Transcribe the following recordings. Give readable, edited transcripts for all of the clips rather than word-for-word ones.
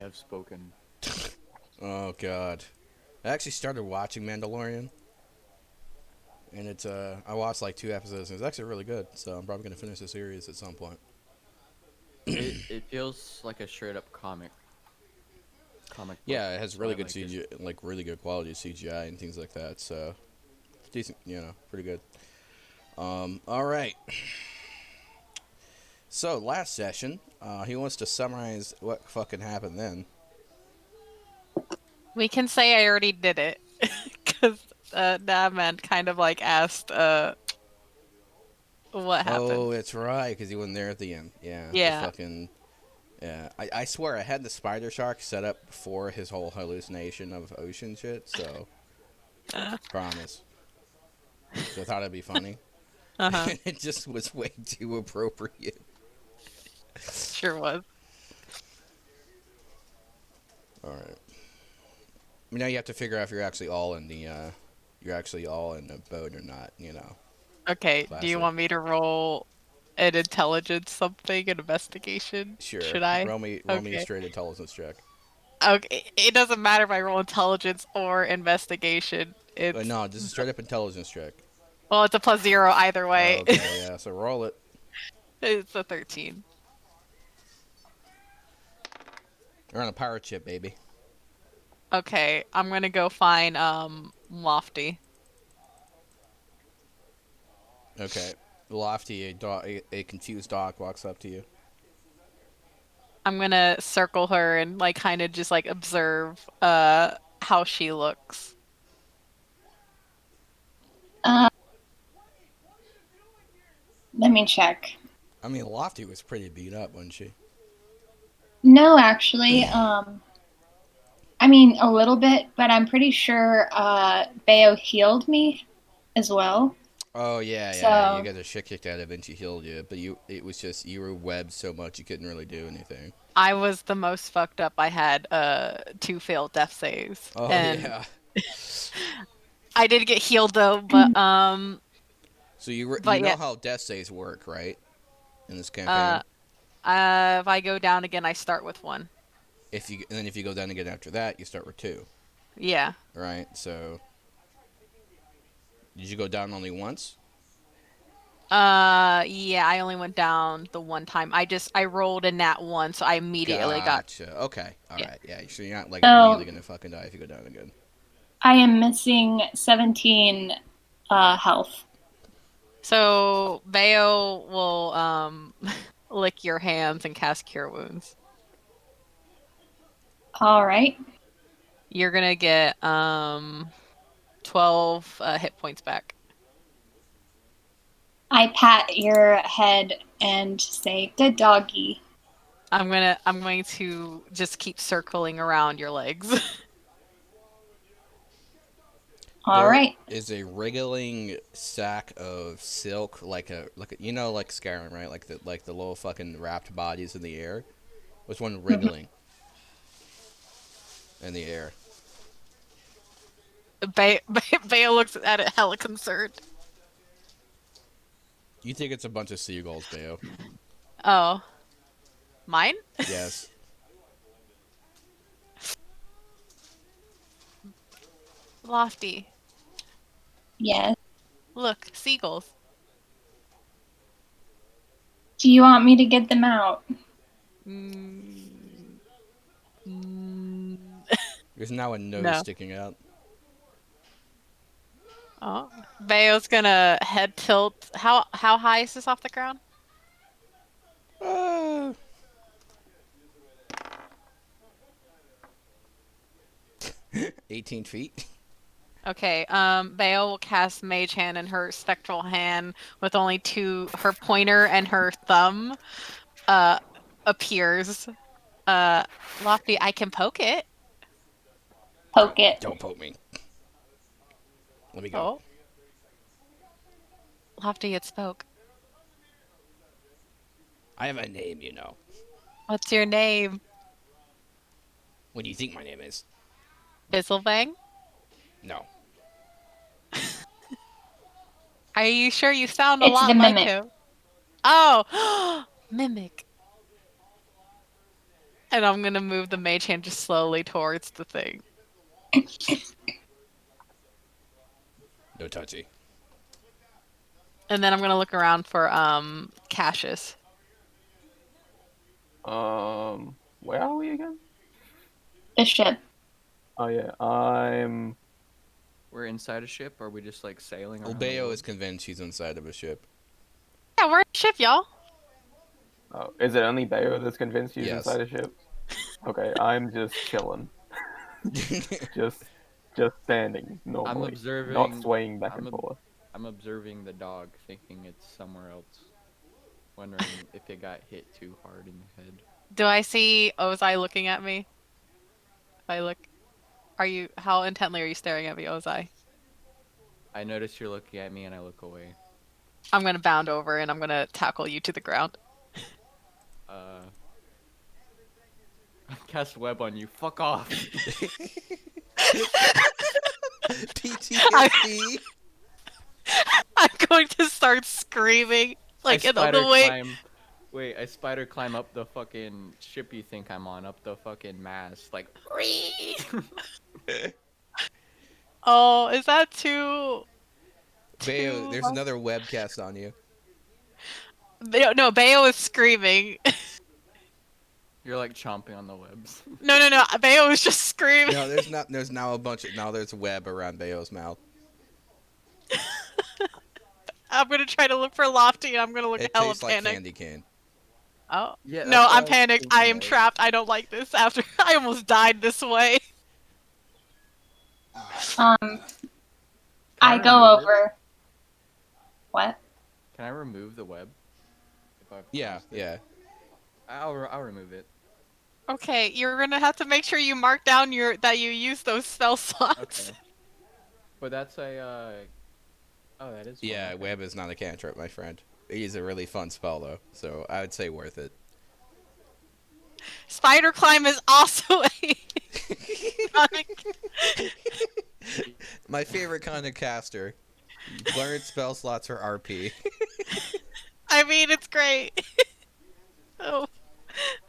have spoken. Oh god. I actually started watching Mandalorian, and it's I watched like 2 episodes, and it's actually really good. So I'm probably gonna finish the series at some point. It feels like a straight up comic book. Yeah, it has That's why really I good like it. CG, like really good quality CGI and things like that. So it's decent, pretty good. All right. So last session, he wants to summarize what fucking happened then. We can say I already did it. Because Navman kind of like asked what happened. Oh, it's right, because he wasn't there at the end. Yeah, the Yeah. fucking. Yeah, I swear I had the spider shark set up before his whole hallucination of ocean shit. So promise. So I thought it'd be funny. Uh-huh. It just was way too appropriate. Sure was. All right. Now you have to figure out if you're actually all in the boat or not. Okay, do you Classic. want me to roll an intelligence something, an investigation? Sure. Should I? Roll me a Okay. straight intelligence check. Okay, it doesn't matter if I roll intelligence or investigation. It's No, just a straight up intelligence check. well, it's a +0 either Oh, way. okay, yeah. So roll it. It's a 13. You're on a pirate ship, baby. Okay, I'm gonna go find Lofty. Okay. Lofty, a confused dog walks up to you. I'm gonna circle her and like kind of just like observe how she looks. Uh, Let me check. I mean, Lofty was pretty beat up, wasn't she? No, actually, I mean a little bit, but I'm pretty sure Bayo healed me as well. Oh yeah, yeah. You So, got the shit kicked out of it, and she healed you, but it was just you were webbed so much you couldn't really do anything. I was the most fucked up. I had 2 failed death saves, Oh and yeah. I did get healed though. But So you but know yeah, how death saves work, right? In this uh, campaign, if I go down again, I start with 1. if you go down again after that, you start with 2, Yeah. right? So did you go down only once? Yeah, I only went down the one time. I rolled in that one, so I immediately got Gotcha. Okay. All yeah. right. Yeah. So you're not like so immediately gonna fucking die if you go down again. I am missing 17 health. So Bayo will lick your hands and cast Cure Wounds. All right. You're gonna get 12 hit points back. I pat your head and say, "Good doggy." I'm going to just keep circling around your legs. All There right. is a wriggling sack of silk, like a like Skyrim, right? Like the little fucking wrapped bodies in the air. There's one Mhm. wriggling in the air. Bayo looks at it hella concerned. You think it's a bunch of seagulls, Bayo? Oh, mine? Yes. Lofty. Yes. Look, seagulls. Do you want me to get them out? Mm, mm, There's now a nose no. sticking out. Oh, Bayo's gonna head tilt. How high is this off the ground? Uh, 18 feet. Okay, Bayo will cast Mage Hand, and her spectral hand with only her pointer and her thumb, uh, appears. Uh, Lofty, I can poke it. Poke it. Don't poke me. Let me go. Oh, Lofty, it spoke. I have a name. What's your name? What do you think my name is? Fizzlebang? No. Are you sure you sound a It's the lot like mimic. him? Oh, Mimic. And I'm gonna move the mage hand just slowly towards the thing. No touchy. And then I'm gonna look around for Cassius. Where are we again? The ship. Oh yeah, We're inside a ship, or are we just like sailing Well, around? the Bayo world? is convinced she's inside of a ship. Yeah, we're in a ship, y'all. Oh, is it only Bayo that's convinced she's Yes. inside a ship? Okay, I'm just chilling, just standing normally, observing- not swaying back I'm and ob- forth. I'm observing the dog, thinking it's somewhere else. Wondering if it got hit too hard in the head. Do I see Ozai looking at me? If I look, how intently are you staring at me, Ozai? I notice you're looking at me, and I look away. I'm gonna bound over and I'm gonna tackle you to the ground. Cast web on you. Fuck off. PTSD. I'm going to start screaming like in the way. Wait, I spider climb up the fucking ship you think I'm on, up the fucking mast, like. Oh, is that too? Bayo, there's another webcast on you. No, Bayo is screaming. You're like chomping on the webs. No. Bayo is just screaming. No, there's not. There's now a bunch of. Now there's web around Bayo's mouth. I'm gonna try to look for Lofty and I'm gonna look It hella tastes like panicked. candy cane. Oh. Yeah. No, I'm panicked. I am trapped. I don't like this. After I almost died this way. I go over. What? Can I remove the web? If I've Yeah, placed it? yeah. I'll remove it. Okay, you're gonna have to make sure you mark down that you use those spell slots. Okay. But that's a. Oh, that is. One. Yeah, Okay. web is not a cantrip, my friend. He's a really fun spell though, so I would say worth it. Spider climb is also a. My favorite kind of caster. Learn spell slots for RP. I mean, it's great. Oh.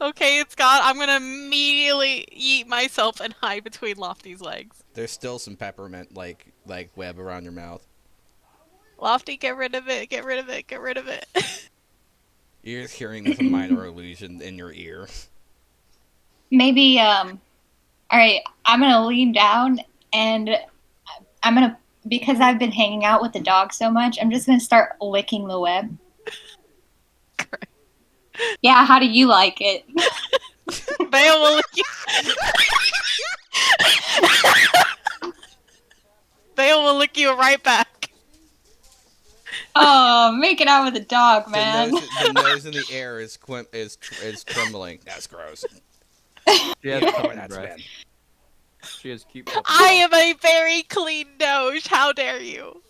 Okay, it's gone. I'm gonna immediately eat myself and hide between Lofty's legs. There's still some peppermint like web around your mouth. Lofty, get rid of it. Get rid of it. Get rid of it. You're just hearing with a minor illusion in your ear. Maybe, alright, I'm gonna lean down and I'm gonna, because I've been hanging out with the dog so much, I'm just gonna start licking the web. Yeah, how do you like it? Bale will lick you. Bale will lick you right back. Oh, make it out with the dog, man. The nose in the air is trembling. That's gross. She has Oh, clean that's breath. bad. She has cute. I am a very clean nose. How dare you?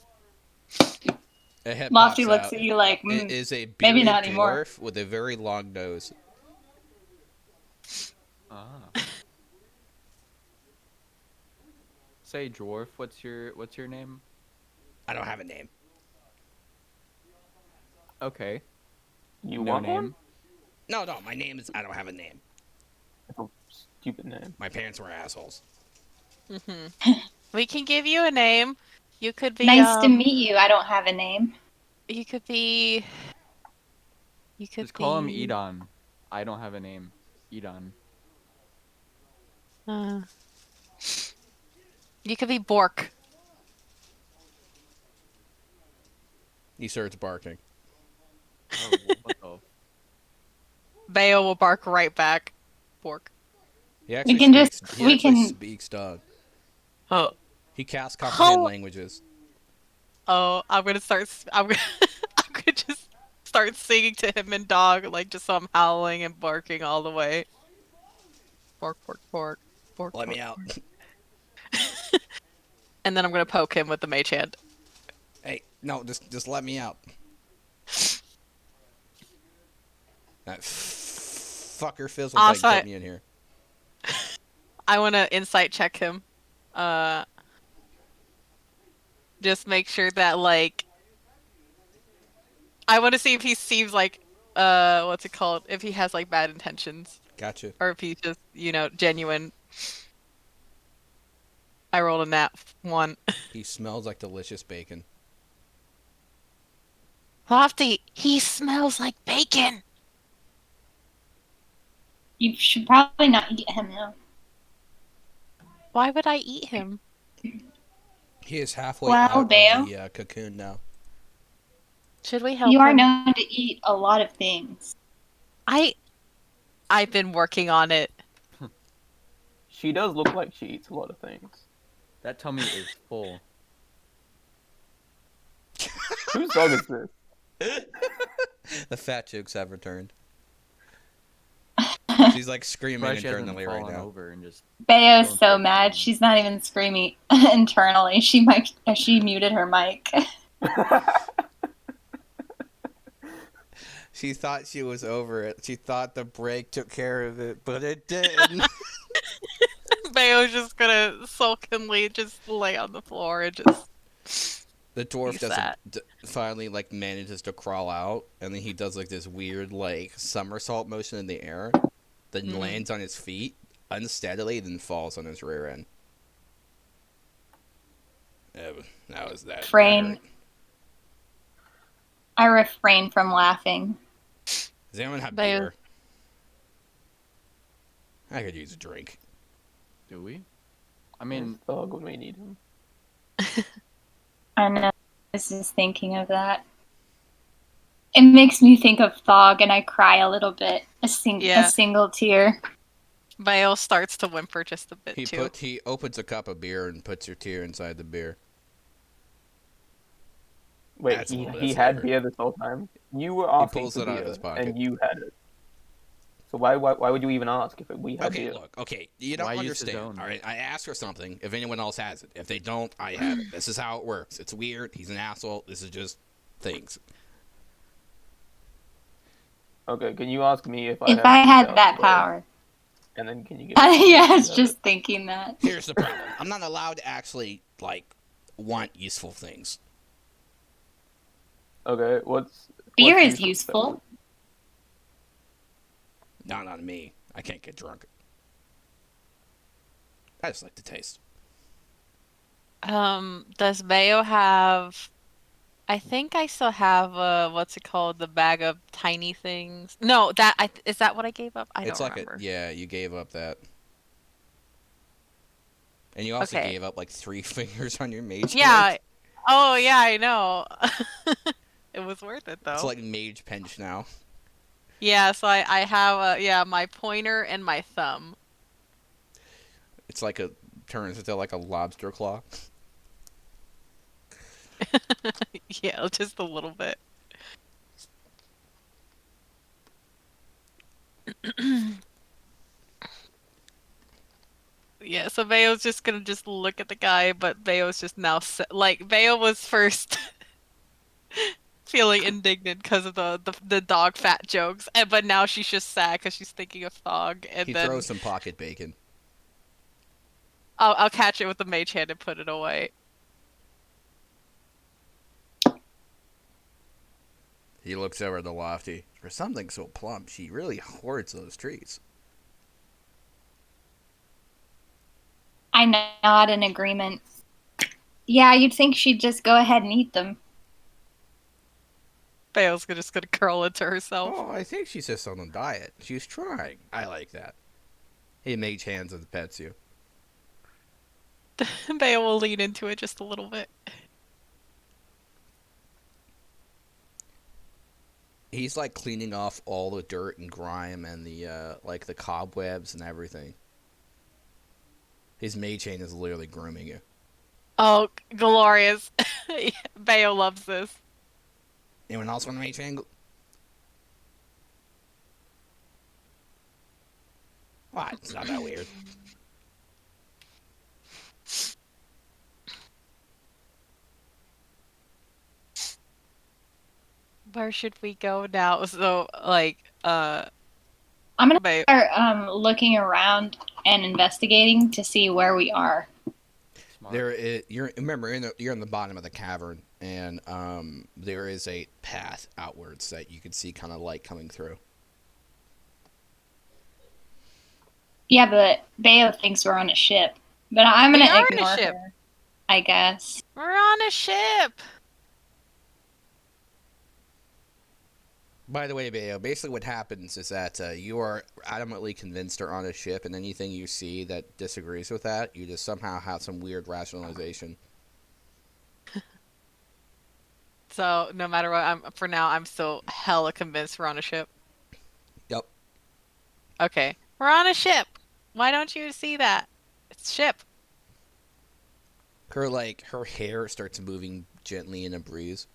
A head Lofty pops looks out. at you like, It is a maybe bearded not anymore. dwarf with a very long nose. Ah. Say dwarf. What's your name? I don't have a name. Okay. You No want name. one? No, my name is. I don't have a name. It's a stupid name. My parents were assholes. We can give you a name. You could be. nice to meet you. I don't have a name. You could be. You could Just call him be- Edon. I don't have a name. Edon. You could be Bork. He starts barking. Oh, what the? Bayo will bark right back. Bork. He actually can speaks, just- he we actually can- speaks dog. Oh. He casts comprehend How- languages. Oh, I'm gonna start. I'm gonna just start singing to him in dog, like just so I'm howling and barking all the way. Bork, bork, bork, bork. Let me bork. out. And then I'm gonna poke him with the mage hand. Hey, no, just let me out. That fucker feels like Also, put me in here. I want to insight check him. Just make sure that like. I want to see if he seems like what's it called? If he has like bad intentions. Gotcha. or if he's just, genuine. I rolled a nat 1. He smells like delicious bacon. Lofty, he smells like bacon. You should probably not eat him though. Why would I eat him? He is halfway Well, out Bale, of the cocoon now. Should we help you are him? known to eat a lot of things. I've been working on it. She does look like she eats a lot of things. That tummy is full. Whose dog is this? The fat jokes have returned. She's like screaming Surprised she hasn't internally right fallen now. over and just Bayo's Don't so take mad. time. She's not even screaming internally. She muted her mic. She thought she was over it. She thought the break took care of it, but it didn't. Bayo's just gonna sulkily just lay on the floor and just. The dwarf He's doesn't sad. finally like manages to crawl out, and then he does like this weird like somersault motion in the air, then lands on his feet unsteadily, then falls on his rear end. That was that. Refrain. That hurt. I refrain from laughing. Does anyone have Bayo. beer? I could use a drink. do we? I His mean, dog when we need him. I know. I was just thinking of that. It makes me think of Thog, and I cry a little bit. A Yeah. single tear. Bayo starts to whimper just a bit too. He opens a cup of beer and puts your tear inside the beer. Wait, Adds a little bit he of had flavor. beer this whole time? You were asking pulls for it out of beer, his pocket. and you had it. So why would you even ask if we had Okay, beer? look, okay, you don't Why use his understand. own? All right, I asked for something. If anyone else has it, if they don't, I have it. This is how it works. It's weird. He's an asshole. This is just things. Okay, can you ask me if I If had I had $2,000? that power. And then can you get Yeah, I was have just it? thinking that. Here's the problem. I'm not allowed to actually like want useful things. Okay, what's Beer what's is useful. useful? Not on me. I can't get drunk. I just like the taste. Does Bayo have? I think I still have what's it called? The bag of tiny things. No, is that what I gave up? I It's don't like remember. yeah, you gave up that. And you also Okay. gave up like 3 fingers on your mage. Yeah. knife. Oh yeah, I know. It was worth it though. It's like mage pinch now. Yeah, so I have my pointer and my thumb. It's like turns into like a lobster claw. Yeah, just a little bit. Yeah, so Bayo's just gonna just look at the guy, but Bayo's just now like Bayo was first feeling indignant because of the dog fat jokes, but now she's just sad because she's thinking of Thog, and He then throws some pocket bacon. I'll catch it with the mage hand and put it away. He looks over at the lofty. For something so plump, she really hoards those treats. I nod in agreement. Yeah, you'd think she'd just go ahead and eat them. Bayo's just gonna curl into herself. Oh, I think she's just on a diet. She's trying. I like that. He mage hands and pets you. Bayo will lean into it just a little bit. He's like cleaning off all the dirt and grime and the like the cobwebs and everything. His mage hand is literally grooming you. Oh, glorious. Bayo loves this. Anyone else want a mage hand? What? It's not that weird. Where should we go now? So, like, I'm gonna Bayo. start looking around and investigating to see where we are. smart. You're in the bottom of the cavern, and there is a path outwards that you can see kind of light coming through. Yeah, but Bayo thinks we're on a ship. But I'm We gonna are on a ignore ship. her, I guess. We're on a ship. By the way, Bayo, basically what happens is that you are adamantly convinced they're on a ship, and anything you see that disagrees with that, you just somehow have some weird rationalization. So no matter what, for now I'm still hella convinced we're on a ship. Yep. Okay, we're on a ship. Why don't you see that? It's ship. Her hair starts moving gently in a breeze.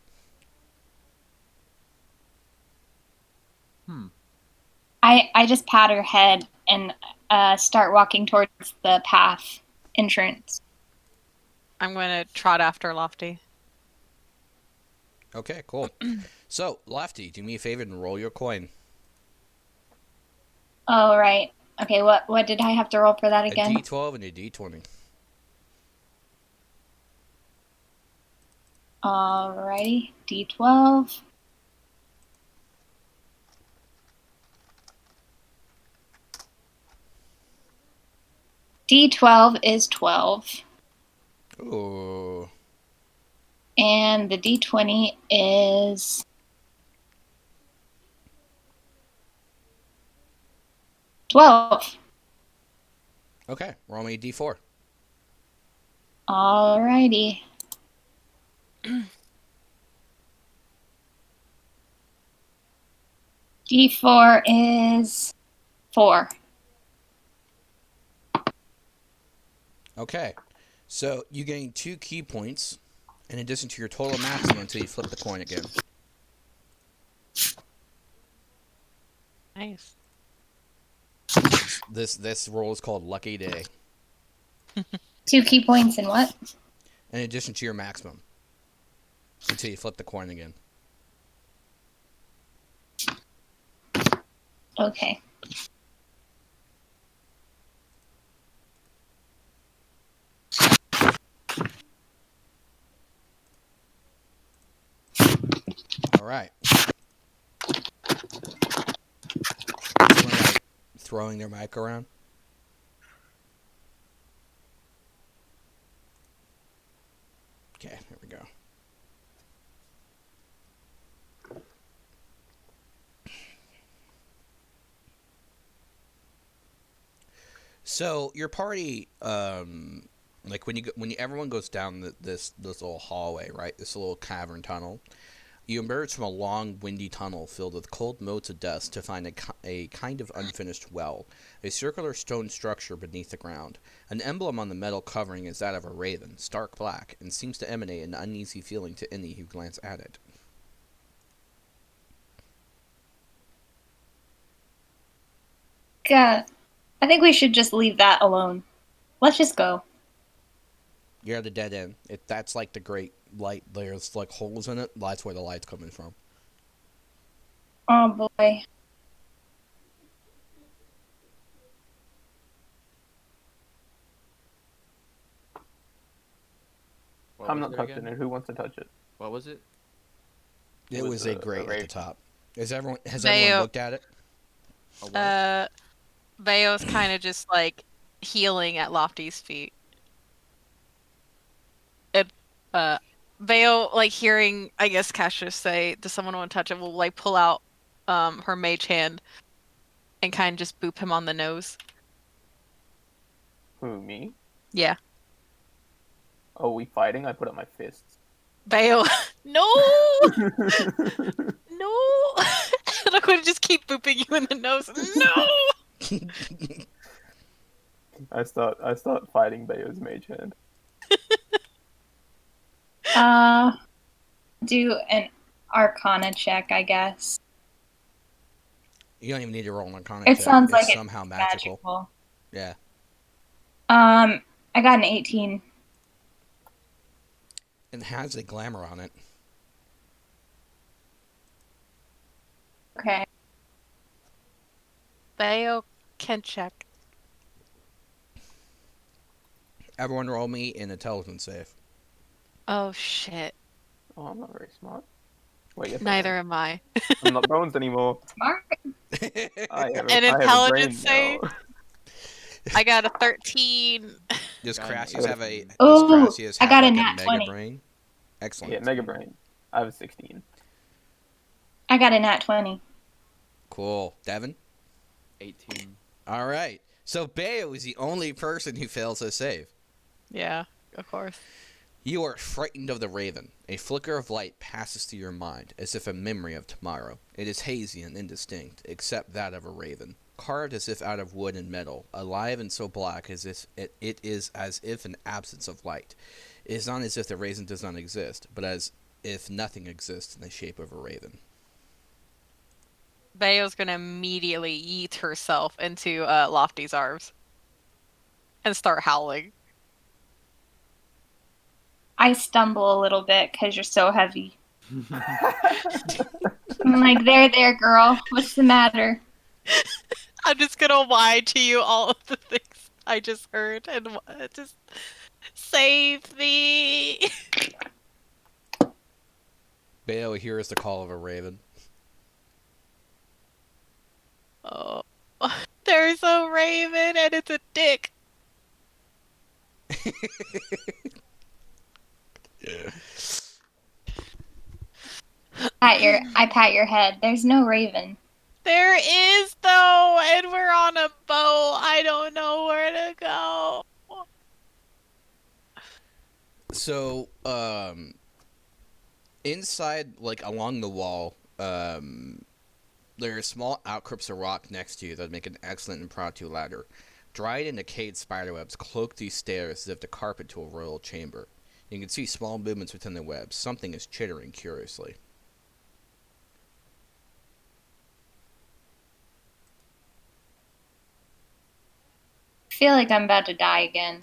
I just pat her head and start walking towards the path entrance. I'm gonna trot after Lofty. Okay, cool. So, Lofty, do me a favor and roll your coin. Oh, right. Okay, what did I have to roll for that again? A D12 and a D20. Alrighty, D12. D12 is 12. Ooh. And the D20 is 12. Okay, roll me a D4. Alrighty. D4 is 4. Okay, so you gain 2 key points in addition to your total maximum until you flip the coin again. Nice. This roll is called Lucky Day. 2 key points in what? In addition to your maximum until you flip the coin again. Okay. All right. Someone like throwing their mic around. Okay, here we go. So your party, like when everyone goes down this little hallway, right? This little cavern tunnel. You emerge from a long, windy tunnel filled with cold motes of dust to find a kind of unfinished well, a circular stone structure beneath the ground. An emblem on the metal covering is that of a raven, stark black, and seems to emanate an uneasy feeling to any who glance at it. God, I think we should just leave that alone. Let's just go. You're at a dead end. That's like the great light. There's like holes in it. That's where the light's coming from. Oh boy. What I'm was not it touching again? it. Who wants to touch it? What was it? It Was was a a grate at the raven. top. Has everyone Bayo. looked at it? A what? Bayo's kind of just like healing at Lofty's feet. Bayo, like hearing, I guess Cassius say, "Does someone want to touch it?" Will like pull out her mage hand and kind of just boop him on the nose. Who, me? Yeah, Oh, we fighting? I put up my fists. Bayo, no, no. And I'm going to just keep booping you in the nose. No. I start fighting Bayo's mage hand. Do an Arcana check, I guess. You don't even need to roll an Arcana It check. sounds It's like it's somehow magical. magical. Yeah. I got an 18. And has a glamour on it. Okay. Bayo can check. Everyone roll me an intelligence save. Oh shit. Oh, I'm not very smart. Wait, yes, Neither am I. I'm not bones anymore. Smart. I have An I have a brain intelligence save? now. I got a 13. Does Got an Crassius have a? eight. Does Ooh, Crassius I have got a like a nat mega 20. brain? Excellent. Yeah, Mega Brain. I have a 16. I got a nat 20. Cool. Devin? 18. All right. So Bayo is the only person who fails a save. Yeah, of course. You are frightened of the raven. A flicker of light passes through your mind, as if a memory of tomorrow. It is hazy and indistinct, except that of a raven. Carved as if out of wood and metal, alive and so black as if it is as if an absence of light. It is not as if the raven does not exist, but as if nothing exists in the shape of a raven. Bayo's gonna immediately yeet herself into Lofty's arms and start howling. I stumble a little bit because you're so heavy. I'm like, there, girl. What's the matter? I'm just gonna whine to you all of the things I just heard and just save me. Bayo hears the call of a raven. Oh, there's a raven and it's a dick. I pat your head. There's no raven. There is though, and we're on a boat. I don't know where to go. So, inside, like along the wall, there are small outcrops of rock next to you that make an excellent impromptu ladder. Dried and decayed spiderwebs cloak these stairs as if to carpet to a royal chamber. You can see small movements within the webs. Something is chittering curiously. I feel like I'm about to die again.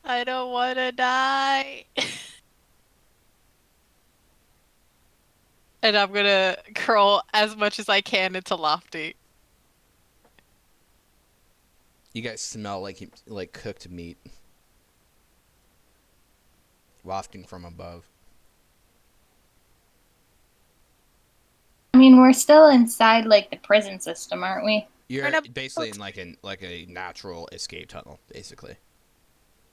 I don't want to die. And I'm gonna curl as much as I can into Lofty. You guys smell like cooked meat wafting from above. I mean, we're still inside like the prison system, aren't we? You're Right up- basically in like a natural escape tunnel, basically.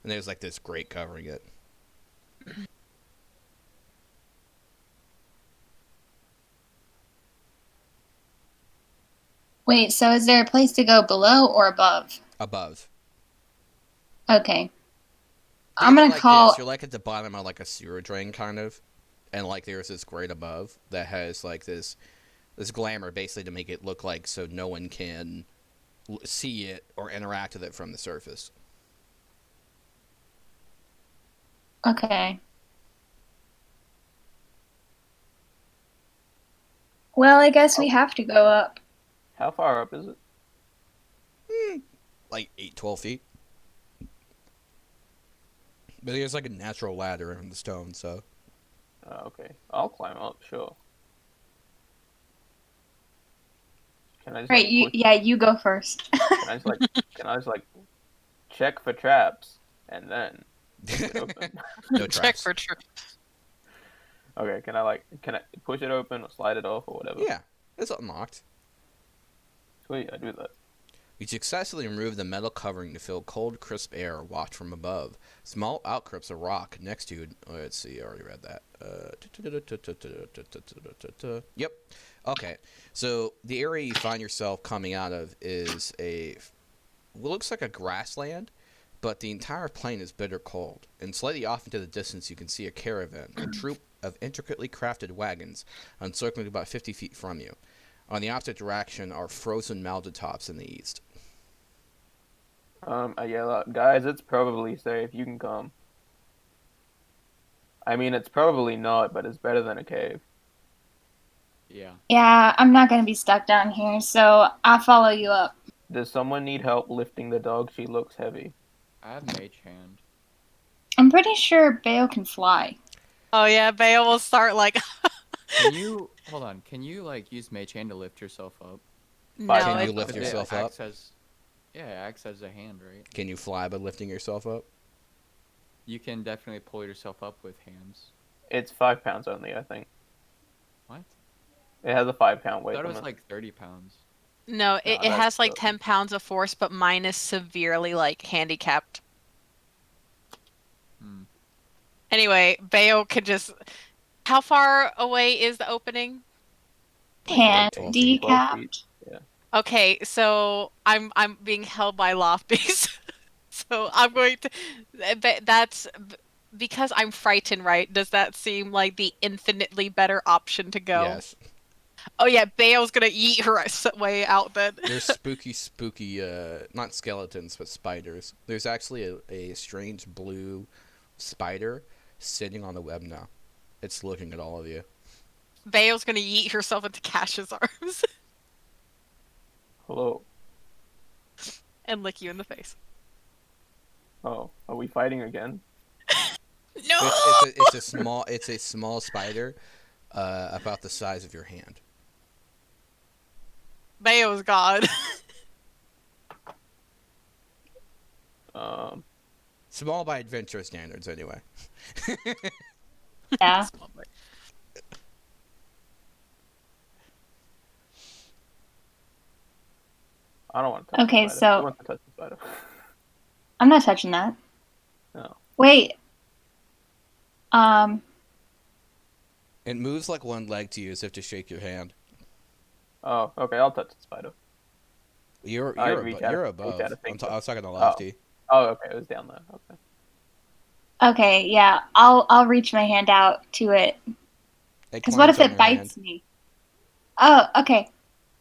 And there's like this grate covering it. Wait, so is there a place to go below or above? Above. Okay. I'm Think gonna of it like call. this. You're like at the bottom of like a sewer drain, kind of, and like there's this grate above that has like this glamour, basically to make it look like so no one can see it or interact with it from the surface. Okay. Well, I guess we have to go up. How far up is it? Like 12 feet. But there's like a natural ladder in the stone, so. Okay, I'll climb up. Sure. Can I just Right, like, push- you go first. can I just like can I just like check for traps and then push it open? No Check traps. for true. Okay, can I push it open or slide it off or whatever? Yeah, it's unlocked. Sweet, I do that. You successfully remove the metal covering to feel cold, crisp air waft from above. Small outcrops of rock next to you. Let's see, I already read that. Yep. Okay. So the area you find yourself coming out of is what looks like a grassland, but the entire plain is bitter cold. And slightly off into the distance, you can see a caravan, a troop of intricately crafted wagons, encircling about 50 feet from you. On the opposite direction are frozen mountaintops in the east. I yell out, guys, it's probably safe. You can come. I mean, it's probably not, but it's better than a cave. Yeah. Yeah, I'm not gonna be stuck down here, so I'll follow you up. Does someone need help lifting the dog? She looks heavy. I have mage hand. I'm pretty sure Bayo can fly. Oh yeah, Bayo will start like. Can you hold on? Can you like use mage hand to lift yourself up? No, Can you it- lift But it yourself up? Yeah, it acts as a hand, right? Can you fly by lifting yourself up? You can definitely pull yourself up with hands. It's 5 pounds only, I think. What? It has a 5-pound I weight thought it limit. was like 30 pounds. No, it, No, it that's has like silly. 10 pounds of force, but mine is severely like handicapped. Hmm. Anyway, Bayo could just. How far away is the opening? Like 12 feet. 12 feet. Handicapped. Yeah. Okay, so I'm being held by Lofties. So I'm going to. That's because I'm frightened, right? Does that seem like the infinitely better option to go? Yes. Oh yeah, Bayo's gonna eat her way out then. There's spooky, not skeletons, but spiders. There's actually a strange blue spider sitting on the web now. It's looking at all of you. Bayo's gonna eat herself into Cash's arms Hello. and lick you in the face. Oh, are we fighting again? No. It's a small spider, about the size of your hand. Bayo's God. Um, Small by adventure standards, anyway. Yeah. I don't want to touch Okay, the spider. so- Who wants to touch the spider? I'm not touching that. No. Wait. It moves like one leg to you as if to shake your hand. Oh, okay, I'll touch the spider. You're reach out you're of- reach above. out of things. I was talking to Lofty. Oh, okay, it was down there. Okay. Okay, yeah. I'll reach my hand out to it. Because what if it bites me? Oh, okay.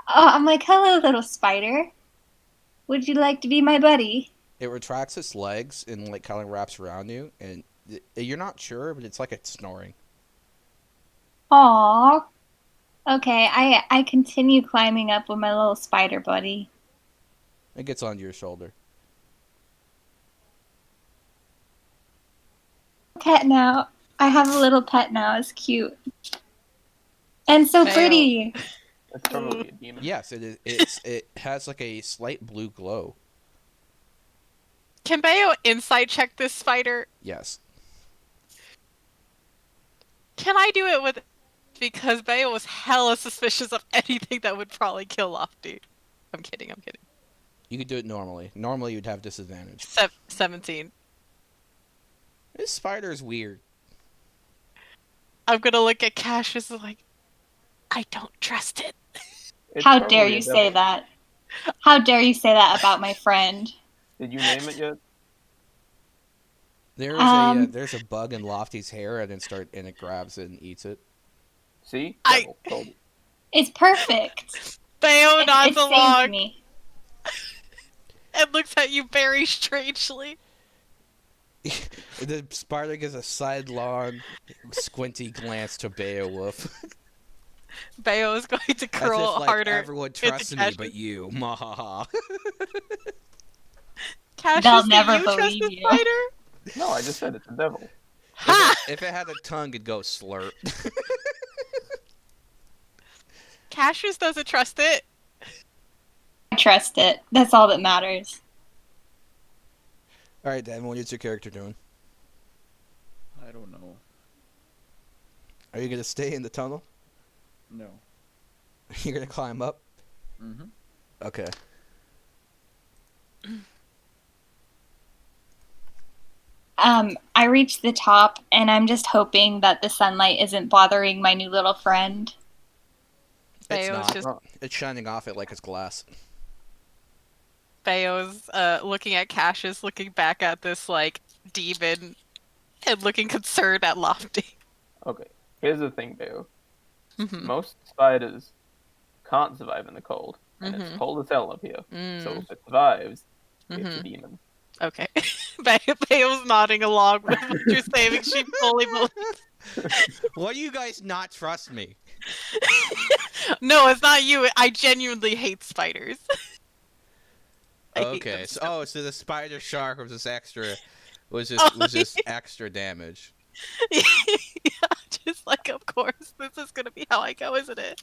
Oh, I'm like, hello, little spider. Would you like to be my buddy? It retracts its legs and like kind of wraps around you, and you're not sure, but it's like it's snoring. Aw. Okay, I continue climbing up with my little spider buddy. It gets onto your shoulder. Pet now. I have a little pet now. It's cute. And so Fail. pretty. It's probably a demon. Yes, it is. It has like a slight blue glow. Can Bayo insight check this spider? Yes. Can I do it with? Because Bayo was hella suspicious of anything that would probably kill Lofty. I'm kidding. You could do it normally. Normally, you'd have disadvantage. 17. This spider is weird. I'm gonna look at Cassius like, I don't trust it. It's How probably dare a you devil. say that? How dare you say that about my friend? Did you name it yet? There's a bug in Lofty's hair, and it grabs it and eats it. See? I- Devil. Told you. It's perfect. Bayo It nods saved along me. and looks at you very strangely. The spider gives a sidelong, squinty glance to Beowulf. Bayo is going to As curl if, like, harder. everyone trusts me, Cassius. but you. Mahaha. Cassius, They'll do never you trust believe this you. spider? No, I just said it's a devil. Ha! If it had a tongue, it'd go slurp. Cassius doesn't trust it. I trust it. That's all that matters. All right, Dan, what is your character doing? I don't know. Are you gonna stay in the tunnel? No. You're gonna climb up? Mm-hmm. Okay. I reach the top, and I'm just hoping that the sunlight isn't bothering my new little friend. It's Bayo's not. just It's shining off it like it's glass. Bayo's looking at Cassius, looking back at this like demon, and looking concerned at Lofty. Okay, here's the thing, Beo. Mhm. Most spiders can't survive in the cold, and it's Mhm. cold as hell up here. So Mm, if it survives, it's a mhm. demon. Okay. Bayo's nodding along with what you're saying. She fully believes. Why do you guys not trust me? No, it's not you. I genuinely hate spiders. I hate Okay. them So the spider shark was just extra. Was Oh, just extra damage. Yeah, just like, of course, this is gonna be how I go, isn't it?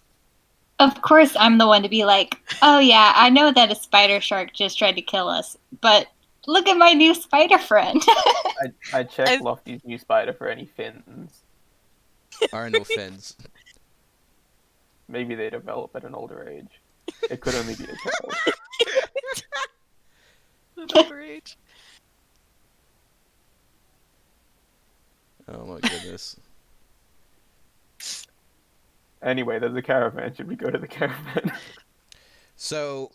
Of course, I'm the one to be like, oh yeah, I know that a spider shark just tried to kill us, but look at my new spider friend. I checked As- Lofty's new spider for any fins. Are no fins. Maybe they develop at an older age. It could only be a child. Underage. Oh my goodness. Anyway, there's a caravan. Should we go to the caravan? So,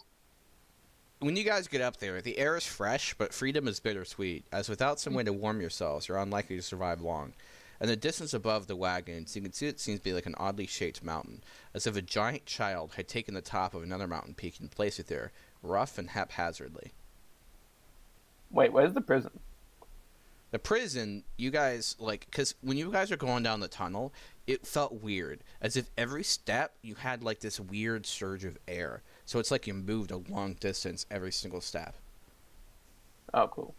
when you guys get up there, the air is fresh, but freedom is bittersweet, as without some way to warm yourselves, you're unlikely to survive long. In the distance above the wagons, you can see it seems to be like an oddly shaped mountain, as if a giant child had taken the top of another mountain peak and placed it there, rough and haphazardly. Wait, where's the prison? The prison, you guys, like, because when you guys are going down the tunnel, it felt weird, as if every step you had, like, this weird surge of air. So it's like you moved a long distance every single step. Oh, cool.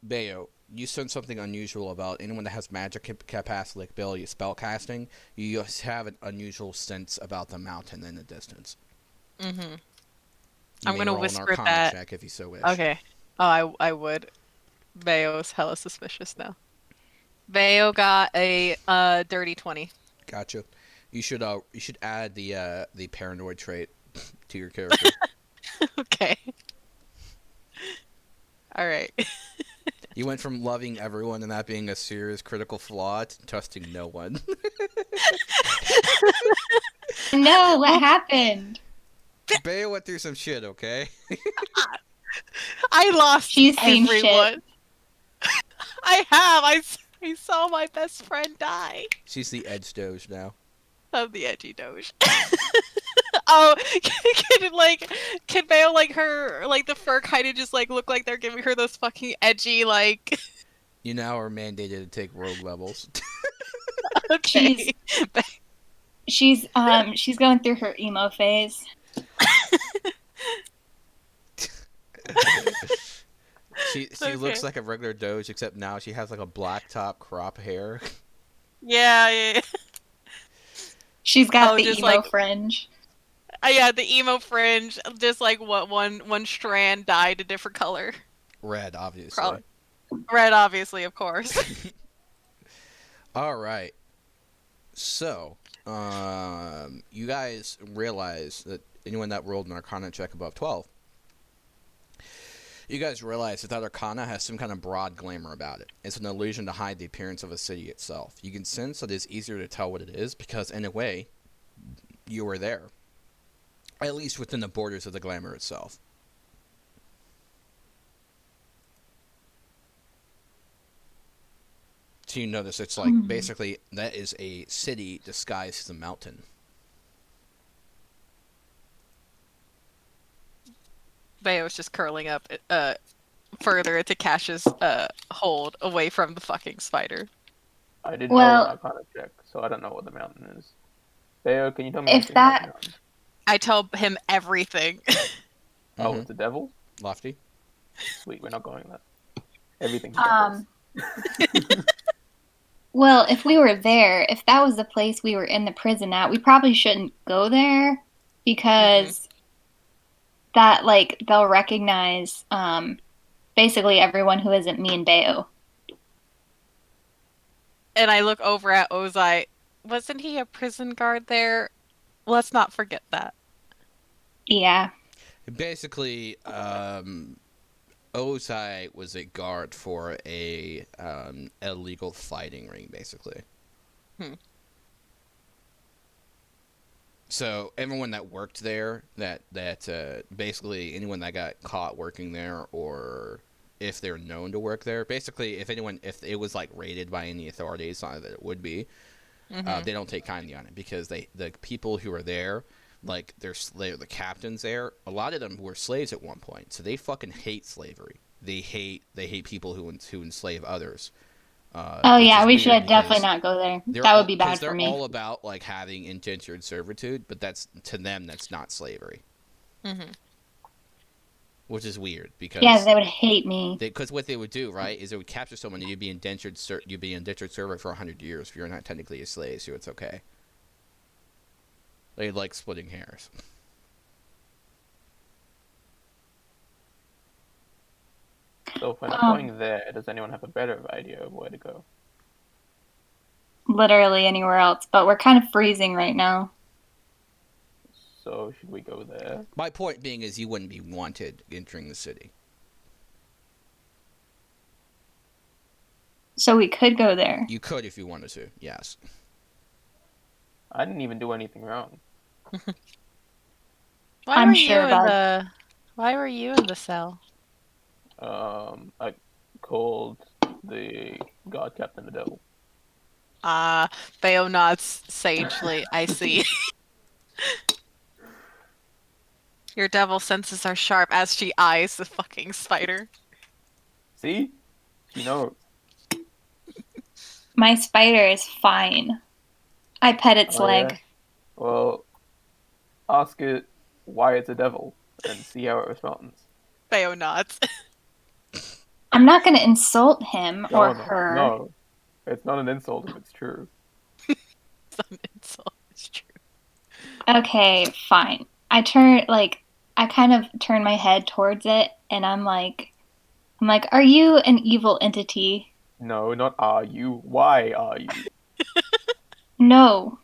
Bayo, you said something unusual about anyone that has magic capacity, like ability, spell casting. You just have an unusual sense about the mountain in the distance. Mm-hmm. You I'm may gonna roll an whisper Arcana that. check if you so wish. Okay. Oh, I would. Bayo's hella suspicious now. Bayo got a dirty 20. Gotcha. You should add the paranoid trait to your character. Okay. All right. You went from loving everyone and that being a serious critical flaw to trusting no one. No, what happened? Bayo went through some shit, okay? I lost She's seen everyone. I have. I saw my best friend die. She's the edge doge now. I'm the edgy doge. Oh, can Bayo like her like the fur kind of just like look like they're giving her those fucking edgy like. You now are mandated to take rogue levels. Okay. She's going through her emo phase. She looks like a regular doge, except now she has like a black top crop hair. Yeah. She's got the just emo like fringe. Yeah, the emo fringe, just like what one strand dyed a different color. Red, obviously. Probably. Red, obviously, of course. All right. So, you guys realize that anyone that rolled an Arcana check above 12, you guys realize that Arcana has some kind of broad glamour about it. It's an illusion to hide the appearance of a city itself. You can sense that it's easier to tell what it is because, in a way, you were there. At least within the borders of the glamour itself. So you notice it's like, basically, that is a city disguised as a mountain. Bayo's just curling up further into Cash's hold away from the fucking spider. I didn't know an Arcana check, so I don't know what the mountain is. Bayo, can you tell me if that? I tell him everything. Oh, it's a devil? Lofty? Sweet, we're not going that. Everything's Well, if we were there, if that was the place we were in the prison at, we probably shouldn't go there because that, like, they'll recognize basically everyone who isn't me and Bayo. And I look over at Ozai. Wasn't he a prison guard there? Let's not forget that. Yeah. Basically, Ozai was a guard for a illegal fighting ring, basically. So everyone that worked there, that basically anyone that got caught working there, or if they're known to work there, basically if it was like raided by any authorities, not that it would be, they don't take kindly on it because the people who are there, like they're the captains there, a lot of them were slaves at one point, so they fucking hate slavery. They hate people who enslave others. We should definitely not go there. That would be bad for me. They're all about like having indentured servitude, but to them that's not slavery. Which is weird because they would hate me. Because what they would do, right, is they would capture someone and you'd be indentured servant for 100 years if you're not technically a slave, so it's okay. They like splitting hairs. So if we're not going there, does anyone have a better idea of where to go? literally anywhere else, but we're kind of freezing right now. So should we go there? My point being is you wouldn't be wanted entering the city. So we could go there. You could if you wanted to, yes. I didn't even do anything wrong. Why were you in the cell? I called the guard captain the devil. Theo nods sagely. I see. Your devil senses are sharp as she eyes the fucking spider. See? She knows. My spider is fine. I pet its leg. Yeah? Well, ask it why it's a devil and see how it responds. Theo nods. I'm not going to insult him or her. No, it's not an insult if it's true. It's not an insult. It's true. Okay, fine. I kind of turn my head towards it, and I'm like, are you an evil entity? No, not are you. Why are you? No.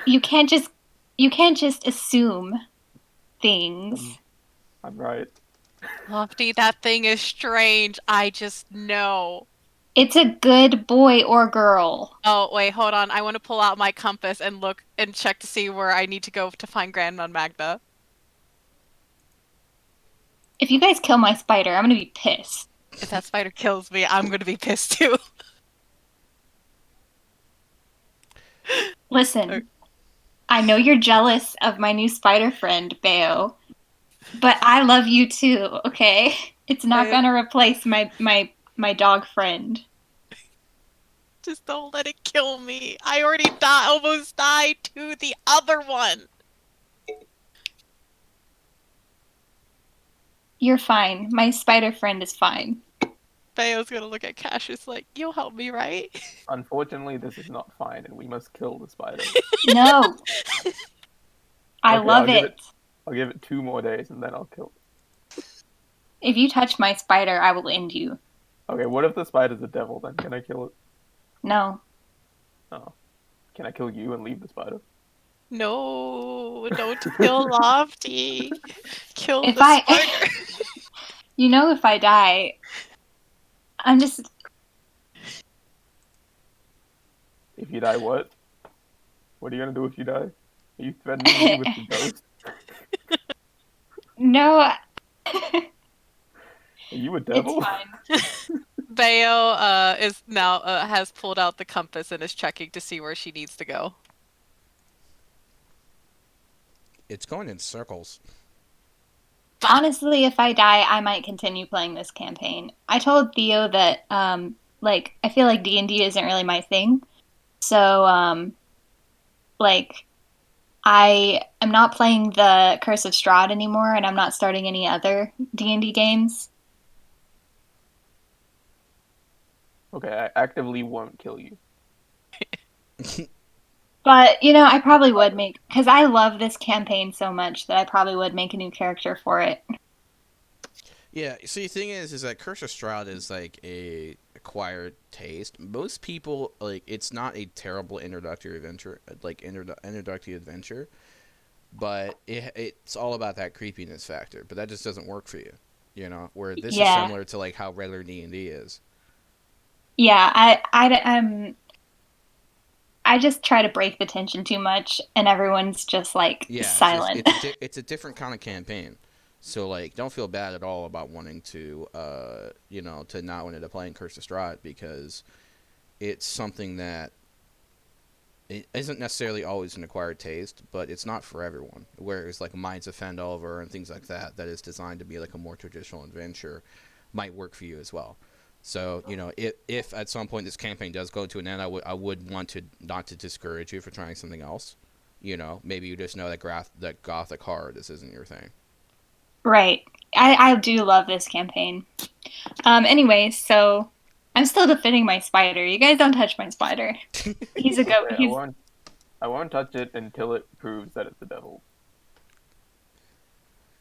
You can't just assume things. I'm right. Lofty, that thing is strange. I just know. It's a good boy or girl. Oh, wait, hold on. I want to pull out my compass and look and check to see where I need to go to find Grandma Magda. If you guys kill my spider, I'm gonna be pissed. If that spider kills me, I'm gonna be pissed too. Listen, I know you're jealous of my new spider friend, Bayo, but I love you too, okay? It's not gonna replace my dog friend. Just don't let it kill me. I already almost died to the other one. You're fine. My spider friend is fine. Bayo's gonna look at Cassius like, you'll help me, right? Unfortunately, this is not fine, and we must kill the spider. No. I love it. I'll give it 2 more days, and then I'll kill it. If you touch my spider, I will end you. Okay, what if the spider's a devil, then? Can I kill it? No. Oh. Can I kill you and leave the spider? No, don't kill Lofty. Kill If the spider. You know, if I die, I'm just... If you die, what? What are you gonna do if you die? Are you threatening me with the ghost? No. Are you a devil? It's fine. Bayo is now has pulled out the compass and is checking to see where she needs to go. It's going in circles. Honestly, if I die, I might continue playing this campaign. I told Theo that, I feel like D&D isn't really my thing. So, I am not playing the Curse of Strahd anymore, and I'm not starting any other D&D games. Okay, I actively won't kill you. But, I probably would because I love this campaign so much that I probably would make a new character for it. Yeah, see, the thing is that Curse of Strahd is like a acquired taste. Most people, it's not a terrible introductory adventure, but it's all about that creepiness factor. But that just doesn't work for you, where this is similar to, how regular D&D is. Yeah, I just try to break the tension too much, and everyone's just silent. It's a different kind of campaign, so don't feel bad at all about wanting to, to not want to play in Curse of Strahd, because it's something that it isn't necessarily always an acquired taste, but it's not for everyone. Whereas Minds of Phandelver and things like that is designed to be a more traditional adventure, might work for you as well. So, if at some point this campaign does go to an end, I would want to not to discourage you for trying something else. Maybe you just know that gothic horror, this isn't your thing. Right. I do love this campaign. Anyway, so I'm still defending my spider. You guys don't touch my spider. He's a goat. I won't touch it until it proves that it's a devil.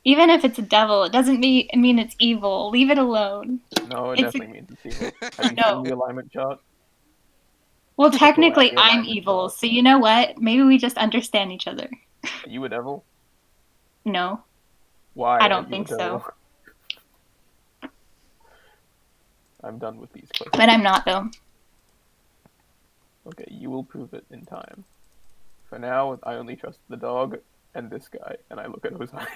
Even if it's a devil, it doesn't mean it's evil. Leave it alone. No, it definitely means it's evil. Have you seen the alignment chart? Well, technically, Yeah, I'm evil, so you know what? Maybe we just understand each other. Are you a devil? No, Why? I are don't you think a devil? so. I'm done with these questions. But I'm not, though. Okay, you will prove it in time. For now, I only trust the dog and this guy, and I look at his eyes.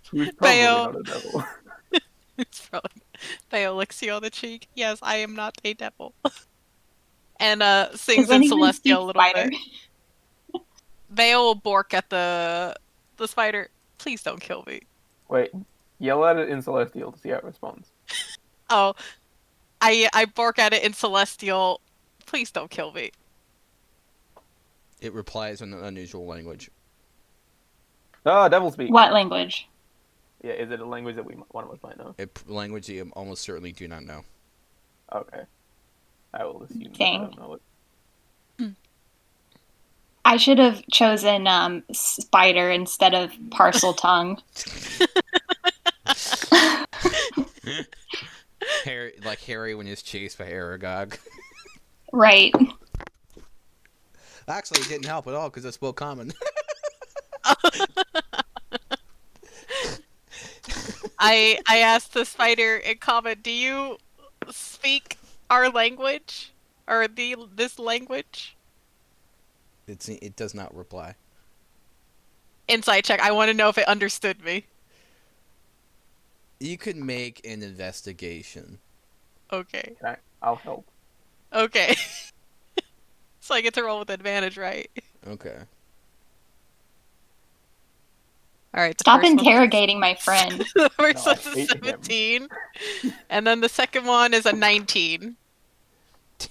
Who's probably Bayo. not a devil. It's probably Bayo licks you on the cheek. Yes, I am not a devil. And sings in Celestial a little spider? bit. Bayo will bork at the spider. Please don't kill me. Wait, yell at it in Celestial to see how it responds. Oh, I bark at it in Celestial. Please don't kill me. It replies in an unusual language. Ah, devil speak. What language? Yeah, is it a language that one of us might know? A language you almost certainly do not know. Okay. I will assume that I Dang. don't know it. I should have chosen spider instead of parcel tongue. Harry, like Harry when he's chased by Aragog. Right. Actually, it didn't help at all because it spoke common. I asked the spider in comment, do you speak our language? Or this language? It does not reply. Insight check. I want to know if it understood me. You could make an investigation. Okay. I'll help. Okay. So I get to roll with advantage, right? Okay. Alright. Stop interrogating my friend. The first No, I one's a hate him. 17. And then the second one is a 19.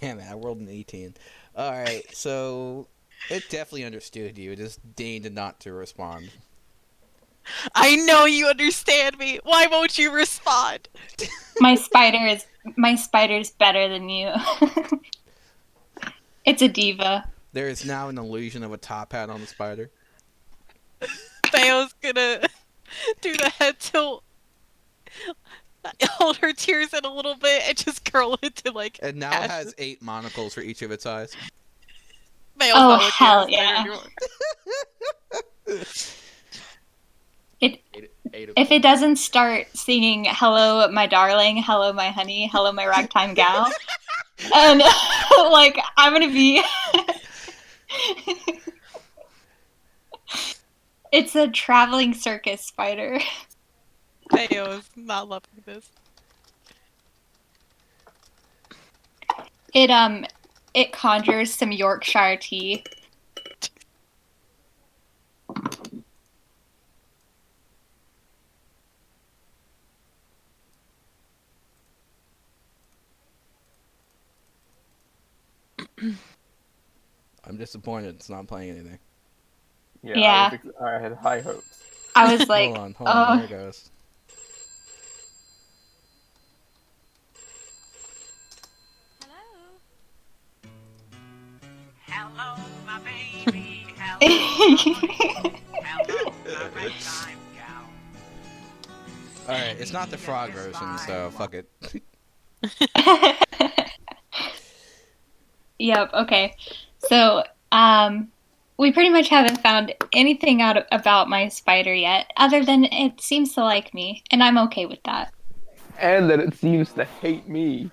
Damn it, I rolled an 18. Alright, so it definitely understood you. It just deigned not to respond. I know you understand me. Why won't you respond? My spider's better than you. It's a diva. There is now an illusion of a top hat on the spider. Bayo's gonna do the head tilt, hold her tears in a little bit, and just curl it to like. It now ashes. has 8 monocles for each of its eyes. Bayo's Oh, not looking hell at the spider yeah. anymore. If it doesn't start singing "Hello, my darling," "Hello, my honey," "Hello, my ragtime gal," and like I'm gonna be. It's a traveling circus spider. Bayo's not loving this. It conjures some Yorkshire tea. I'm disappointed it's not playing anything. Yeah. I had high hopes. I was like, hold on, there it goes. Hello, my baby. Hello, my ragtime gal. Alright, it's not the frog version, so fuck it. Yep, okay. So, we pretty much haven't found anything out about my spider yet, other than it seems to like me, and I'm okay with that. And that it seems to hate me.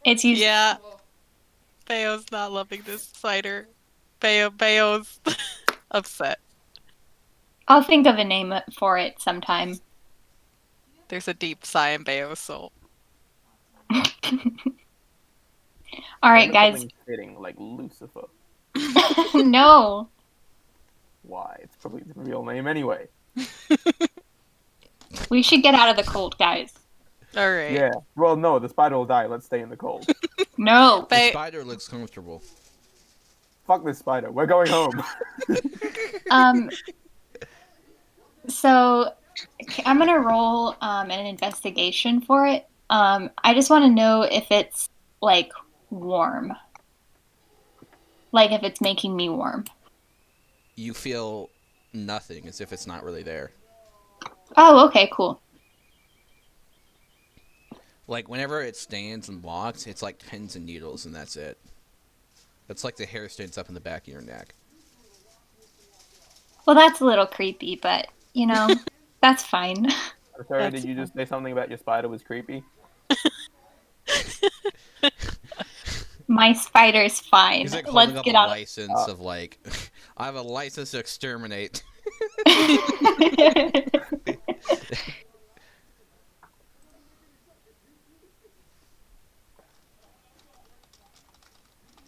It's usually Yeah. Bayo's not loving this spider. Bayo's upset. I'll think of a name for it sometime. There's a deep sigh in Bayo's soul. All right, guys. Something fitting like Lucifer. No. Why? It's probably the real name anyway. We should get out of the cold, guys. All right. Yeah. Well, no, the spider will die. Let's stay in the cold. No. The spider looks comfortable. Fuck this spider. We're going home. So I'm gonna roll an investigation for it. I just want to know if it's like warm, like if it's making me warm. You feel nothing, as if it's not really there. Oh, okay, cool. Like whenever it stands and walks, it's like pins and needles, and that's it. It's like the hair stands up in the back of your neck. Well, that's a little creepy, but that's fine. I'm sorry, That's did you just say something about your spider was creepy? My spider's fine. He's like holding Let's up get a on. license of like, I have a license to exterminate.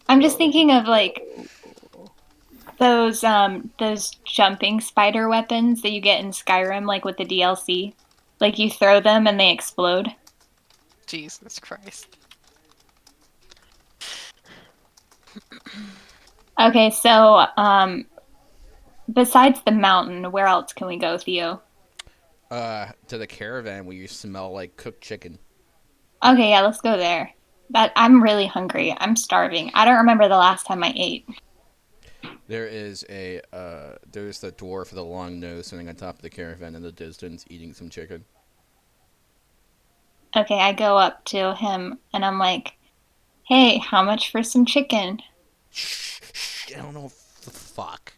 I'm just thinking of like those jumping spider weapons that you get in Skyrim, like with the DLC. Like you throw them and they explode. Jesus Christ. Okay, so besides the mountain, where else can we go, Theo? To the caravan where you smell like cooked chicken. Okay, yeah, let's go there. I'm really hungry. I'm starving. I don't remember the last time I ate. There is there's the dwarf with the long nose sitting on top of the caravan in the distance eating some chicken. Okay, I go up to him and I'm like, "Hey, how much for some chicken?" I don't know the fuck.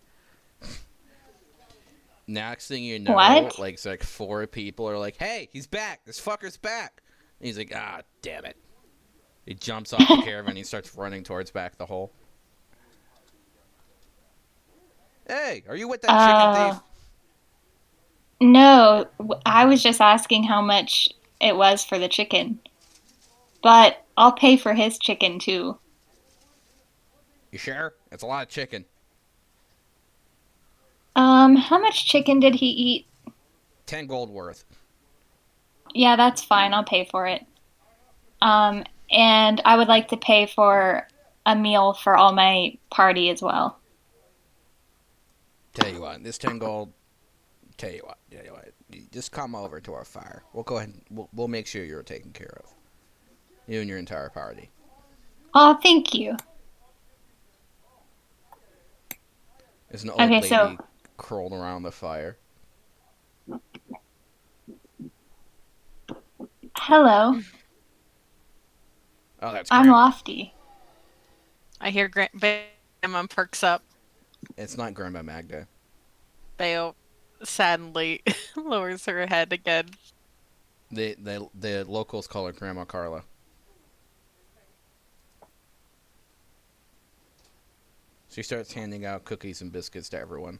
Next thing you know, What? like it's like 4 people are like, "Hey, he's back! This fucker's back!" And he's like, "Ah, damn it!" He jumps off the caravan and he starts running towards back the hole. Hey, are you with that chicken thief? No, I was just asking how much it was for the chicken. But I'll pay for his chicken too. You sure? It's a lot of chicken. How much chicken did he eat? 10 gold worth. Yeah, that's fine. I'll pay for it. And I would like to pay for a meal for all my party as well. Tell you what, this 10 gold. Tell you what. You just come over to our fire. We'll go ahead. We'll make sure you're taken care of. You and your entire party. Oh, thank you. There's an old Okay, lady so curled around the fire. hello. Oh, that's I'm Grandma. Lofty. I hear Grandma perks up. It's not Grandma Magda. Bayo sadly lowers her head again. The locals call her Grandma Carla. She starts handing out cookies and biscuits to everyone.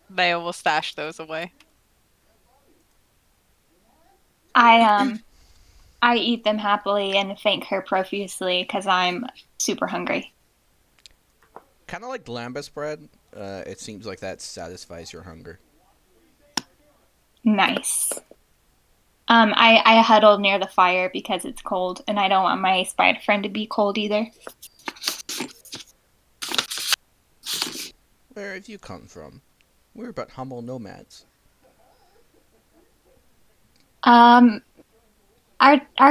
Bayo will stash those away. I eat them happily and thank her profusely because I'm super hungry. Kind of like lambus bread. It seems like that satisfies your hunger. Nice. I huddle near the fire because it's cold, and I don't want my spider friend to be cold either. Where have you come from? We're but humble nomads. Our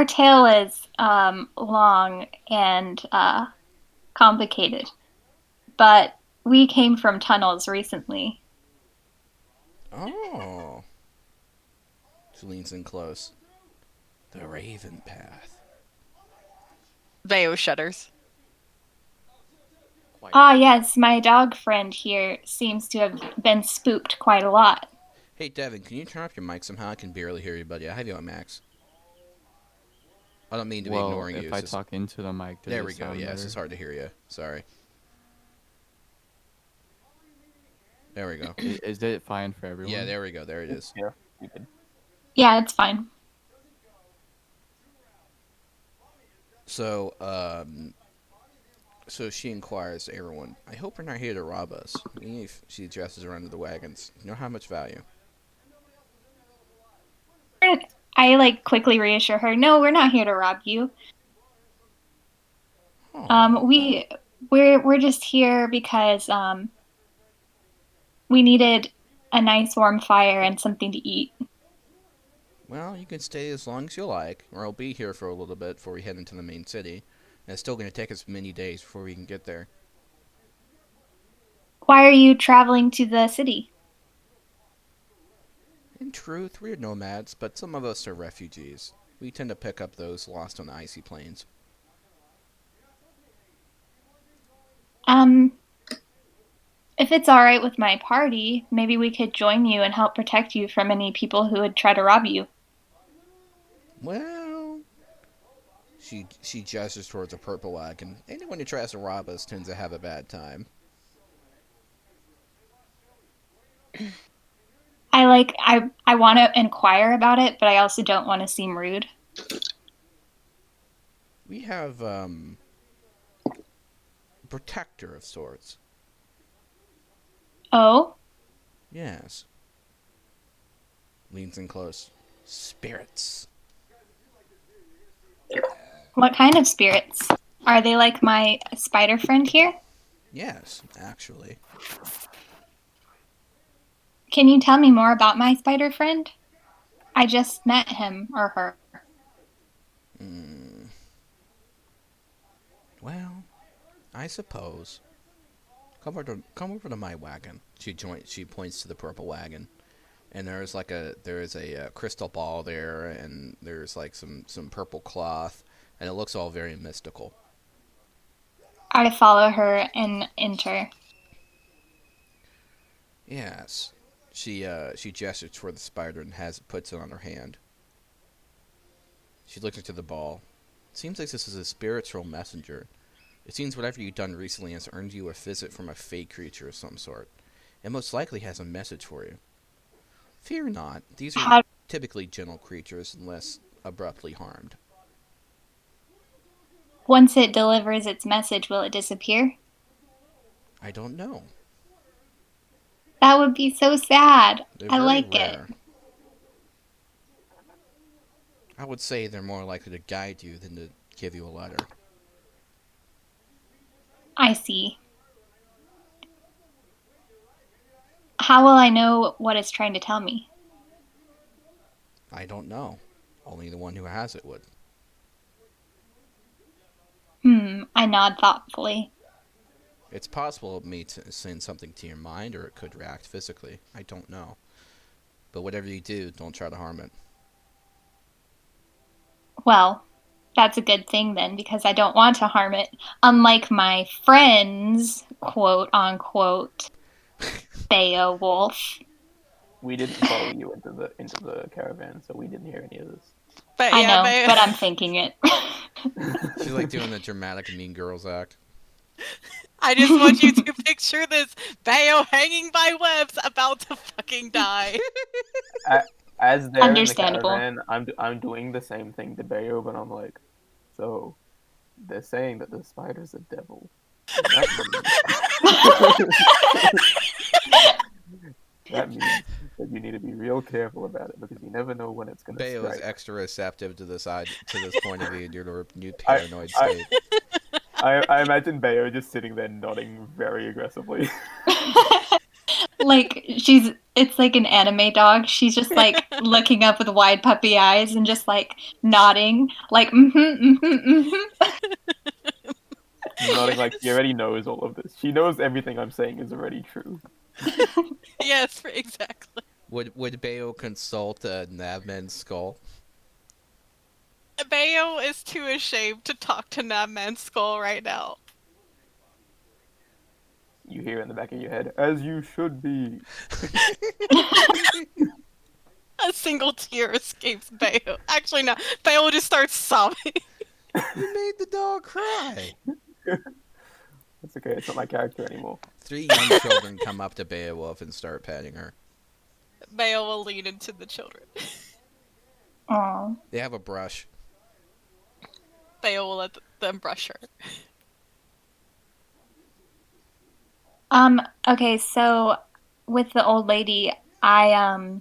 tale is long and complicated, but we came from tunnels recently. Oh. She leans in close. The Raven Path. Bayo shudders. Ah, yes, my dog friend here seems to have been spooked quite a lot. Hey, Devin, can you turn up your mic somehow? I can barely hear you, buddy. I have you on max. I don't mean to be ignoring you. If I talk into the mic, does there it we go. sound Yes, better? it's hard to hear you. Sorry. There we go. Is it fine for everyone? Yeah, there we go. There it is. Yeah, you can. Yeah, it's fine. So, so she inquires to everyone, I hope you're not here to rob us. Even if she addresses her under the wagons. You know how much value? I quickly reassure her, no, we're not here to rob you. Oh. We're just here because we needed a nice warm fire and something to eat. Well, you can stay as long as you like, or I'll be here for a little bit before we head into the main city. And it's still going to take us many days before we can get there. Why are you traveling to the city? In truth, we're nomads, but some of us are refugees. We tend to pick up those lost on the icy plains. If it's all right with my party, maybe we could join you and help protect you from any people who would try to rob you. Well, she gestures towards a purple wagon. Anyone who tries to rob us tends to have a bad time. I want to inquire about it, but I also don't want to seem rude. We have a protector of sorts. Oh? Yes. Leans in close. Spirits. What kind of spirits? Are they like my spider friend here? Yes, actually. Can you tell me more about my spider friend? I just met him or her. Well, I suppose. Come over to my wagon. She points to the purple wagon, and there is a crystal ball there, and there's like some purple cloth, and it looks all very mystical. I follow her and enter. Yes. She gestures toward the spider and puts it on her hand. She looks into the ball. It seems like this is a spiritual messenger. It seems whatever you've done recently has earned you a visit from a fey creature of some sort. It most likely has a message for you. Fear not. These are typically gentle creatures unless abruptly harmed. Once it delivers its message, will it disappear? I don't know. That would be so sad. They're I very like rare. it. I would say they're more likely to guide you than to give you a letter. I see. How will I know what it's trying to tell me? I don't know. Only the one who has it would. I nod thoughtfully. It's possible it may send something to your mind, or it could react physically. I don't know. But whatever you do, don't try to harm it. Well, that's a good thing then, because I don't want to harm it. Unlike my friends, quote unquote, Beowulf. We didn't follow you into the caravan, so we didn't hear any of this. But I yeah, know, but I'm thinking it. She's like doing the dramatic Mean Girls act. I just want you to picture this Bayo hanging by webs, about to fucking die. As they're Understandable. in the caravan, I'm doing the same thing to Bayo, but I'm like, so they're saying that the spider's a devil. That means that you need to be real careful about it because you never know when it's going to Bayo strike. is extra receptive to this point of view due to her new paranoid state. I imagine Bayo just sitting there nodding very aggressively. Like it's like an anime dog. She's just like looking up with wide puppy eyes and just like nodding, like Nodding like she already knows all of this. She knows everything I'm saying is already true. Yes, exactly. Would Bayo consult Navman's skull? Bayo is too ashamed to talk to Nabman's skull right now. You hear in the back of your head, as you should be. A single tear escapes Bayo. Actually, no. Bayo just starts sobbing. You made the dog cry. It's okay, it's not my character anymore. 3 young children come up to Beowulf and start patting her. Bayo will lean into the children. oh. They have a brush. Bayo will let them brush her. Okay, so with the old lady, I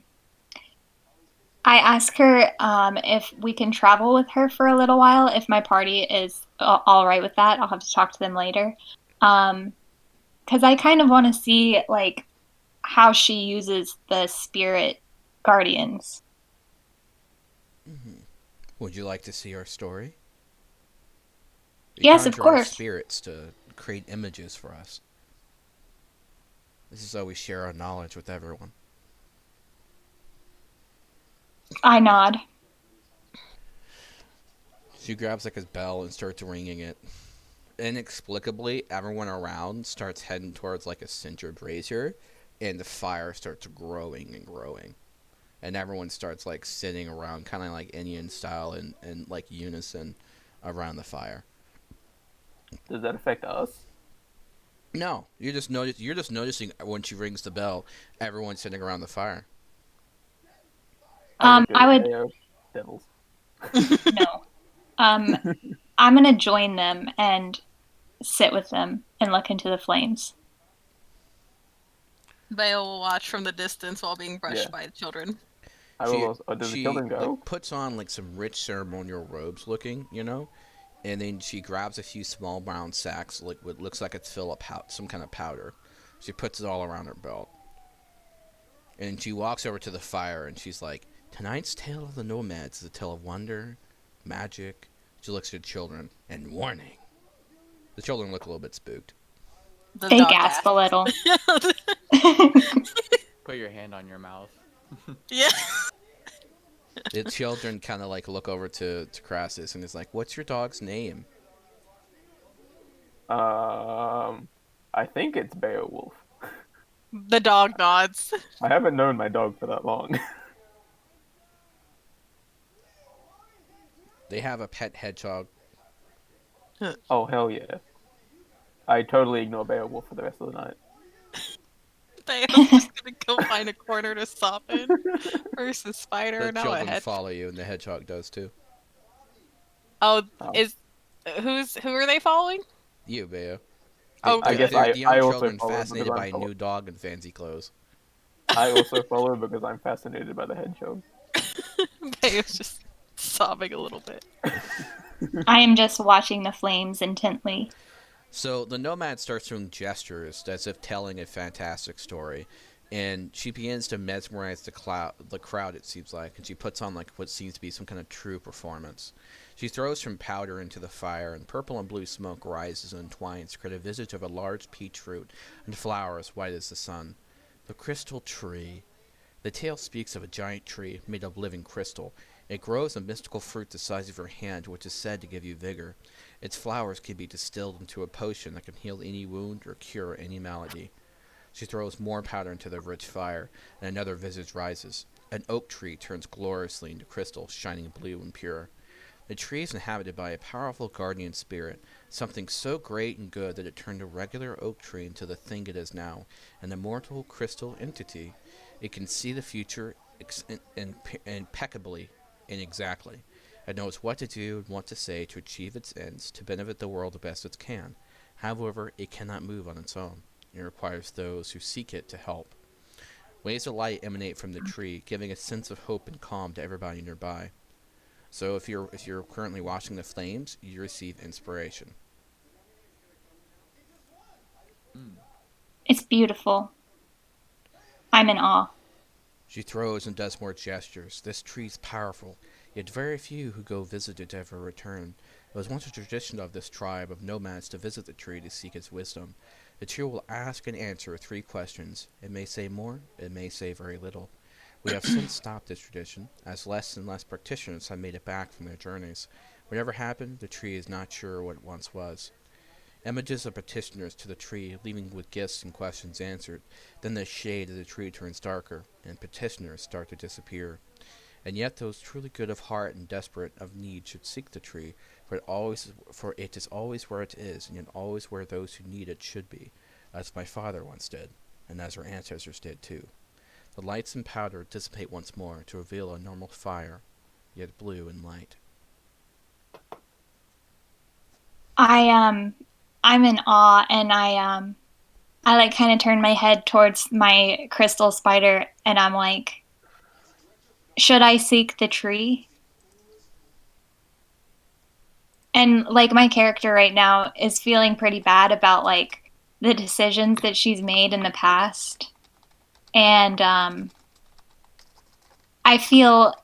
ask her if we can travel with her for a little while. If my party is all right with that, I'll have to talk to them later. Because I kind of want to see like how she uses the spirit guardians. Mm-hmm. Would you like to see our story? Yes, of conjure our course. spirits to create images for us. This is how we share our knowledge with everyone. I nod. She grabs like his bell and starts ringing it. Inexplicably, everyone around starts heading towards like a center brazier, and the fire starts growing and growing. And everyone starts like sitting around, kind of like Indian style, and like unison around the fire. Does that affect us? No, you're just noticing when she rings the bell, everyone's sitting around the fire. I would Devils. no. I'm gonna join them and sit with them and look into the flames. Bale will watch from the distance while being brushed Yeah. by the children. I will also, does the children go? Like, puts on like some rich ceremonial robes looking, and then she grabs a few small brown sacks, like what looks like it's full of some kind of powder. She puts it all around her belt. And she walks over to the fire and she's like, "Tonight's tale of the nomads is a tale of wonder, magic." She looks at the children and warning. The children look a little bit spooked. They gasp a little. Put your hand on your mouth. Yeah. The children kind of like look over to Crassus and is like, "What's your dog's name?" I think it's Beowulf. The dog nods. I haven't known my dog for that long. They have a pet hedgehog. Oh, hell yeah. I totally ignore Beowulf for the rest of the night. Bale's just gonna go find a corner to stop in versus Spider. The Now children ahead. follow you, and the hedgehog does too. Oh, Oh. who are they following? You, Beo. Oh, I guess the young I also children follow fascinated because by I'm a new dog in fancy clothes. I also follow because I'm fascinated by the hedgehog. Bale's just sobbing a little bit. I am just watching the flames intently. So the nomad starts doing gestures as if telling a fantastic story, and she begins to mesmerize the crowd, it seems like, and she puts on like what seems to be some kind of true performance. She throws some powder into the fire, and purple and blue smoke rises and entwines to create a visage of a large peach fruit and flowers white as the sun. The crystal tree. The tale speaks of a giant tree made of living crystal. It grows a mystical fruit the size of your hand, which is said to give you vigor. Its flowers can be distilled into a potion that can heal any wound or cure any malady. She throws more powder into the rich fire, and another visage rises. An oak tree turns gloriously into crystal, shining blue and pure. The tree is inhabited by a powerful guardian spirit, something so great and good that it turned a regular oak tree into the thing it is now, an immortal crystal entity. It can see the future impeccably and exactly. It knows what to do and what to say to achieve its ends, to benefit the world the best it can. However, it cannot move on its own. It requires those who seek it to help. Waves of light emanate from the tree, giving a sense of hope and calm to everybody nearby. So if you're currently watching the flames, you receive inspiration. It's beautiful. I'm in awe. She throws and does more gestures. This tree's powerful, yet very few who go visit it ever return. It was once a tradition of this tribe of nomads to visit the tree to seek its wisdom. The tree will ask and answer 3 questions. It may say more, it may say very little. We have since stopped this tradition, as less and less practitioners have made it back from their journeys. Whatever happened, the tree is not sure what it once was. Images of petitioners to the tree, leaving with gifts and questions answered. Then the shade of the tree turns darker, and petitioners start to disappear. And yet those truly good of heart and desperate of need should seek the tree, for it is always where it is, and yet always where those who need it should be, as my father once did, and as our ancestors did too. The lights and powder dissipate once more to reveal a normal fire, yet blue and light. I'm in awe, and I like kind of turn my head towards my crystal spider, and I'm like, should I seek the tree? And like my character right now is feeling pretty bad about like the decisions that she's made in the past. And I feel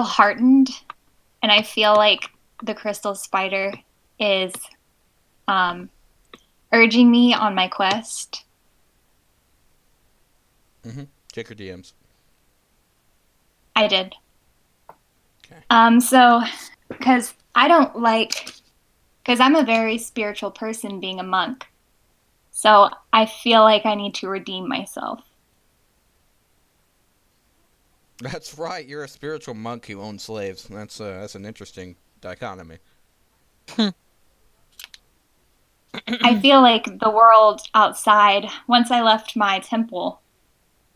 heartened, and I feel like the crystal spider is urging me on my quest. Check your DMs. I did. Okay. So because I don't like, because I'm a very spiritual person being a monk. So I feel like I need to redeem myself. That's right. You're a spiritual monk who owns slaves. That's an interesting dichotomy. I feel like the world outside, once I left my temple,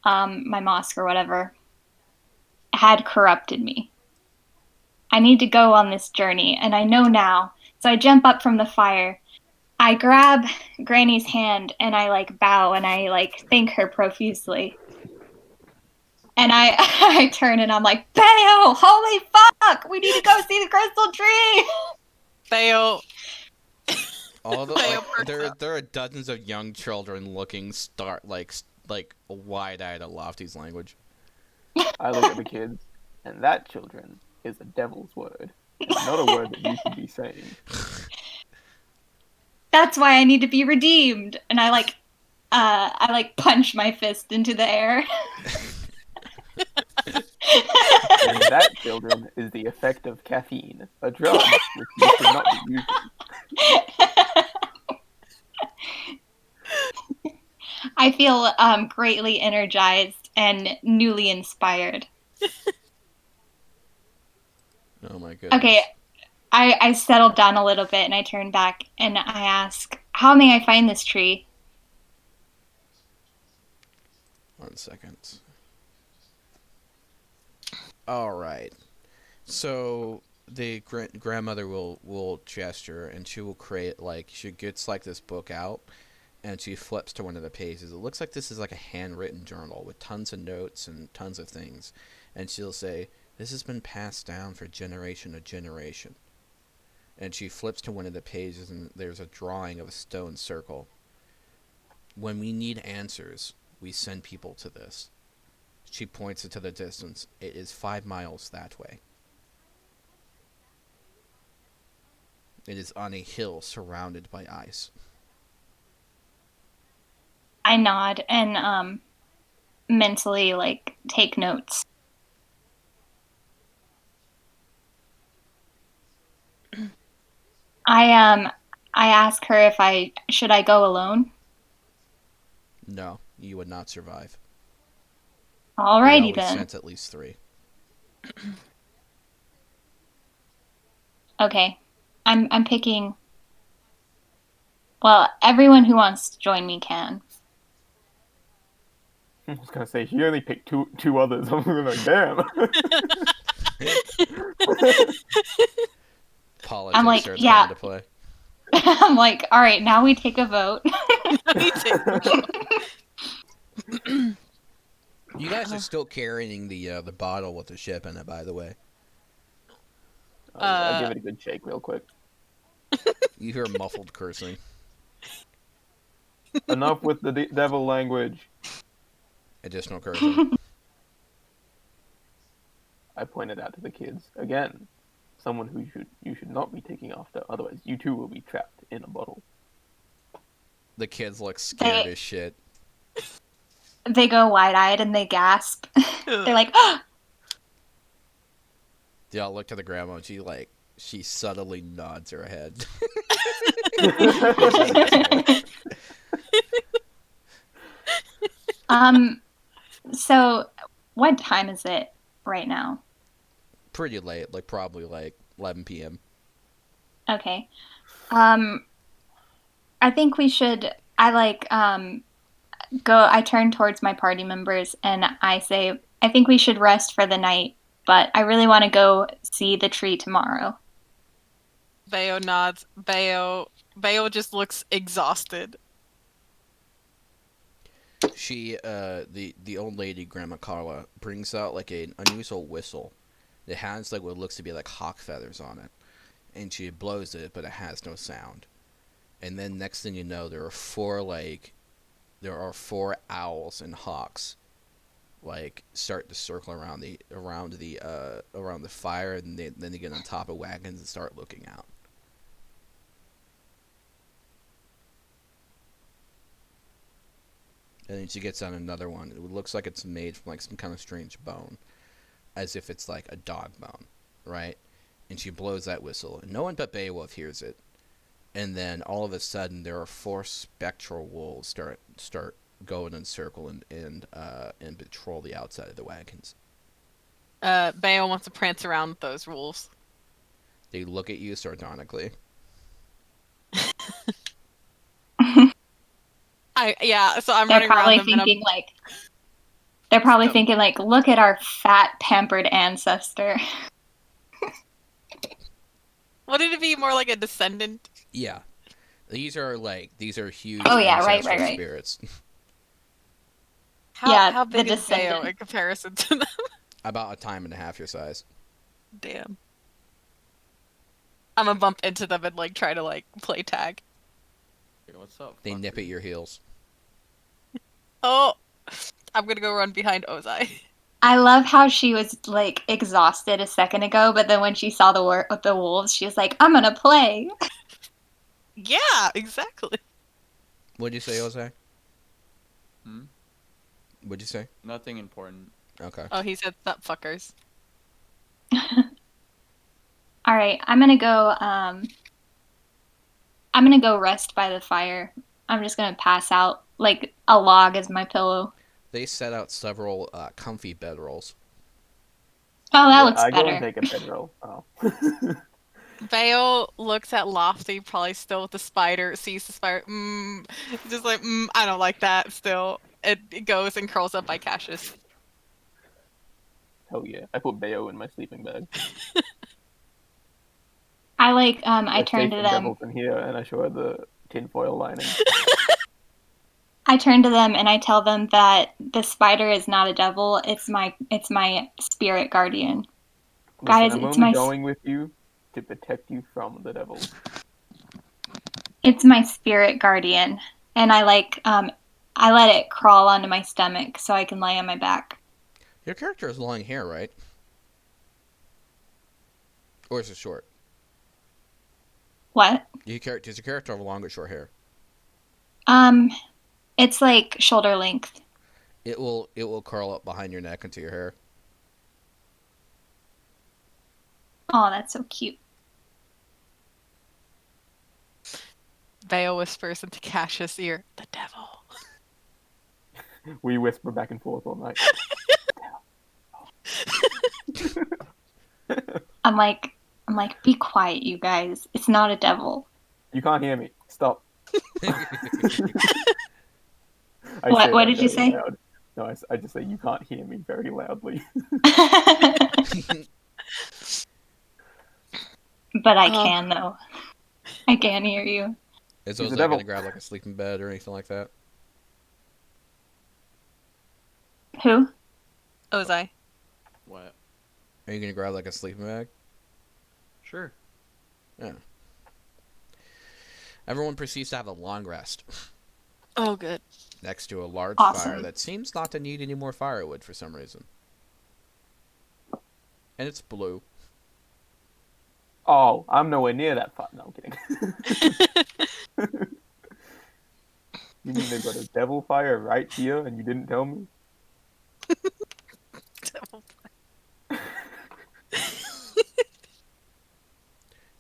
my mosque or whatever, had corrupted me. I need to go on this journey, and I know now. So I jump up from the fire. I grab Granny's hand and I like bow and I like thank her profusely. And I I turn and I'm like, Bayo, holy fuck, we need to go see the crystal tree. Theo. All the Theo like, perks up. there are dozens of young children looking like wide-eyed at Lofty's language. I look at the kids, and that, children, is a devil's word. It's not a word that you should be saying. That's why I need to be redeemed. And I like punch my fist into the air. And that, children, is the effect of caffeine, a drug which you should not be using. I feel greatly energized and newly inspired. Oh my goodness. Okay, I settled down a little bit and I turn back and I ask, how may I find this tree? 1 second. All right. So the grandmother will gesture and she will create she gets this book out and she flips to one of the pages. It looks like this is like a handwritten journal with tons of notes and tons of things. And she'll say, "This has been passed down for generation to generation." And she flips to one of the pages and there's a drawing of a stone circle. When we need answers, we send people to this. She points it to the distance. It is 5 miles that way. It is on a hill surrounded by ice. I nod and mentally take notes. I ask her if I should go alone. No, you would not survive. Alrighty We always then. sent at least 3. Okay. I'm picking. Well, everyone who wants to join me can. I was gonna say, she only picked two others. I was like, damn. Politics I'm like, starts yeah. coming to play. I'm like, all right, now we take a vote. You guys are still carrying the bottle with the ship in it, by the way. I'll give it a good shake real quick. You hear muffled cursing. Enough with the devil language. Additional cursing. I pointed out to the kids again. Someone who you should not be taking after, otherwise you too will be trapped in a bottle. The kids look scared as shit. They go wide-eyed and they gasp. They're like, oh! They all look to the grandma and she subtly nods her head. So what time is it right now? Pretty late, probably 11 p.m. Okay. I think we should. I turn towards my party members and I say, I think we should rest for the night, but I really want to go see the tree tomorrow. Bayo nods. Bayo just looks exhausted. She, the old lady, Grandma Carla, brings out an unusual whistle. It has what looks to be hawk feathers on it, and she blows it, but it has no sound. And then next thing you know, there are four owls and hawks, start to circle around the fire, and then they get on top of wagons and start looking out. And then she gets on another one. It looks like it's made from some kind of strange bone, as if it's a dog bone, right? and she blows that whistle, and no one but Beowulf hears it. And then all of a sudden, there are 4 spectral wolves start going in circle and patrol the outside of the wagons. Bayo wants to prance around with those wolves. They look at you sardonically. So I'm They're running probably around them thinking they're probably thinking like, look at our fat, pampered ancestor. Wouldn't it be more like a descendant? Yeah. These are huge Oh, yeah, right, ancestral right. spirits. How the big is Bayo descendant. in comparison to them? About a time and a half your size. Damn. I'm gonna bump into them and like try to like play tag. Hey, what's up? They fucker? nip at your heels. Oh, I'm gonna go run behind Ozai. I love how she was like exhausted a second ago, but then when she saw the wolves, she was like, "I'm gonna play." Yeah, exactly. What'd you say, Jose? Hmm? What'd you say? Nothing important. Okay. Oh, he said stop fuckers. All right, I'm gonna go. I'm gonna go rest by the fire. I'm just gonna pass out like a log as my pillow. They set out several comfy bedrolls. Oh, that Yeah, looks I go and better. take a bedroll. Oh. Bayo looks at Lofty, probably still with the spider, sees the spider, just like, I don't like that still. It goes and curls up by Cassius. Hell yeah. I put Bayo in my sleeping bag. I There's turn to safe them. devils in here, and I show her the tinfoil lining. I turn to them and I tell them that the spider is not a devil. It's my spirit guardian. Listen, Guys, I'm it's only my going with you to protect you from the devils. it's my spirit guardian, and I let it crawl onto my stomach so I can lay on my back. Your character has long hair, right? Or is it short? What? Does your character have long or short hair? It's like shoulder length. It will curl up behind your neck into your hair. Oh, that's so cute. Bayo whispers into Cassius' ear, the devil. We whisper back and forth all night. I'm like, be quiet, you guys. It's not a devil. You can't hear me. Stop. What did you say? Loud. No, I just say you can't hear me very loudly. But I can though. I can hear you. Is He's those a like devil. gonna grab like a sleeping bed or anything like that? Who? Ozai. What? Are you gonna grab like a sleeping bag? Sure. Everyone proceeds to have a long rest Oh, good. next to a large Awesome. fire that seems not to need any more firewood for some reason. And it's blue. Oh, I'm nowhere near that far. No, I'm kidding. You mean they've got a devil fire right here and you didn't tell me?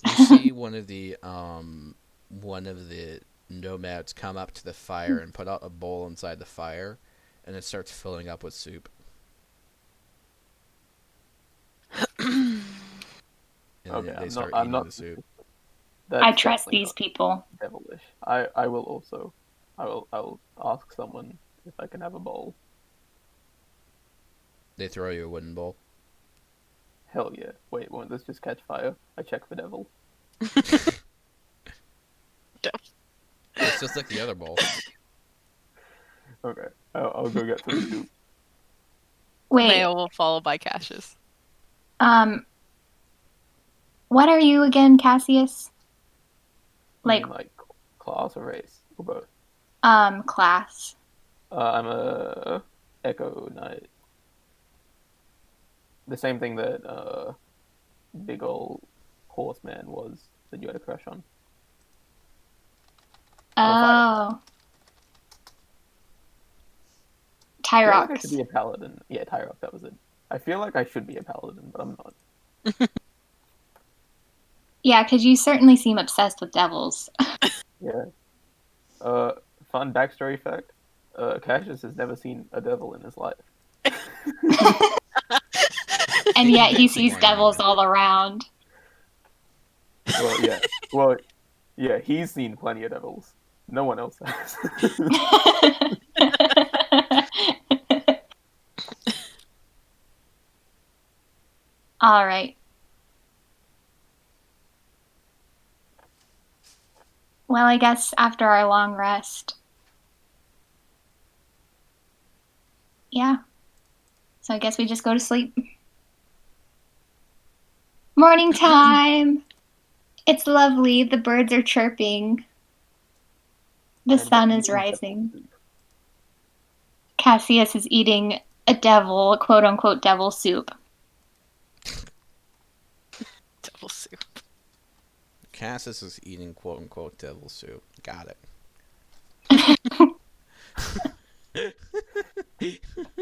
You see one of the nomads come up to the fire and put out a bowl inside the fire, and it starts filling up with soup. And Okay, they I'm start not. I'm eating not. the soup. That's I trust definitely these not people. devilish. I will also. I will ask someone if I can have a bowl. They throw you a wooden bowl. Hell yeah. Wait, won't this just catch fire? I check for devil. It's just like the other bowl. Okay, I'll go get some soup. Wait, Bayo will follow by Cassius. what are you again, Cassius? You Like, mean, like class or race or both? class. I'm a Echo Knight. The same thing that big ol' horseman was that you had a crush on. Oh. I feel like I Tyrox. should be a paladin. Yeah, Tyrox, that was it. I feel like I should be a paladin, but I'm not. Yeah, because you certainly seem obsessed with devils. Yeah. Fun backstory fact. Cassius has never seen a devil in his life. And yet he Convincing sees one devils more. all around. Well, yeah. Well, yeah. He's seen plenty of devils. No one else has. All right. Well, I guess after our long rest. Yeah. So I guess we just go to sleep. Morning time. It's lovely. The birds are chirping. The And sun is eating rising. devil soup. Cassius is eating a devil, quote unquote, devil soup. Devil soup. Cassius is eating quote unquote devil soup. Got it.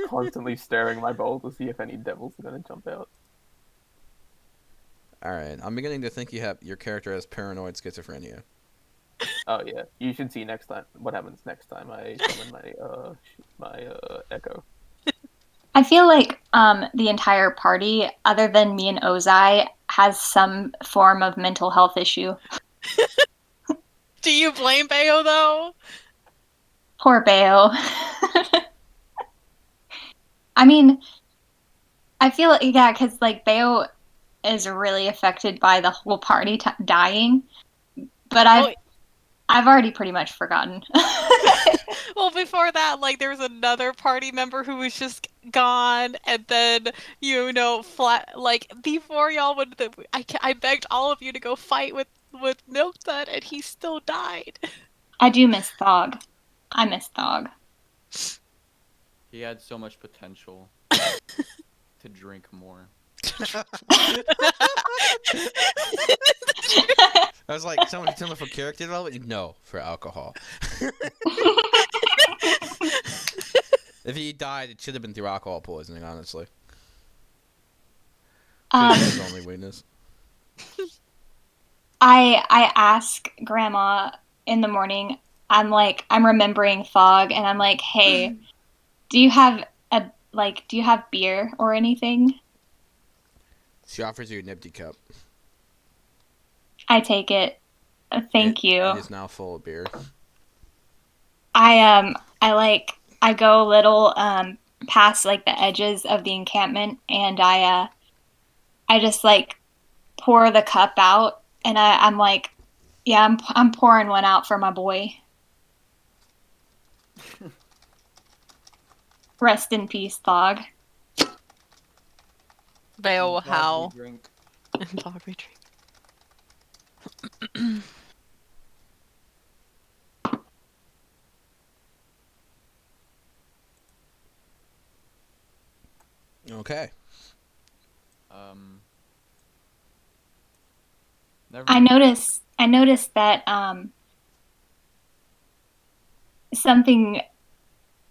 Constantly staring at my bowl to see if any devils are gonna jump out. Alright, I'm beginning to think your character has paranoid schizophrenia. Oh yeah, you should see next time what happens next time I summon my echo. I feel like the entire party, other than me and Ozai, has some form of mental health issue. Do you blame Bayo though? Poor Bayo. I mean, I feel like, yeah, because like Bayo is really affected by the whole party dying, but I've already pretty much forgotten. Well, before that, like there was another party member who was just gone, and then flat like before y'all would, I begged all of you to go fight with Milkdud, and he still died. I do miss Thog. I miss Thog. He had so much potential to drink more. I was like, someone tell me for character development? No, for alcohol. If he died, it should have been through alcohol poisoning, honestly. His only weakness. I ask Grandma in the morning. I'm remembering Thog, and I'm like, hey, do you have beer or anything? She offers you a nifty cup. I take it. Thank you. It is now full of beer. I go a little past like the edges of the encampment, and I just like pour the cup out, and I'm like, yeah, I'm pouring one out for my boy. Rest in peace, Thog. Bayo will Dog we howl. drink. Dog we drink. Okay. Never I mind. noticed that something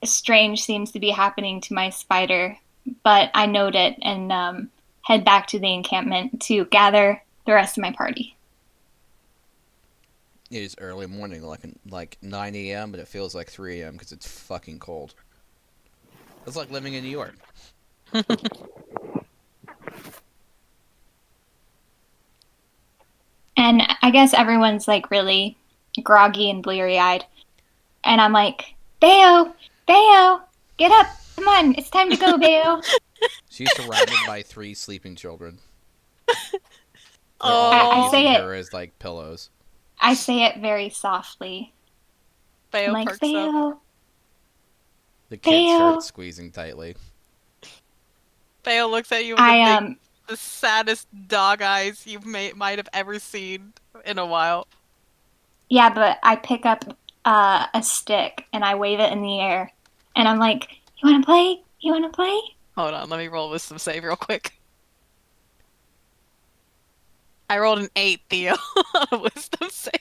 strange seems to be happening to my spider, but I note it and head back to the encampment to gather the rest of my party. It is early morning, like 9 a.m., but it feels like 3 a.m. because it's fucking cold. It's like living in New York. And I guess everyone's like really groggy and bleary-eyed. And I'm like, Bayo, get up. Come on, it's time to go, Bayo. She's surrounded by 3 sleeping children. They're Oh. all I say using it. her as like pillows. I say it very softly. Bayo I'm like, perks up. Bayo. The kids Bayo. start squeezing tightly. Bayo looks at you with I the saddest dog eyes you might have ever seen in a while. Yeah, but I pick up a stick and I wave it in the air. And I'm like, you want to play? You want to play? Hold on, let me roll wisdom save real quick. I rolled an 8, Theo, on a wisdom save.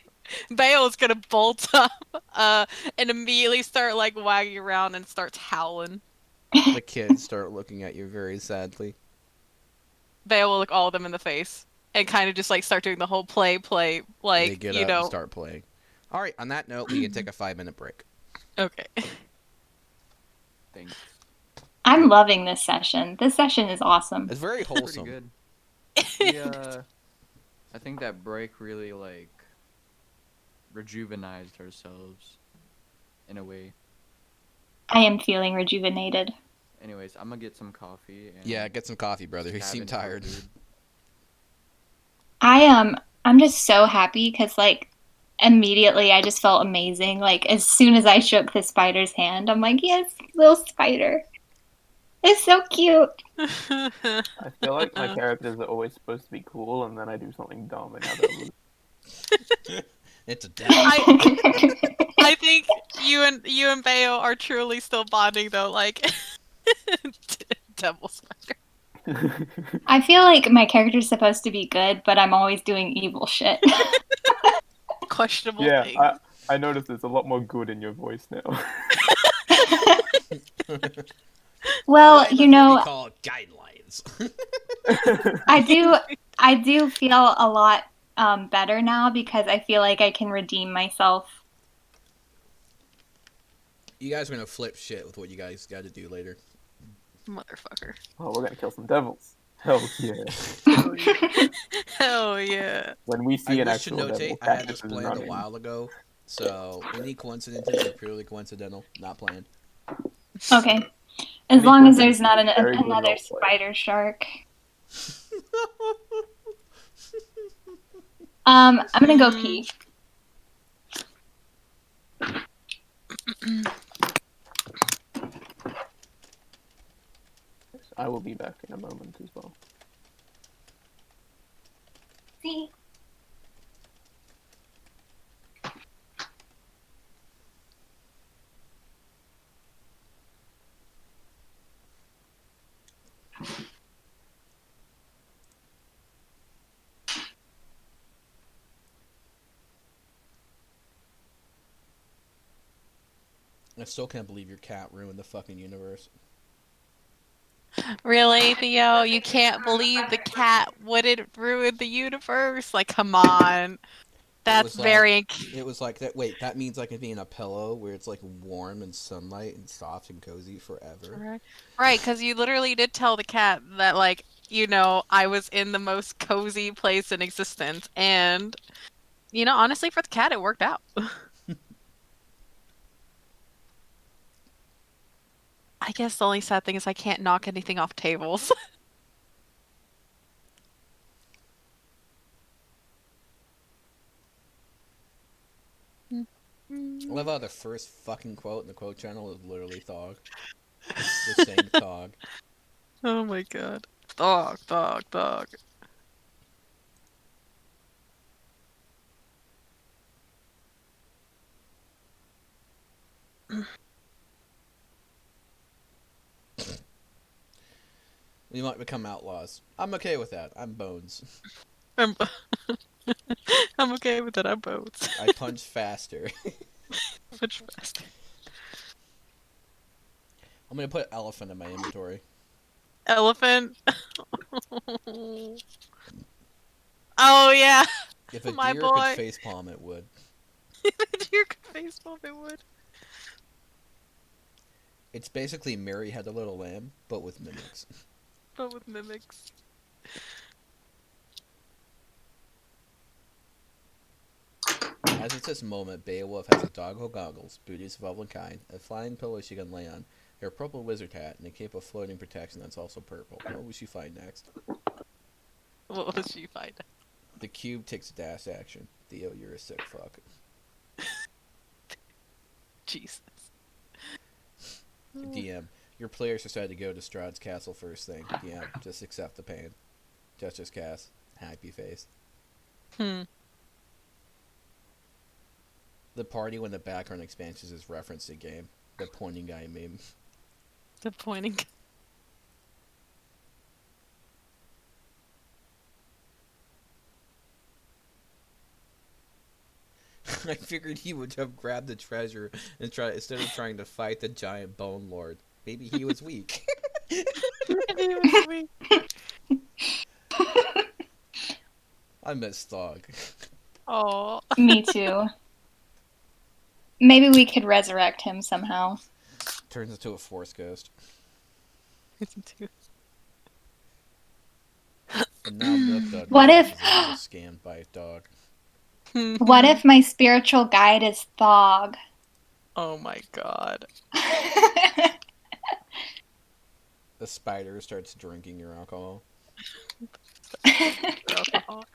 Bayo's gonna bolt up and immediately start like wagging around and starts howling. The kids start looking at you very sadly. Bayo will look all of them in the face and kind of just like start doing the whole play, They like get you up and know. start playing. All right. On that note, we can take a 5-minute break. Okay. Thanks. I'm loving this session. This session is awesome. It's very Pretty wholesome. good. We, I think that break really like rejuvenized ourselves in a way. I am feeling rejuvenated. Anyways, I'm gonna get some coffee. And Yeah, get some coffee, brother. You stab seem into it, tired. dude. I'm just so happy because like immediately I just felt amazing. Like as soon as I shook the spider's hand, I'm like, yes, little spider. It's so cute. I feel like my characters are always supposed to be cool, and then I do something dumb, and now they're loose. It's a devil. I think you and Bayo are truly still bonding though, like devil spider. I feel like my character's supposed to be good, but I'm always doing evil shit. Questionable Yeah, thing. I noticed there's a lot more good in your voice now. Well, We you know, call it guidelines. I do feel a lot better now because I feel like I can redeem myself. You guys are gonna flip shit with what you guys got to do later. Motherfucker. Oh, we're gonna kill some devils. Hell yeah. Hell yeah. When we I see an wish to actual devil, notate I had this Cactus is planned a running. while ago, so any coincidences are purely coincidental, not planned. Okay. As Any long as there's coincidence not is very good another roleplay. spider shark. I'm gonna go pee. I will be back in a moment as well. See? I still can't believe your cat ruined the fucking universe. Really, Theo? You can't believe the cat wouldn't ruin the universe? Like, come on. That's was like- very. It was like that. Wait, that means I can be in a pillow where it's like warm and sunlight and soft and cozy forever. Right, because you literally did tell the cat that, like, you know, I was in the most cozy place in existence. And, you know, honestly, for the cat, it worked out. I guess the only sad thing is I can't knock anything off tables. I love how the first fucking quote in the quote channel is literally Thog. Just saying Thog. Oh my god. Dog, dog, dog. We might become outlaws. I'm okay with that. I'm Bones. I'm, I'm okay with that. I'm both. I punch faster. Much faster. I'm gonna put elephant in my inventory. Elephant. Oh yeah. If a My deer boy. could facepalm, it would. Deer could facepalm, it would. It's basically Mary Had a Little Lamb, but with mimics. But with mimics. As it's this moment, Beowulf has a doggo goggles, booties of all kind, a flying pillow she can lay on, her purple wizard hat, and a cape of floating protection that's also purple. What will she find next? What will she find? The cube takes a dash action. Theo, you're a sick fuck. Jesus. DM, your players decided to go to Strahd's castle first thing. DM, just accept the pain. Just Cass, happy face. Hmm. The party when the background expansions is referenced to game. The pointing guy meme. The pointing. I figured he would have grabbed the treasure and instead of trying to fight the giant bone lord. Maybe he was weak. I miss Thog. Oh. Me too. Maybe we could resurrect him somehow. Turns into a force ghost. And now Milka What if- is being scammed by a dog. What if my spiritual guide is Thog? Oh my god. The spider starts drinking your alcohol. Alcohol.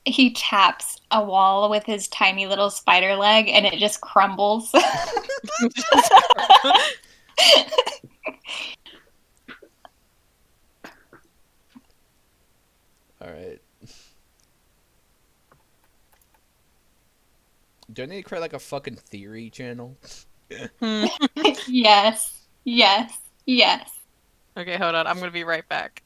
He taps a wall with his tiny little spider leg and it just crumbles. Alright. Do I need to create like a fucking theory channel? Yes. Yes. Yes. Okay, hold on. I'm gonna be right back.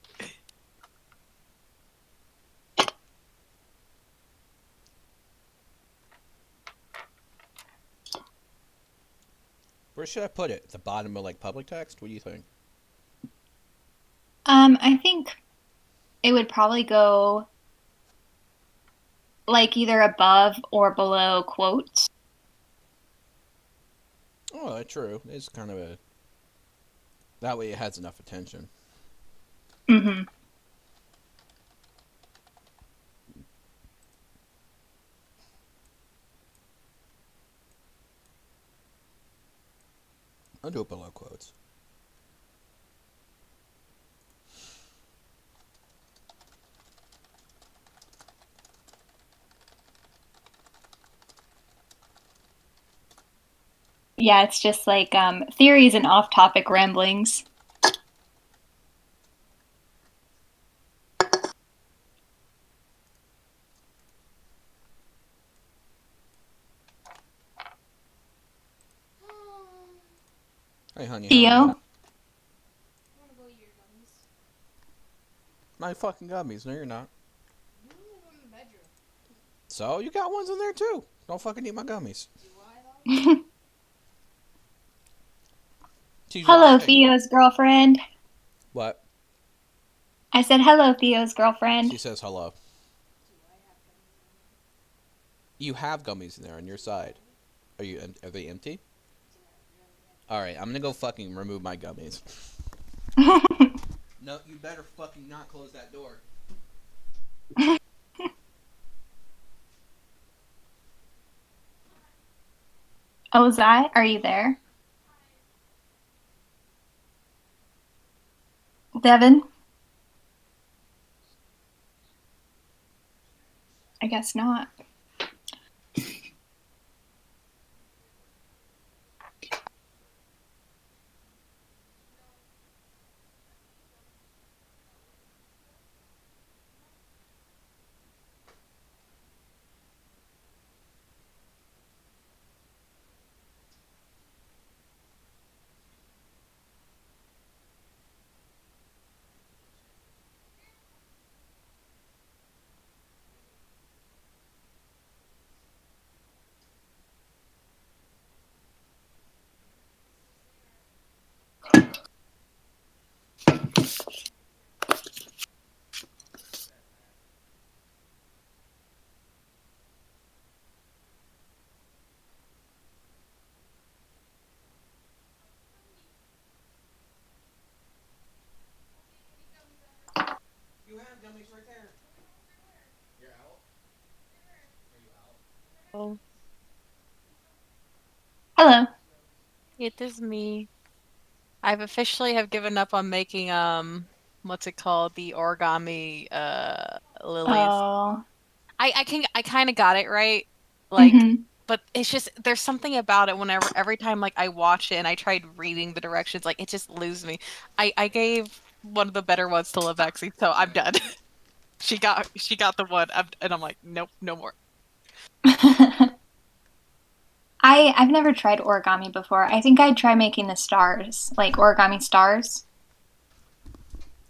Where should I put it? At the bottom of like public text? What do you think? I think it would probably go like either above or below quotes. Oh, that's true. It's kind of a... That way it has enough attention. Mm-hmm. I'll do it below quotes. Yeah, it's just like theories and off-topic ramblings. Hey, honey. Theo? How are you? My fucking gummies. No, you're not. So, you got ones in there too. Don't fucking eat my gummies. She's Hello, lying. Theo's girlfriend. What? I said hello, Theo's girlfriend. She says hello. You have gummies in there on your side. Are they empty? Alright, I'm gonna go fucking remove my gummies. No, you better fucking not close that door. Ozai, are you there? Devin? I guess not. You have gummies right there. You're out? Are you out? Oh, Hello. it is me. I've officially have given up on making what's it called? The origami lilies. Oh. I kind of got it right. Like Mhm. but it's just there's something about it whenever every time like I watch it and I tried reading the directions, like it just loses me. I gave one of the better ones to Levexi, so I'm done. she got the one, and I'm like, nope, no more. I've never tried origami before. I think I'd try making the stars, like origami stars.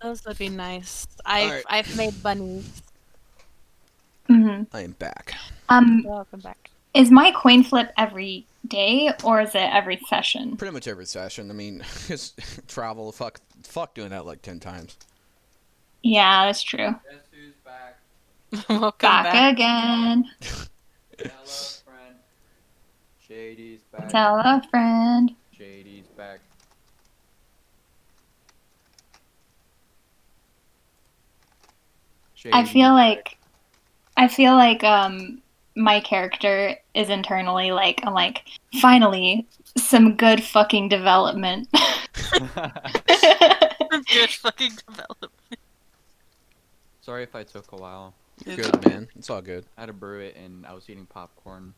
Those would be nice. Alright. I've made bunnies. Hmm. I am back. Welcome back. Is my coin flip every day, or is it every session? Pretty much every session. I mean, just travel. Fuck doing that like 10 times. Yeah, that's true. Guess who's back? Welcome Back back. again. Hello, friend. Shady's back. Tell a friend. Shady's back. I Shady's feel like my character is internally like, I'm like, finally some good fucking development. back. Good fucking development. Sorry if I took a while. Good, man. It's all good. I had to brew it and I was eating popcorn.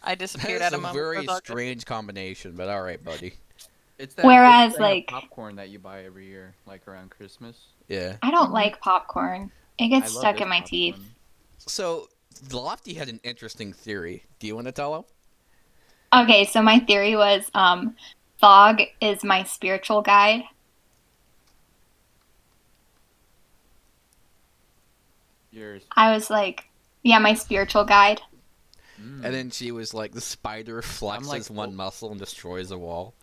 I disappeared That's at a a moment. very for vodka. strange combination, but all right, buddy. It's that Whereas, big thing of like- popcorn that you buy every year, like around Christmas. Yeah. I don't like popcorn. It gets I love stuck this in my popcorn. teeth. So, Lofty had an interesting theory. Do you want to tell him? Okay, so my theory was Thog is my spiritual guide. Yours. I was like, yeah, my spiritual guide. Mm. And then she was like, the spider flexes one muscle and destroys a wall.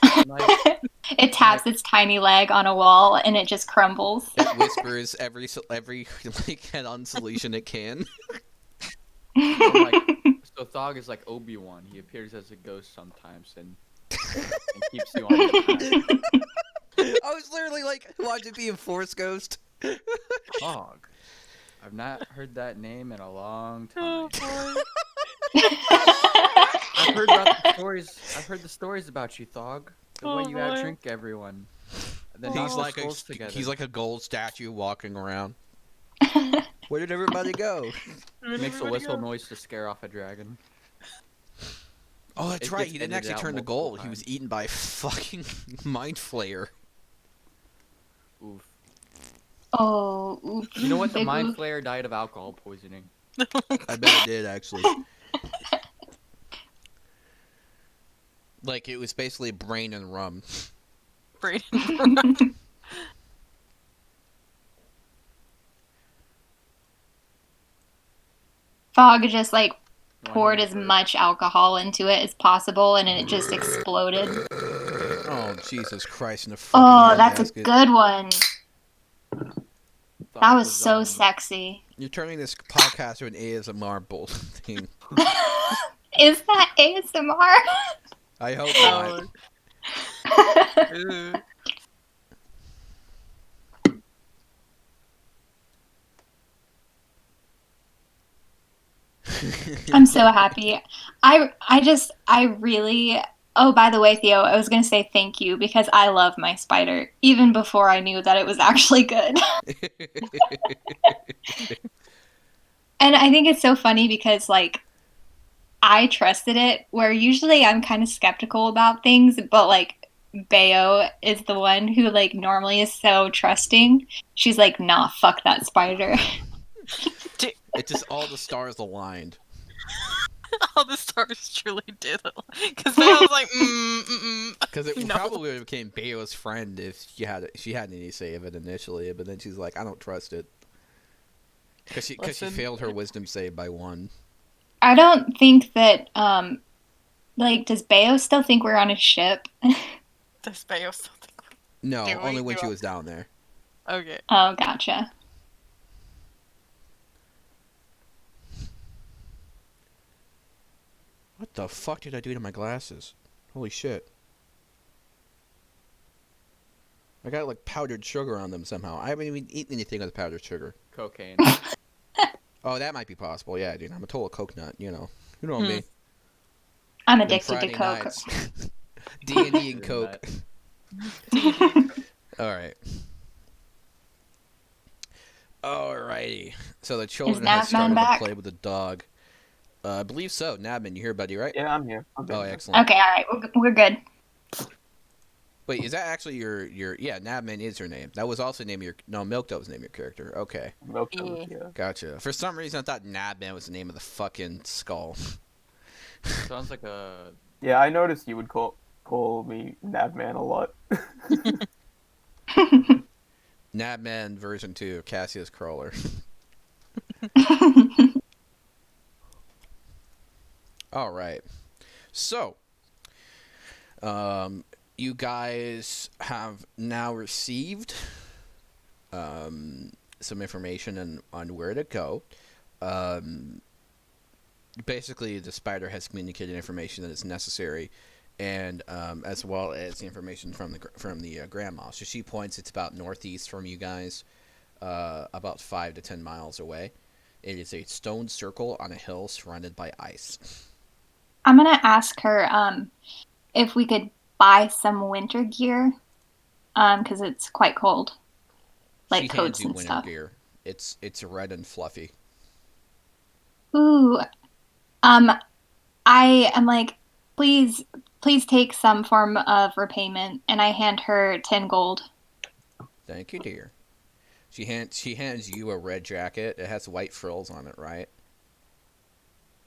I'm like, It taps its tiny leg on a wall and it just crumbles. It whispers every like head-on solution it can. I'm like, so Thog is like Obi-Wan. He appears as a ghost sometimes and keeps you on your path. I was literally like, watch it be a Force Ghost. Thog. I've not heard that name in a long Oh, time. boy. I've heard about the stories. I've heard the stories about you, Thog. The way Oh, you boy. out-drink everyone. And then He's knock like the skulls together. he's like a gold statue walking around. Where did everybody go? He makes a whistle noise to scare off a dragon. Oh, that's It right. gets He didn't edited actually out turn to multiple gold. He was times. eaten by a fucking mind flayer. Oof. Oh, oof. You know what? The Big Mind oof. Flayer died of alcohol poisoning. I bet it did actually. Like it was basically brain and rum. Brayden. Fog just like One poured year as for- much alcohol into it as possible and it just exploded. Oh Jesus Christ! In the fucking Oh, head that's a basket. good one. Thog That was so sexy. You're turning this podcast to an ASMR bull thing. Is that ASMR? I hope not. Ooh. I'm so happy. I really. Oh, by the way, Theo, I was gonna say thank you because I love my spider even before I knew that it was actually good. And I think it's so funny because like I trusted it, where usually I'm kind of skeptical about things, but like Bayo is the one who like normally is so trusting. She's like, nah, fuck that spider. It just all the stars aligned. All the stars truly did. Because I was like, Because it No. probably would have became Bayo's friend if she had any say of it initially, but then she's like, I don't trust it. Because she Listen. failed her wisdom save by 1. I don't think that like does Bayo still think we're on a ship? Does Bayo still think No, Doing only when she well. was down there. Okay. Oh, gotcha. What the fuck did I do to my glasses? Holy shit. I got like powdered sugar on them somehow. I haven't even eaten anything with powdered sugar. Cocaine. Oh, that might be possible. Yeah, dude. I'm a total coconut, you know. You know Hmm. me. I'm Them addicted to Friday Coke. nights. D&D and Coke. Alright. Alrighty. So the children have Nabman started back? to play with the dog. I believe so. Nabman, you here, buddy, right? Yeah, I'm here. Oh, excellent. Okay, all right, we're good. Wait, is that actually your yeah, Nabman is your name. That was also the name of your no, Milkdove was the name of your character. Okay. Milktoast, yeah. Gotcha. For some reason I thought Nabman was the name of the fucking skull. Sounds like a. Yeah, I noticed you would call me Nabman a lot. Nabman version 2 of Cassius Crawler. Alright. So, you guys have now received some information on where to go. Basically, the spider has communicated information that is necessary, and as well as the information from the grandma. So she points. It's about northeast from you guys, about 5 to 10 miles away. It is a stone circle on a hill surrounded by ice. I'm gonna ask her if we could buy some winter gear, because it's quite cold, like She coats hands you and winter stuff. gear. It's red and fluffy. Ooh, I am like, please, please take some form of repayment, and I hand her 10 gold. Thank you, dear. She hands you a red jacket. It has white frills on it, right?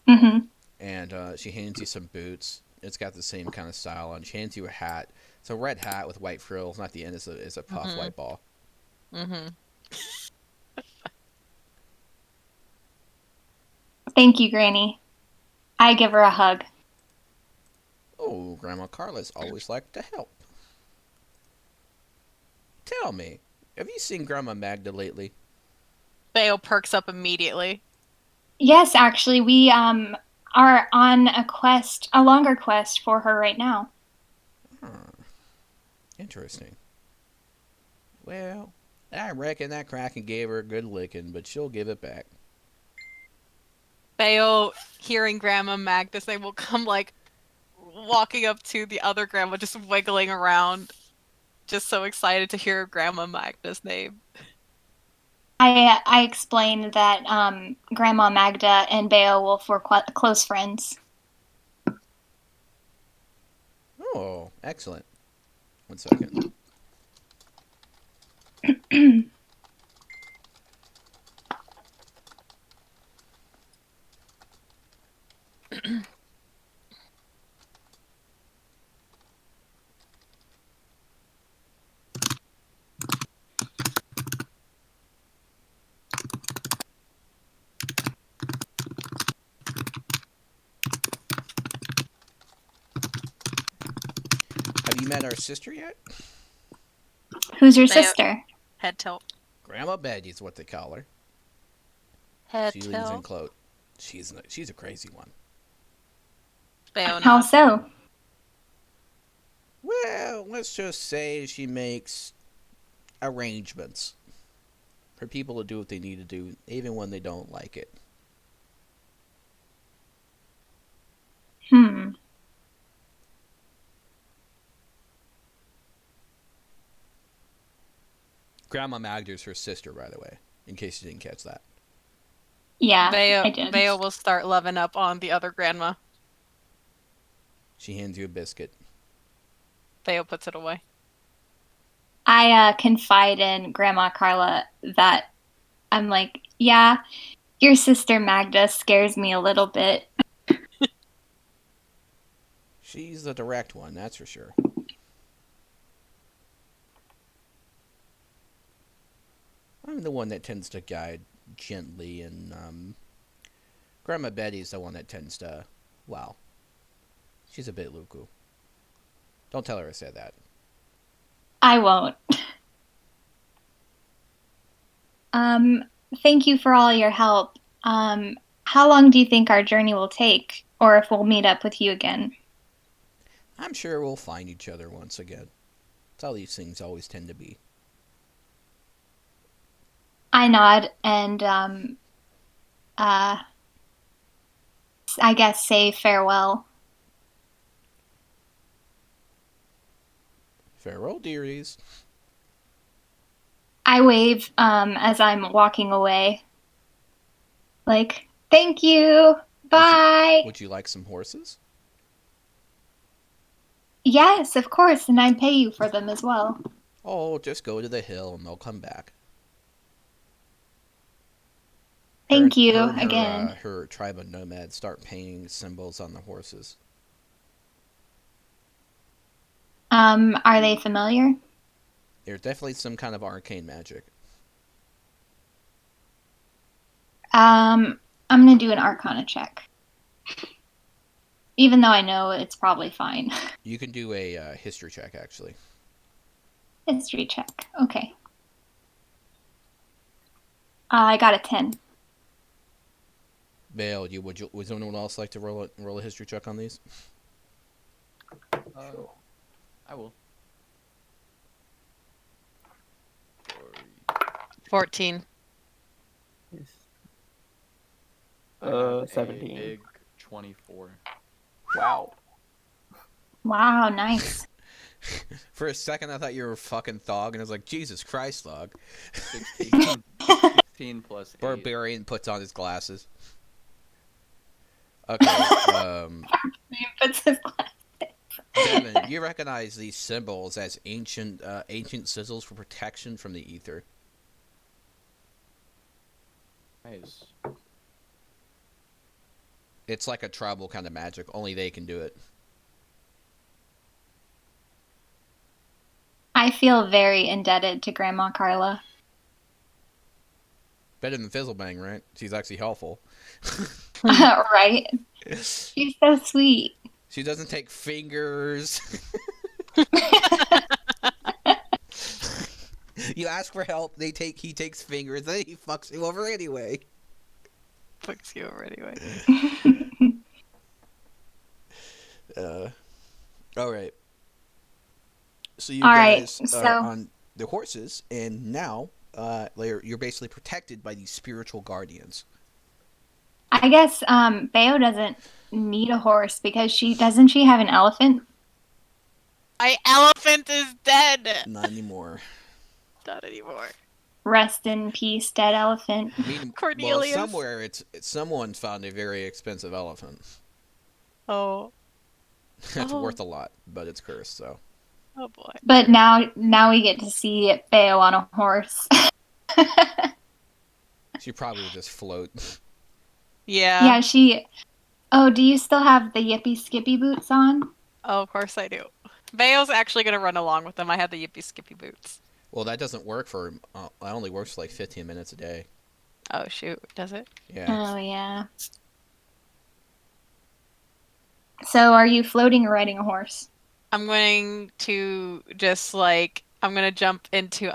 Mm-hmm. And she hands you some boots. It's got the same kind of style on. She hands you a hat. It's a red hat with white frills, and at the end is a puff white ball. Mm-hmm. Thank you, Granny. I give her a hug. Oh, Grandma Carla's always liked to help. Tell me, have you seen Grandma Magda lately? Theo perks up immediately. Yes, actually, we are on a longer quest for her right now. Interesting. Well, I reckon that Kraken gave her a good licking, but she'll give it back. Theo, hearing Grandma Magda's name, will come like walking up to the other grandma, just wiggling around, just so excited to hear Grandma Magda's name. I explained that Grandma Magda and Beowulf were close friends. Oh, excellent. 1 second. Have you met our sister yet? Who's your Theo. sister? Head tilt. Grandma Betty is what they call her. Head She leans in tilt. close. She's a crazy one. Theo How nods. so? Well, let's just say she makes arrangements for people to do what they need to do, even when they don't like it. Hmm. Grandma Magda's her sister, by the way, in case you didn't catch that. Yeah, Theo, I did. Theo will start loving up on the other grandma. She hands you a biscuit. Theo puts it away. I confide in Grandma Carla that I'm like, yeah, your sister Magda scares me a little bit. She's the direct one, that's for sure. I'm the one that tends to guide gently, and Grandma Betty's the one that tends to, well, she's a bit luku. Don't tell her I said that. I won't. Thank you for all your help. How long do you think our journey will take, or if we'll meet up with you again? I'm sure we'll find each other once again. That's how these things always tend to be. I nod and I guess say farewell. Farewell, dearies. I wave as I'm walking away. Like, thank you. Bye. Would you like some horses? Yes, of course, and I'd pay you for them as well. Oh, just go to the hill and they'll come back. Thank you her and again. her tribe of nomads start painting symbols on the horses. Are they familiar? There's definitely some kind of arcane magic. I'm gonna do an Arcana check. Even though I know it's probably fine. You can do a history check, actually. History check. Okay. I got a 10. Vale, would anyone else like to roll a history check on these? I will. 14. I have a 17. Big 24. Wow. Wow, nice. For a second, I thought you were a fucking Thog, and I was like, Jesus Christ, Thog. 16. 16 plus 8. Barbarian puts on his glasses. Okay. He puts his glass. Devin, you recognize these symbols as ancient sigils for protection from the ether. Nice. It's like a tribal kind of magic. Only they can do it. I feel very indebted to Grandma Carla. Better than Fizzlebang, right? She's actually helpful. Right? She's so sweet. She doesn't take fingers. You ask for help, he takes fingers, then he fucks you over anyway. Fucks you over anyway. All right. So you All guys right, are on the horses, and now you're basically protected by these spiritual guardians. I guess Bayo doesn't need a horse because she have an elephant? My elephant is dead. Not anymore. Not anymore. Rest in peace, dead elephant. Cornelius. Well, somewhere someone found a very expensive elephant. Oh. It's Oh. worth a lot, but it's cursed, so. Oh boy. But now we get to see Bayo on a horse. She probably would just float. Yeah. Yeah, she. Oh, do you still have the Yippee Skippy boots on? Oh, of course I do. Bayo's actually gonna run along with them. I have the Yippee Skippy boots. Well, that doesn't work for. That only works for like 15 minutes a day. Oh shoot, does it? Yeah. Oh, yeah. So, are you floating or riding a horse? I'm going to I'm gonna jump into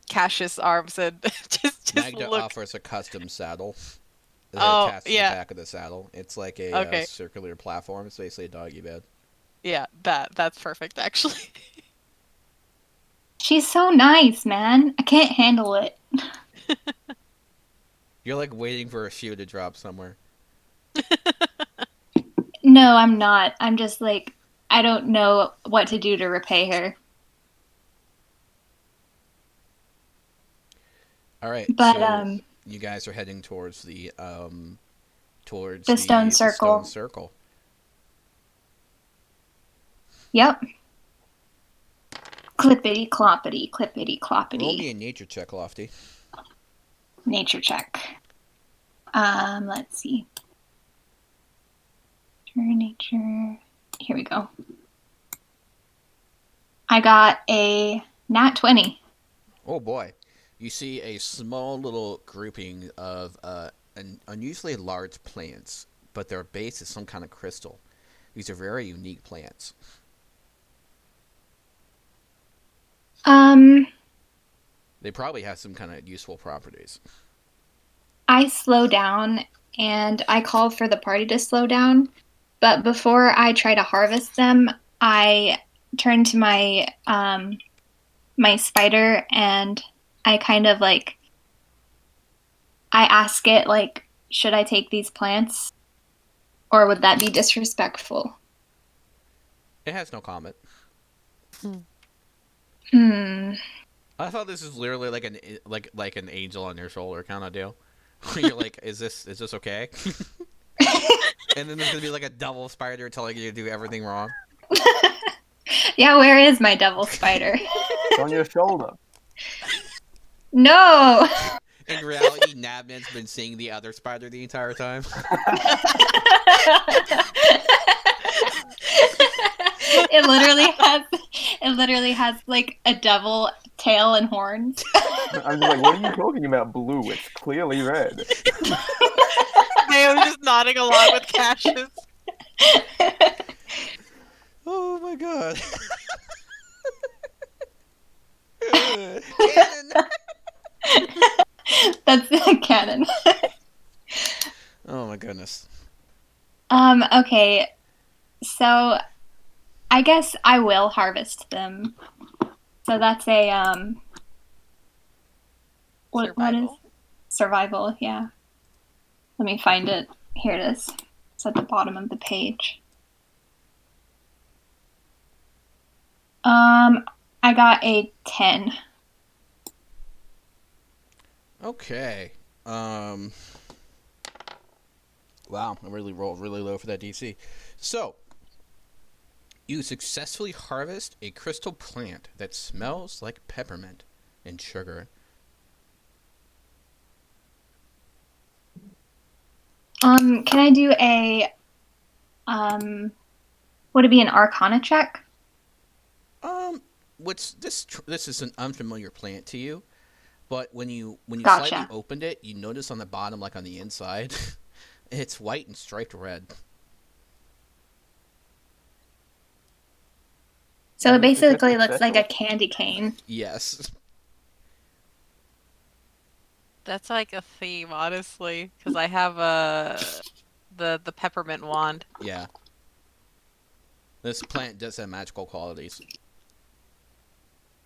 Cassius' arms and just Magda look. offers a custom saddle. That Oh, attaches to yeah. the back of the saddle. It's like a Okay. circular platform. It's basically a doggy bed. Yeah, that's perfect actually. She's so nice, man. I can't handle it. You're like waiting for a shoe to drop somewhere. No, I'm not. I'm just like, I don't know what to do to repay her. All right. But so you guys are heading towards the stone circle. Stone circle. Yep. Clippity cloppity, clippity Roll cloppity. me a nature check, Lofty. Nature check. Let's see. Nature. Here we go. I got a nat 20. Oh boy. You see a small little grouping of unusually large plants, but their base is some kind of crystal. These are very unique plants. They probably have some kind of useful properties. I slow down and I call for the party to slow down. But before I try to harvest them, I turn to my my spider and I kind of like I ask it like, should I take these plants? Or would that be disrespectful? It has no comment. I thought this was literally like an angel on your shoulder kind of deal. You're like, is this okay? And then there's gonna be like a double spider telling you to do everything wrong. Yeah, where is my devil spider? It's on your shoulder. No! In reality, Nabnet's been seeing the other spider the entire time. It literally has like a devil tail and horns. I'm just like, what are you talking about, blue? It's clearly red. Bayo's just nodding along with Cassius. Oh my god. Cannon! That's the canon. Oh my goodness. Okay. So I guess I will harvest them. So that's a what is Survival. survival, yeah. Let me find it. Here it is. It's at the bottom of the page. I got a 10. Okay. Wow, I really rolled really low for that DC. So, you successfully harvest a crystal plant that smells like peppermint and sugar. Can I do a would it be an Arcana check? This is an unfamiliar plant to you, but when you Gotcha. slightly opened it, you notice on the bottom, like on the inside, it's white and striped red. So it Is it basically looks like a special? candy cane. Yes. That's like a theme, honestly, because I have the peppermint wand. Yeah. This plant does have magical qualities.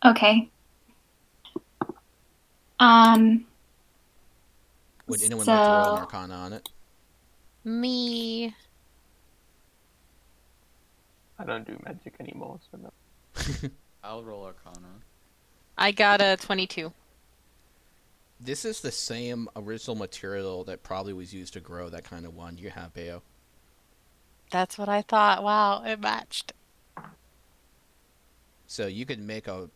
Okay. Would anyone like to roll an So- Arcana on it? Me. I don't do magic anymore, so no. I'll roll Arcana. I got a 22. This is the same original material that probably was used to grow that kind of one you have, Bayo. That's what I thought. Wow, it matched. So you could make a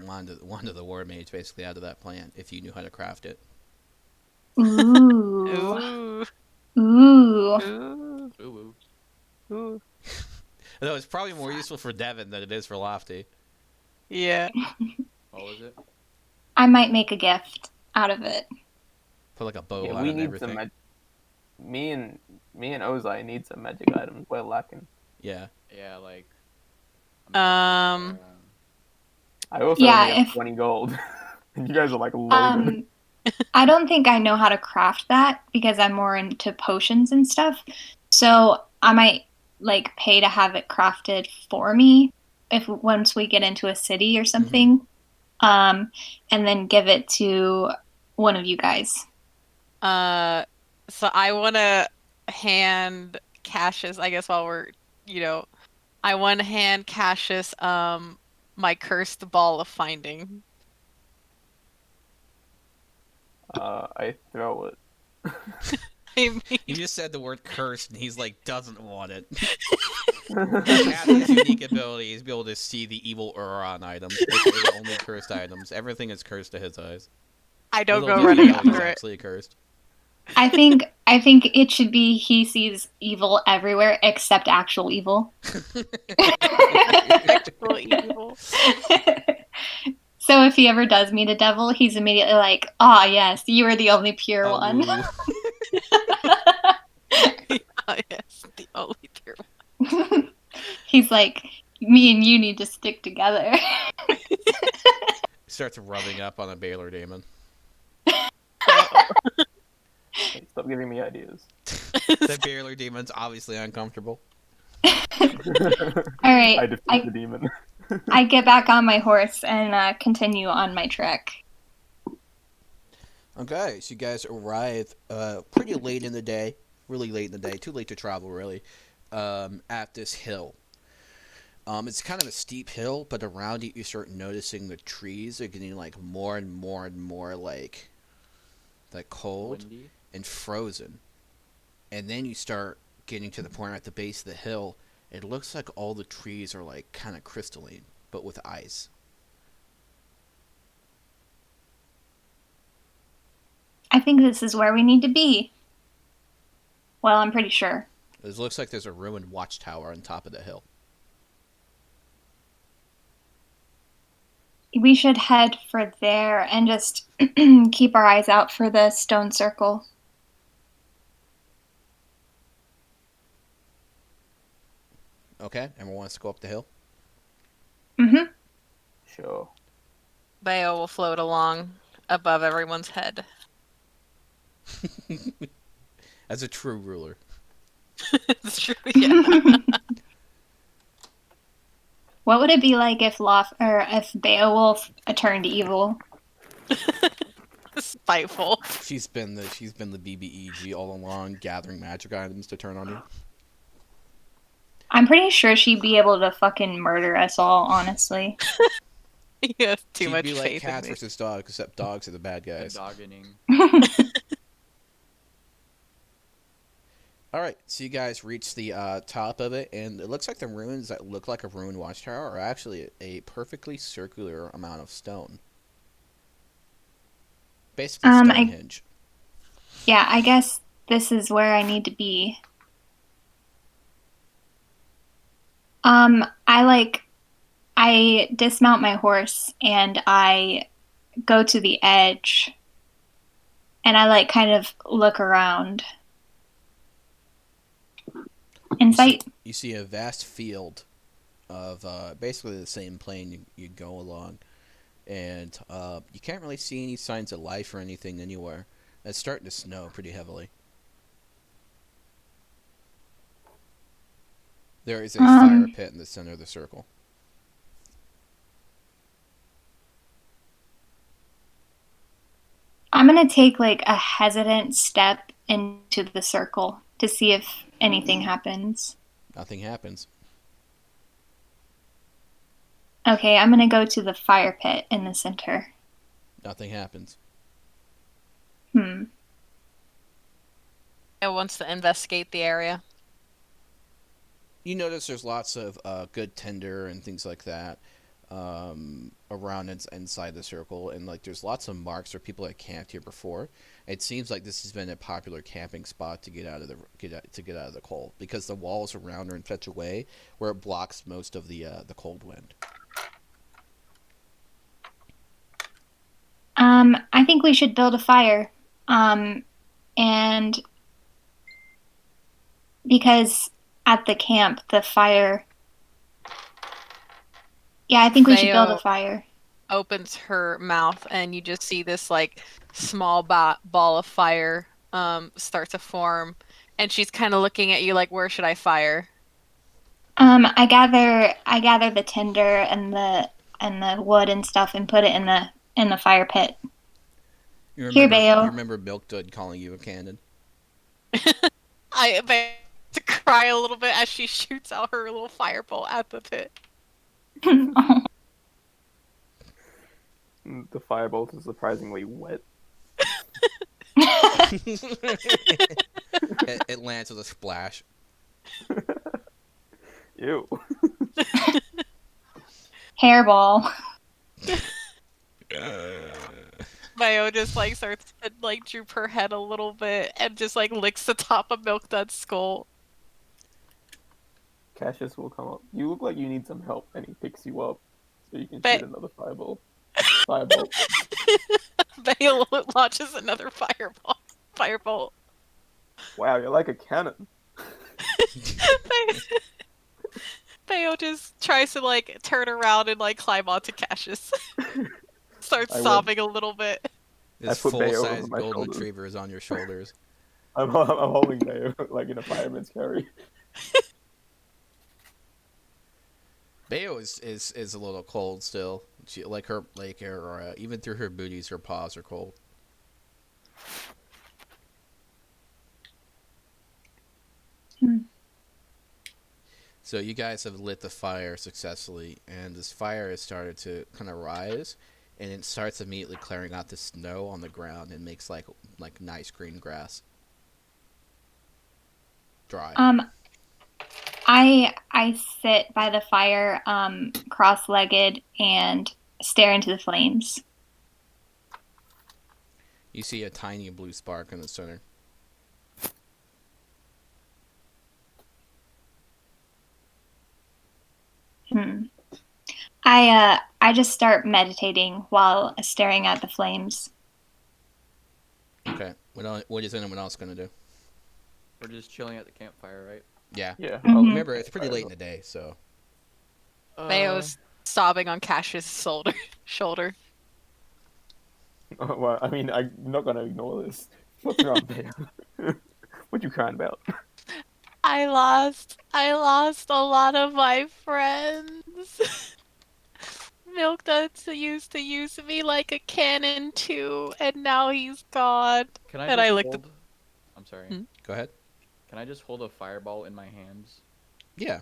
wand of the war mage basically out of that plant if you knew how to craft it. Ooh. Ooh. Ooh. Ooh. Ooh, Ooh. Though it's probably more useful for Devin than it is for Lofty. Yeah. what was it? I might make a gift out of it. Put like a bow Yeah, on we it and need everything. some me and Ozai need some magic items. We're lacking. Yeah. Yeah, like. I also Yeah, only have if- 20 gold. And you guys are like loaded. I don't think I know how to craft that because I'm more into potions and stuff. So I might like pay to have it crafted for me if once we get into a city or something. And then give it to one of you guys. So I want to hand Cassius, I guess while we're, I want to hand Cassius my cursed ball of finding. I throw it. I mean, You just said the word cursed and he's like, doesn't want it. Catherine's unique ability is to be able to see the evil aura on items. Basically, only cursed items. Everything is cursed to his eyes. I don't Little go does he running know he's after it. actually cursed. I think it should be he sees evil everywhere except actual evil. Actual evil. So if he ever does meet a devil, he's immediately like, "Ah, yes, you are the only pure one." Ooh. Oh, yes, the only pure one. He's like, "Me and you need to stick together." Starts rubbing up on a Baylor Damon. Hey, stop giving me ideas. The Baylor Demon's obviously uncomfortable. All right, I defeat the demon. I get back on my horse and continue on my trek. Okay, so you guys arrive pretty late in the day. Really late in the day. Too late to travel, really. At this hill. It's kind of a steep hill, but around it you start noticing the trees are getting like more and more and more like cold Windy. and frozen. And then you start getting to the point at the base of the hill. It looks like all the trees are like kind of crystalline, but with ice. I think this is where we need to be. Well, I'm pretty sure. It looks like there's a ruined watchtower on top of the hill. We should head for there and just keep our eyes out for the stone circle. Okay, everyone wants to go up the hill? Mm-hmm. Sure. Bayo will float along above everyone's head. As a true ruler. It's true, yeah. What would it be like if if Beowulf turned evil? Spiteful. She's been the BBEG all along, gathering magic items to turn on you. I'm pretty sure she'd be able to fucking murder us all, honestly. You have too She'd much be like faith in cats me. versus dogs, except dogs are the bad The guys. doggening. All right, so you guys reach the top of it, and it looks like the ruins that look like a ruined watchtower are actually a perfectly circular amount of stone. Basically, Stonehenge. Yeah, I guess this is where I need to be. I dismount my horse and I go to the edge and I kind of look around. Insight? You see a vast field of basically the same plane you go along, and you can't really see any signs of life or anything anywhere. It's starting to snow pretty heavily. There is a fire pit in the center of the circle. I'm gonna take a hesitant step into the circle to see if anything happens. Nothing happens. Okay, I'm gonna go to the fire pit in the center. Nothing happens. It wants to investigate the area. You notice there's lots of good tinder and things like that around inside the circle, and there's lots of marks where people had camped here before. It seems like this has been a popular camping spot to get out of the cold, because the walls around are in such a way where it blocks most of the cold wind. I think we should build a fire. And because at the camp, the fire... Yeah, I think we should build a fire. Opens her mouth, and you just see this small ball of fire start to form, and she's kind of looking at you like, where should I fire? I gather the tinder and the wood and stuff and put it in the fire pit. You Bayo. remember Milkdud calling you a cannon? I to cry a little bit as she shoots out her little firebolt at the pit. The firebolt is surprisingly wet. It lands with a splash. Ew. Hairball. Bayo just starts to droop her head a little bit and just licks the top of Milkdud's skull. Cassius will come up. You look like you need some help, and he picks you up so you can shoot another firebolt. Bayo launches another firebolt. Wow, you're like a cannon. Bayo just tries to turn around and climb onto Cassius. Starts sobbing a little bit. This full-size golden retriever is on your shoulders. I'm holding Bayo in a fireman's carry. Bayo is a little cold still. She her even through her booties, her paws are cold. So you guys have lit the fire successfully, and this fire has started to kind of rise, and it starts immediately clearing out the snow on the ground and makes like nice green grass. Dry. I sit by the fire, cross-legged, and stare into the flames. You see a tiny blue spark in the center. I just start meditating while staring at the flames. Okay. What is anyone else gonna do? We're just chilling at the campfire, right? Yeah. Yeah. Mhm. Remember, it's pretty late in the day, so. Bayo's sobbing on Cash's shoulder. Well, I mean, I'm not gonna ignore this. What's wrong, Bea? What you crying about? I lost a lot of my friends. Milk Duds used to use me like a cannon too, and now he's gone. Can I And just I licked hold? I'm sorry. Hmm? Go ahead. Can I just hold a fireball in my hands? Yeah.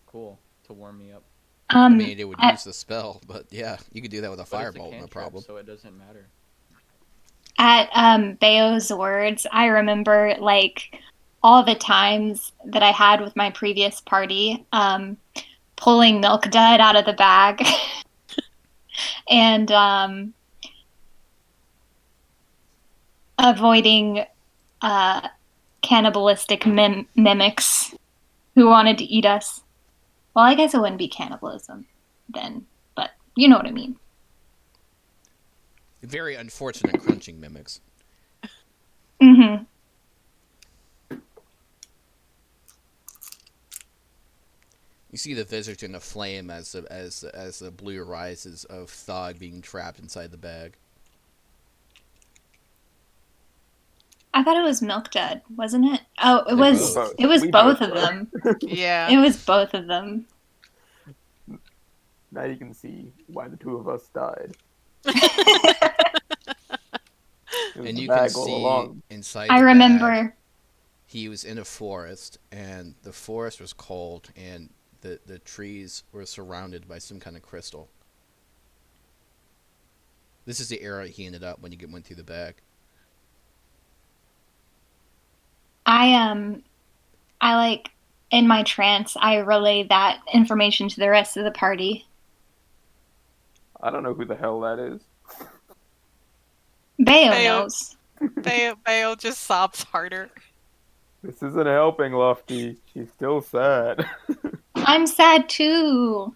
Cool. To warm me up. I mean, it would at, use the spell, but yeah, you could do that with a But it's a fireball, no cantrip, problem. so it doesn't matter. at Bayo's words, I remember like all the times that I had with my previous party, pulling Milk Dud out of the bag, and avoiding cannibalistic mimics who wanted to eat us. Well, I guess it wouldn't be cannibalism then, but you know what I mean. Very unfortunate crunching mimics. Mm-hmm. You see the visage in a flame as the blue rises of Thog being trapped inside the bag. I thought it was Milk Dud, wasn't it? Oh, it They're was. both. It was We both both of were. them. Yeah. It was both of them. Now you can see why the two of us died. It was And the you can bag all see along. inside I the remember. bag, he was in a forest, and the forest was cold, and the trees were surrounded by some kind of crystal. This is the area he ended up when you went through the bag. I like in my trance, I relay that information to the rest of the party. I don't know who the hell that is. Bayo Bayo. knows. Bayo just sobs harder. This isn't helping, Lofty. She's still sad. I'm sad too.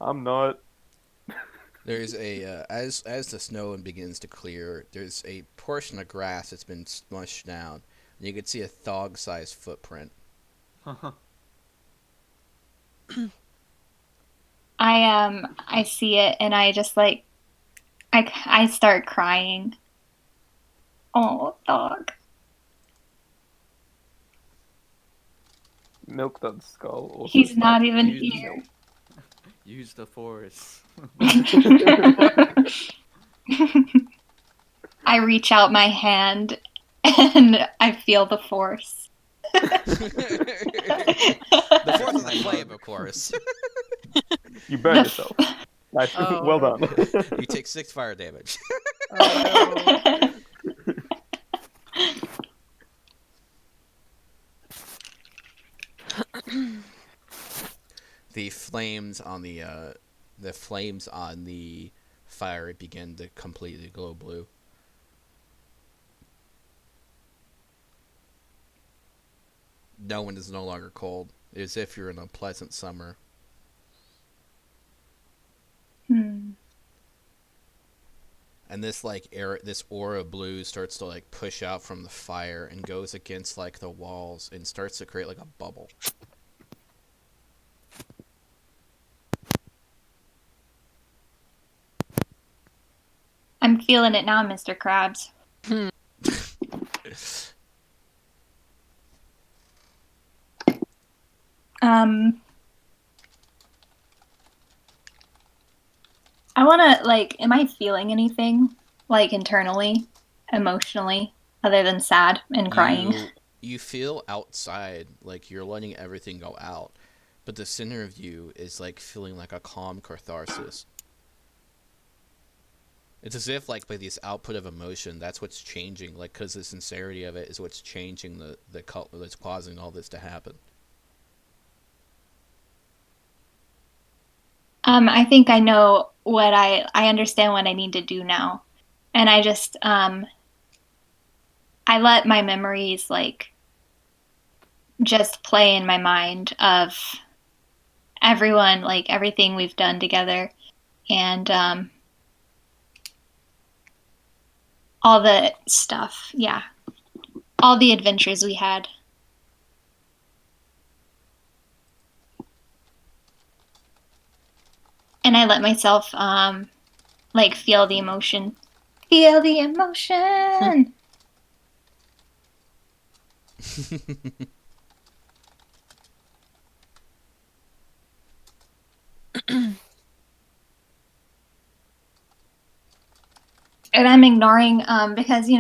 I'm not. There's a as the snow begins to clear, there's a portion of grass that's been smushed down, and you can see a Thog-sized footprint. I see it and I just like I start crying. Oh, dog. Milk Dud's skull. Also He's not starts even bleeding. here. Use the force. I reach out my hand and I feel the force. The force of the flame, of course. You burned yourself. Nice. Oh. Well done. You take 6 fire damage. Oh, The flames on the fire begin to completely glow blue. No one is no longer cold, as if you're in a pleasant summer. And this this aura of blue starts to like push out from the fire and goes against like the walls and starts to create like a bubble. I'm feeling it now, Mr. Krabs. I want to, like, am I feeling anything, like, internally, emotionally, other than sad and crying? You feel outside, like you're letting everything go out, but the center of you is like feeling like a calm catharsis. It's as if like by this output of emotion, that's what's changing, like because the sincerity of it is what's changing the color that's causing all this to happen. I think I know what I understand what I need to do now. And I just, I let my memories, like, just play in my mind of everyone, like, everything we've done together. And, all the stuff, yeah. All the adventures we had. and I let myself like feel the emotion. Feel the emotion. And I'm ignoring because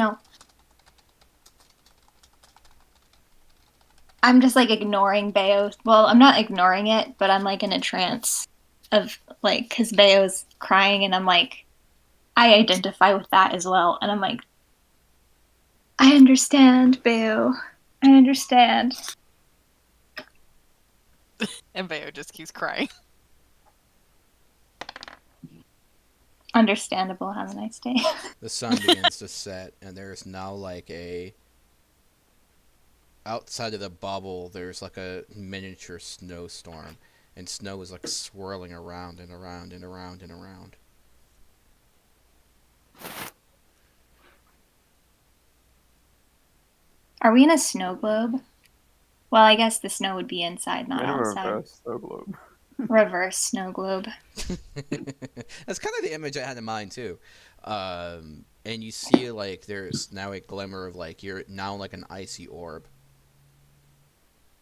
I'm just like ignoring Bayo. Well, I'm not ignoring it, but I'm like in a trance of like because Bayo's crying, and I'm like, I identify with that as well, and I'm like, I understand, Bayo. I understand. And Bayo just keeps crying. Understandable. Have a nice day. The sun begins to set, and there's now like outside of the bubble, there's like a miniature snowstorm, and snow is like swirling around and around and around and around. Are we in a snow globe? Well, I guess the snow would be inside, not In a outside. reverse snow globe. Reverse snow globe. That's kind of the image I had in mind too. And you see like there's now a glimmer of like you're now like an icy orb,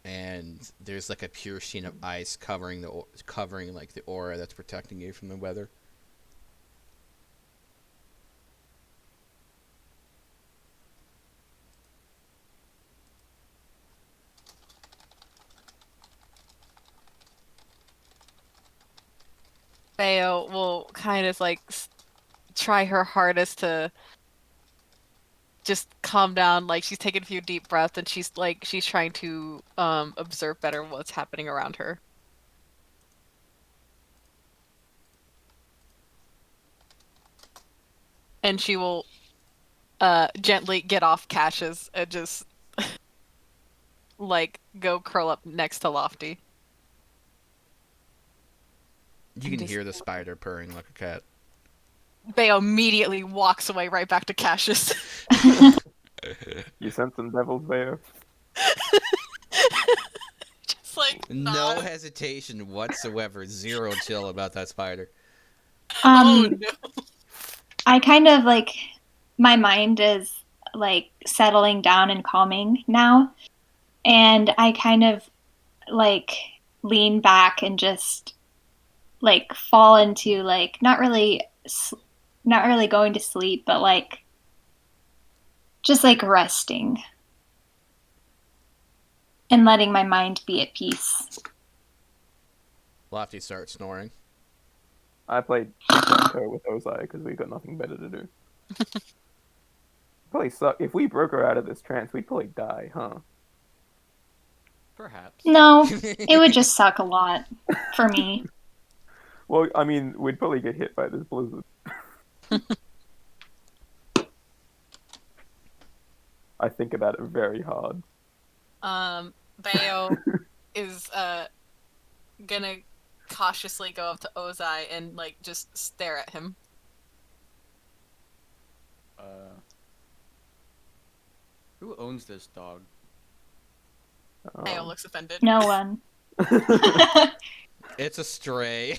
and there's like a pure sheen of ice covering like the aura that's protecting you from the weather. Bayo will kind of like try her hardest to just calm down. Like she's taking a few deep breaths, and she's trying to observe better what's happening around her. And she will gently get off Cassius and just like go curl up next to Lofty. You can hear the spider purring like a cat. Bayo immediately walks away right back to Cassius. You sent some devils there. Just like No hesitation whatsoever. Zero chill about that spider. Oh no. I kind of like my mind is like settling down and calming now, and I kind of like lean back and just like fall into like not really going to sleep, but like just like resting and letting my mind be at peace. Lofty starts snoring. I played tic-tac-toe with Ozai because we got nothing better to do. Probably suck. If we broke her out of this trance, we'd probably die, huh? Perhaps. No, it would just suck a lot for me. Well, I mean, we'd probably get hit by this blizzard. I think about it very hard. Bayo is gonna cautiously go up to Ozai and like just stare at him. Who owns this dog? Bayo looks offended. No one. It's a stray.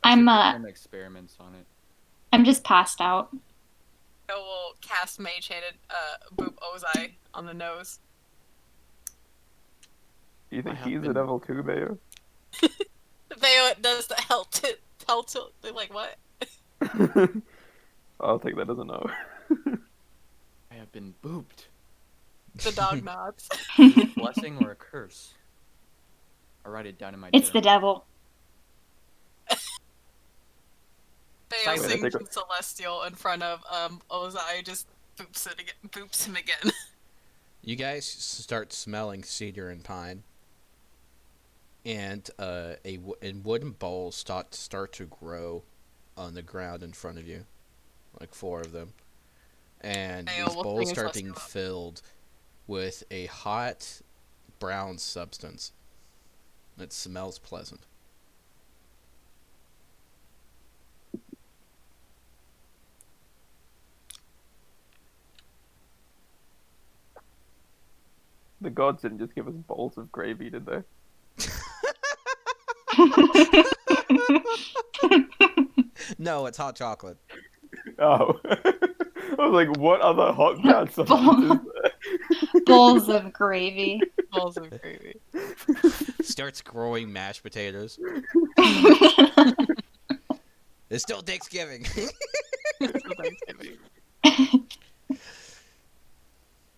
I'm Perform experiments on it. I'm just passed out. Bayo will cast Mage Hand and boop Ozai on the nose. Do you think he's a devil too, Bayo? Bayo does the hell tilt, like what? I'll take that as a no. I have been booped. The dog nods. Is it a blessing or a curse? I'll write it down in my It's the journal. devil. Bayo Silent. sings Celestial in front of Ozai, just boops him again. You guys start smelling cedar and pine, and wooden bowls start to grow on the ground in front of you, like 4 of them, and Bayo these will bowls bring his start Celestial being up. filled with a hot brown substance that smells pleasant. The gods didn't just give us bowls of gravy, did they? No, it's hot chocolate. Oh. I was like, what other hot brown substance is there? Bowls of gravy. Balls of gravy. Starts growing mashed potatoes. It's still Thanksgiving.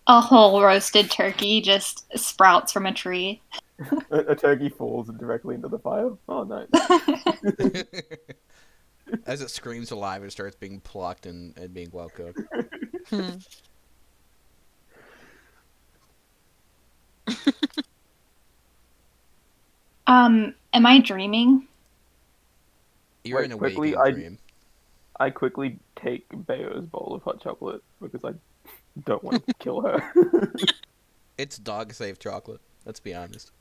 A whole roasted turkey just sprouts from a tree. A turkey falls directly into the fire. Oh, nice. As it screams alive, it starts being plucked and being well cooked. Am I dreaming? You're Wait, in a quickly, waking dream. I quickly take Bayo's bowl of hot chocolate because I don't want to kill her. It's dog-safe chocolate. Let's be honest.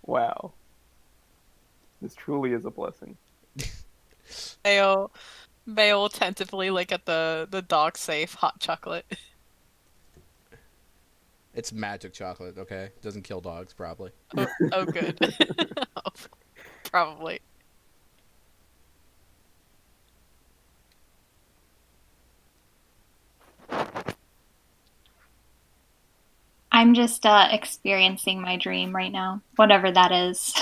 Wow. This truly is a blessing. Bayo will tentatively lick at the dog safe hot chocolate. It's magic chocolate, okay? Doesn't kill dogs, probably. Oh good. Probably. I'm just experiencing my dream right now, whatever that is.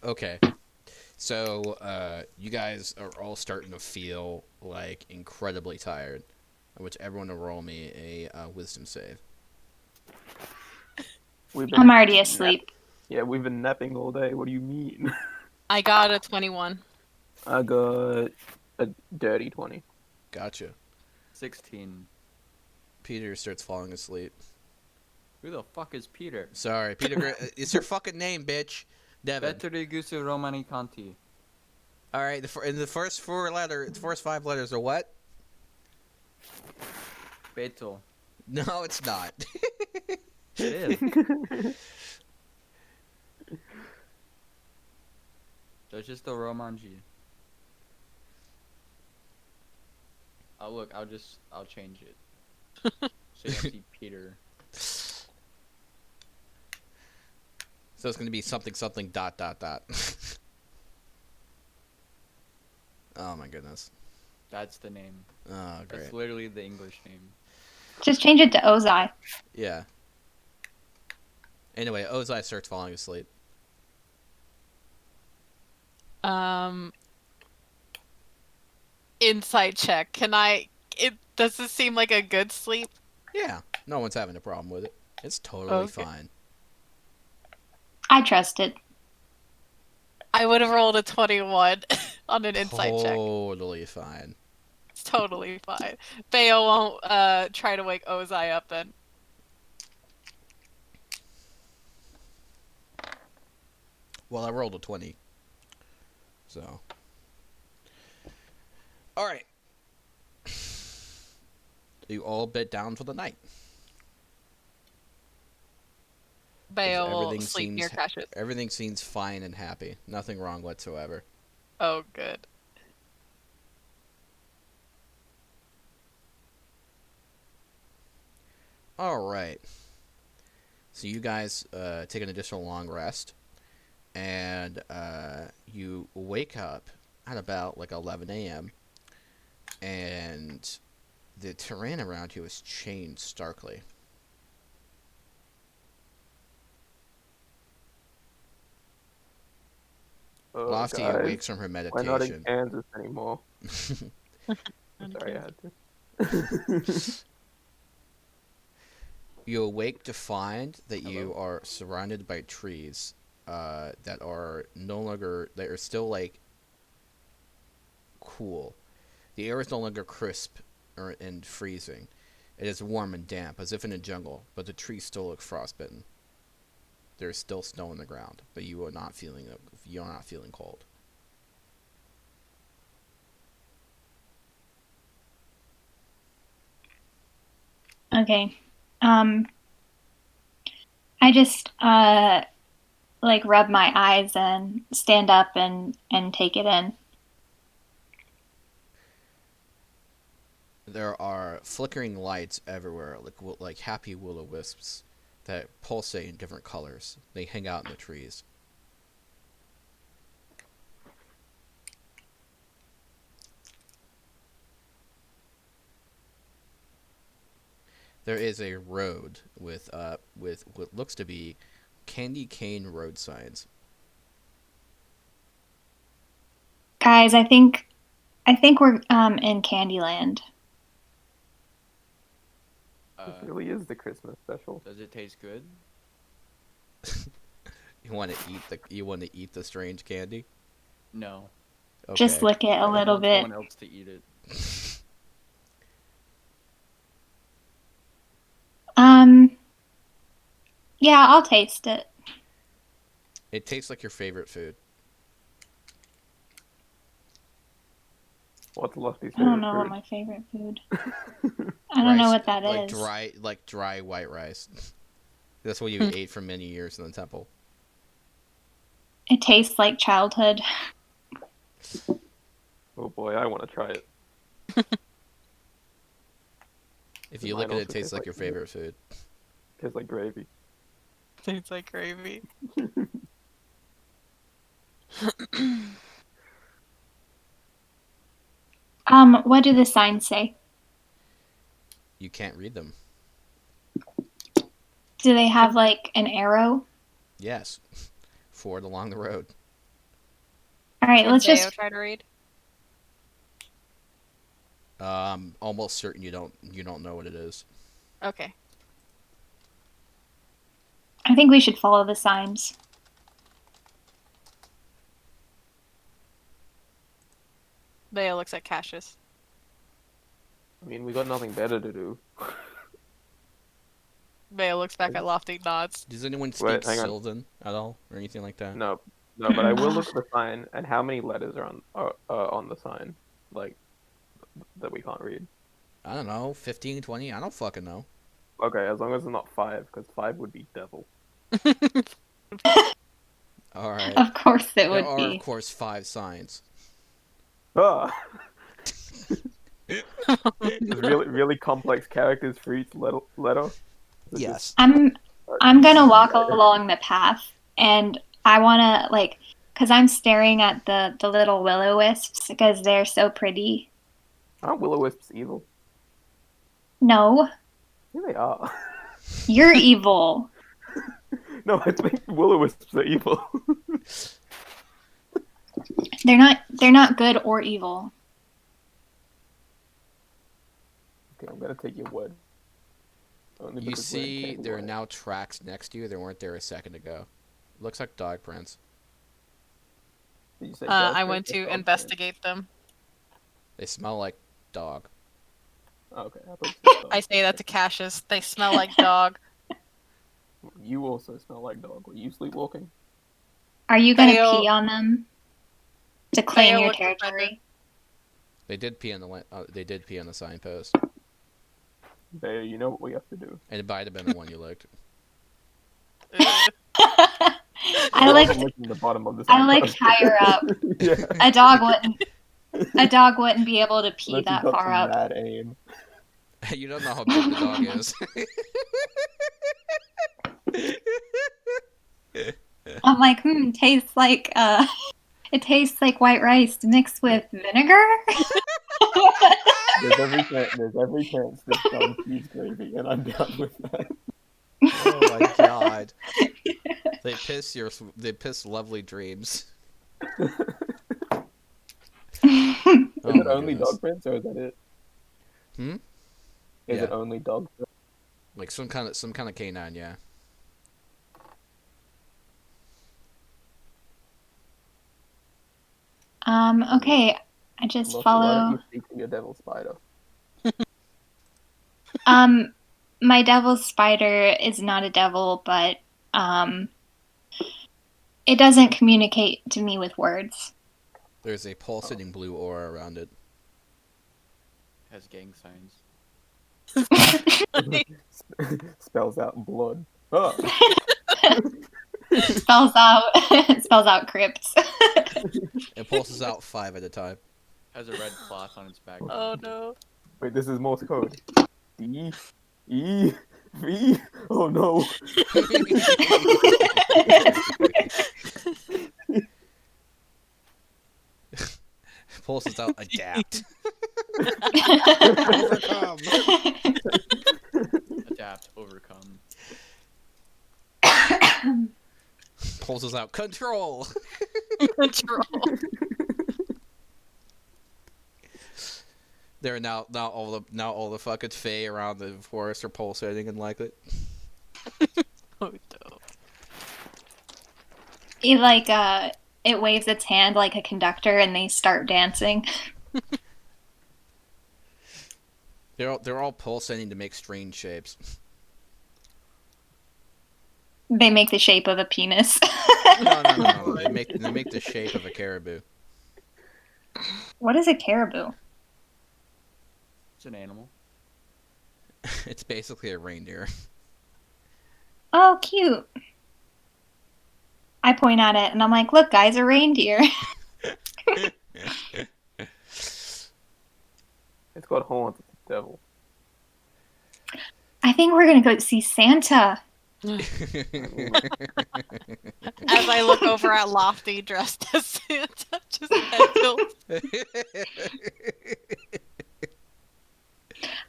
Okay. So, you guys are all starting to feel, like, incredibly tired. Which everyone will roll me a wisdom save. I'm already asleep. Yeah, we've been napping all day. What do you mean? I got a 21. I got a dirty 20. Gotcha. 16. Peter starts falling asleep. Who the fuck is Peter? Sorry, Peter. It's your fucking name, bitch. Devin. Veterigusu Romani Conti. All right. In the first first 5 letters are what? Beto. No, it's not. It is. There's just the Romanji. Oh look, I'll change it. So you don't see Peter. So it's gonna be something dot. Oh my goodness. That's the name. Oh great. That's literally the English name. Just change it to Ozai. Yeah. Anyway, Ozai starts falling asleep. Insight check. Does this seem like a good sleep? Yeah. No one's having a problem with it. It's totally Okay. fine. I trust it. I would have rolled a 21 on an insight check. Totally fine. It's totally fine. Bayo won't try to wake Ozai up then. Well, I rolled a 20. So. Alright. You all bed down for the night. Bayo will Everything sleep near seems- Cassius. Everything seems fine and happy. Nothing wrong whatsoever. Oh, good. Alright. So you guys take an additional long rest. And you wake up at about like 11 a.m. And the terrain around you has changed starkly. Oh, Lofty guys, awakes from her we're not in meditation. Kansas anymore. Sorry, I had to. You awake to find that you are surrounded by trees that are no longer, that are still like cool. The air is no longer crisp and freezing. It is warm and damp, as if in a jungle, but the trees still look frostbitten. There is still snow on the ground, but you are not feeling cold. Okay. I just like rub my eyes and stand up and take it in. there are flickering lights everywhere, like happy will-o-wisps that pulsate in different colors. They hang out in the trees. There is a road with what looks to be candy cane road signs. Guys, I think we're in Candyland. This really is the Christmas special. Does it taste good? You want to eat the strange candy? No. Okay. Just lick it a I little want bit. someone else to eat it. Yeah, I'll taste it. It tastes like your favorite food. What's Lusty's I favorite don't know what food? my favorite food. I don't know what that is. Like dry white rice. That's what you ate for many years in the temple. It tastes like childhood. Oh boy, I want to try it. If you Mine look at it, also it tastes tastes like like your favorite food. Tastes like gravy. Tastes like gravy. What do the signs say? You can't read them. Do they have like an arrow? Yes. Forward along the road. All right, Can let's Bayo just. try to read? Almost certain you don't know what it is. Okay. I think we should follow the signs. Bayo looks at Cassius. I mean, we got nothing better to do. Bayo looks back at Lofty, nods. Does anyone speak Wait, hang on. Sylvan at all or anything like that? No, but I will look at the sign and how many letters are on the sign, like that we can't read. I don't know, 15, 20? I don't fucking know. Okay, as long as it's not 5, because 5 would be devil. All right. Of course it There would are, be. of course, 5 signs. Ah! There's really complex characters for each letter. Is it Yes. I'm gonna walk along the path, and I wanna cause I'm staring at the little will-o-wisps because they're so pretty. Aren't will-o-wisps evil? No, Yeah, they are. you're evil. No, I think will-o-wisps are evil. They're not good or evil. Okay, I'm gonna take your word. Only You because we're in see, there are Candyland. now tracks next to you. They weren't there a second ago. Looks like dog prints. Did you say dog I prints went or to dog prints? investigate them. They smell like dog. Oh, okay, I thought you said dog. I say that to Cassius. They smell like dog. You also smell like dog. Were you sleepwalking? Are you gonna Bayo- pee on them to claim Bayo your looks offended. territory? They did pee on the signpost. Bayo, you know what we have to do. And it might have been the one you licked. I wasn't licked licking the bottom of the I licked signpost. higher up. Yeah. A dog wouldn't be able to pee Unless that you've got far some up. mad aim. You don't know how big the dog is. I'm like, tastes like it tastes like white rice mixed with vinegar. There's every chance this dog cheese gravy, and I'm down with that. Oh my god. They piss lovely dreams. Is Oh it my only goodness. dog prints, or is that it? Hmm? Is Yeah. it only dog prints? Like some kind of canine, yeah. Okay. I just Lucky, why don't follow. you speak to your devil spider? My devil spider is not a devil, but it doesn't communicate to me with words. There's a pulsating blue aura around it. Has gang signs. Spells out blood. Oh, spells out crypts. It pulses out 5 at a time. Has a red cloth on its back. Oh no. Wait, this is Morse code. D, E, V. Oh no. Pulses out. Adapt. Overcome. Adapt, overcome. Pulses out. Control. Control. There are now all the fucking Fae around the forest are pulsating and like it. Oh, dope. It it waves its hand like a conductor, and they start dancing. They're all pulsating to make strange shapes. They make the shape of a penis. No. They make the shape of a caribou. What is a caribou? It's an animal. It's basically a reindeer. Oh, cute. I point at it and I'm like, look, guys, a reindeer. It's got horns. It's the devil. I think we're going to go see Santa. As I look over at Lofty dressed as Santa, just head tilt.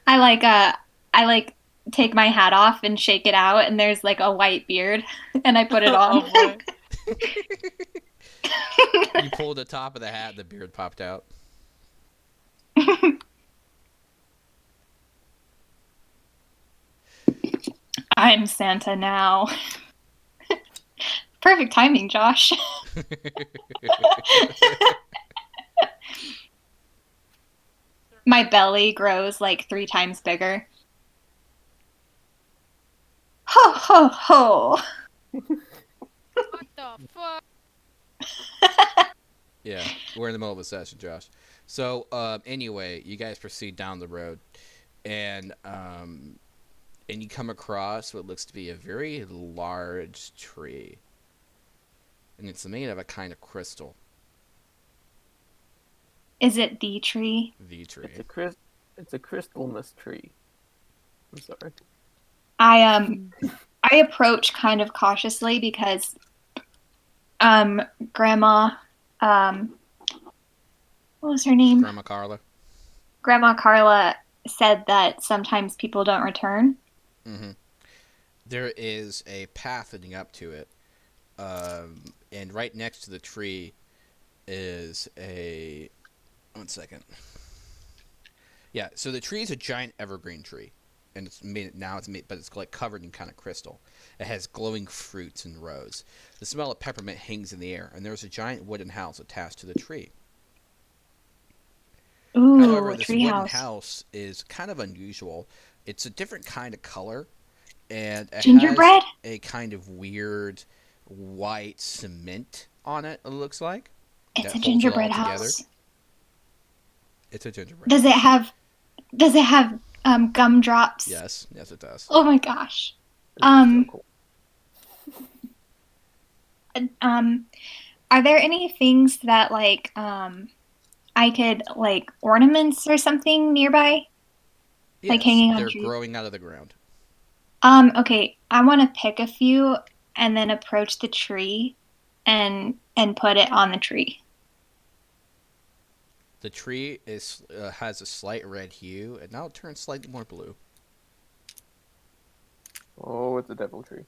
I take my hat off and shake it out, and there's like a white beard, and I put it on. Oh, boy. You pulled the top of the hat, the beard popped out. I'm Santa now. Perfect timing, Josh. My belly grows like 3 times bigger. Ho, ho, ho. What the fuck? Yeah, we're in the middle of a session, Josh. So, anyway, you guys proceed down the road, and you come across what looks to be a very large tree, and it's made of a kind of crystal. Is it the tree? The tree. It's a crystalness tree. I'm sorry. I approach kind of cautiously because Grandma what was her name? Grandma Carla. Grandma Carla said that sometimes people don't return. Mm-hmm. There is a path leading up to it, and right next to the tree is a... One second. Yeah, so the tree is a giant evergreen tree, and but it's like covered in kind of crystal. It has glowing fruits in rows. The smell of peppermint hangs in the air, and there's a giant wooden house attached to the tree. Ooh, However, this tree wooden house. house is kind of unusual. It's a different kind of color, and it Gingerbread? has a kind of weird white cement on it, it looks like. It's that a holds it gingerbread all together. house. It's a gingerbread. Does it have gumdrops? Yes, it does. Oh my gosh. This is so cool. Are there any things that I could ornaments or something nearby? Yes, hanging on they're trees? growing out of the ground. Okay. I want to pick a few and then approach the tree and put it on the tree. The tree has a slight red hue, and now it turns slightly more blue. Oh, it's a devil tree.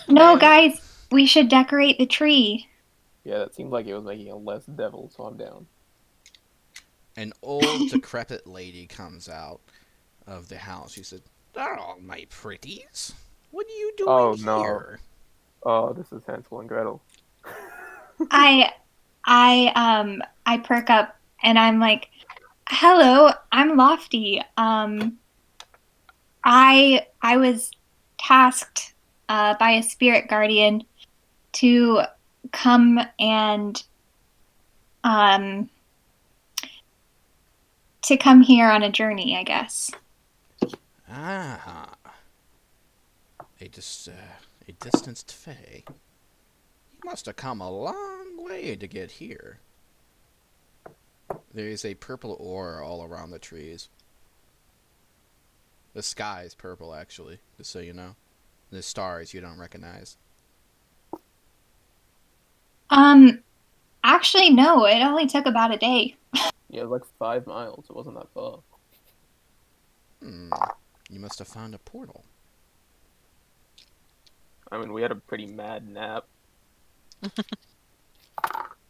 No, guys, we should decorate the tree. Yeah, that seemed like it was making it less devil, so I'm down. An old, decrepit lady comes out of the house. She said, "Oh, my pretties, what are you doing Oh, no. here?" Oh, this is Hansel and Gretel. I perk up and I'm like, "Hello, I'm Lofty. I was tasked by a spirit guardian to come and to come here on a journey, I guess." Ah, a distanced fae. You must have come a long way to get here. There is a purple aura all around the trees. The sky is purple, actually, just so you know. The stars you don't recognize. Actually, no. It only took about a day. Yeah, it was like 5 miles. It wasn't that far. You must have found a portal. I mean, we had a pretty mad nap.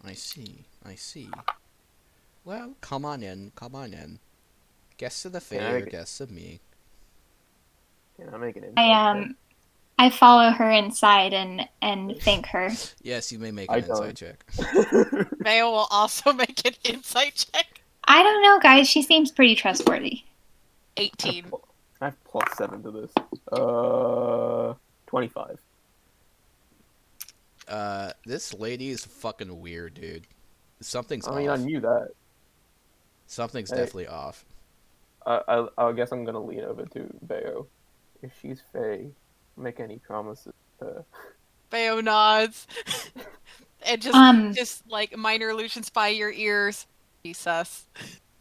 I see. I see. Well, come on in. Come on in. Guests of the fair, guests of me. Can I make an insight check? I follow her inside and thank her. Yes, you may make an insight check. Mayo will also make an insight check. I don't know, guys. She seems pretty trustworthy. 18. I have +7 to this. 25. This lady is fucking weird, dude. Something's I mean, off. I knew that. Something's definitely off. I guess I'm gonna lean over to Bayo. If she's Fae, make any promises to her. Bayo nods. And just like minor illusions by your ears. Be sus.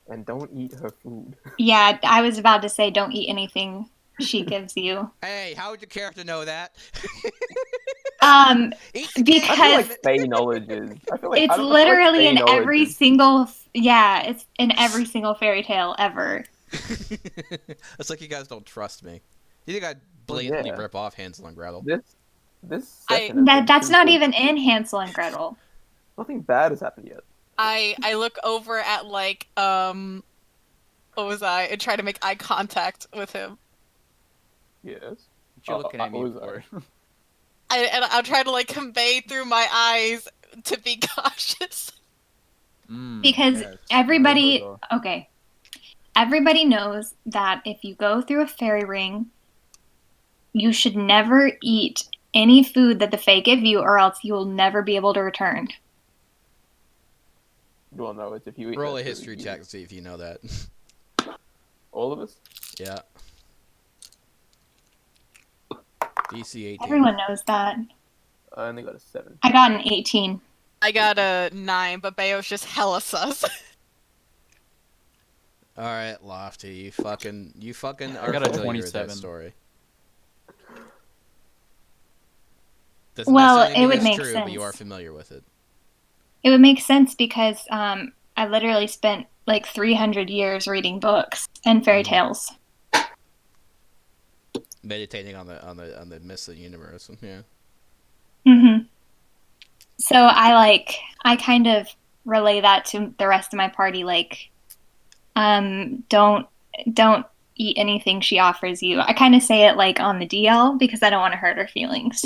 And don't eat her food. Yeah, I was about to say don't eat anything she gives you. Hey, how would your character know that? Because I feel like Fae knowledge is. I feel like it's literally in every single. Yeah, it's in every single fairy tale ever. It's like you guys don't trust me. You think I'd blatantly rip off Hansel and Gretel? That's not even in Hansel and Gretel. Nothing bad has happened yet. I look over at like what was I and try to make eye contact with him. Yes. What you looking at me for? I'll try to like convey through my eyes to be cautious. Because everybody knows that if you go through a fairy ring, you should never eat any food that the Fae give you, or else you will never be able to return. Well, no, it's if you eat. Roll a history check to see if you know that. All of us? Yeah. DC 18. Everyone knows that. I only got a 7. I got an 18. I got a 9, but Bayo's just hella sus. Alright, Lofty, you fucking I got a 27. That story. Well, it would make sense. But you are familiar with it. It would make sense because I literally spent like 300 years reading books and fairy tales. Meditating on the myths of the universe. Yeah. Mhm. So I kind of relay that to the rest of my party, like, don't eat anything she offers you. I kind of say it like on the DL because I don't want to hurt her feelings.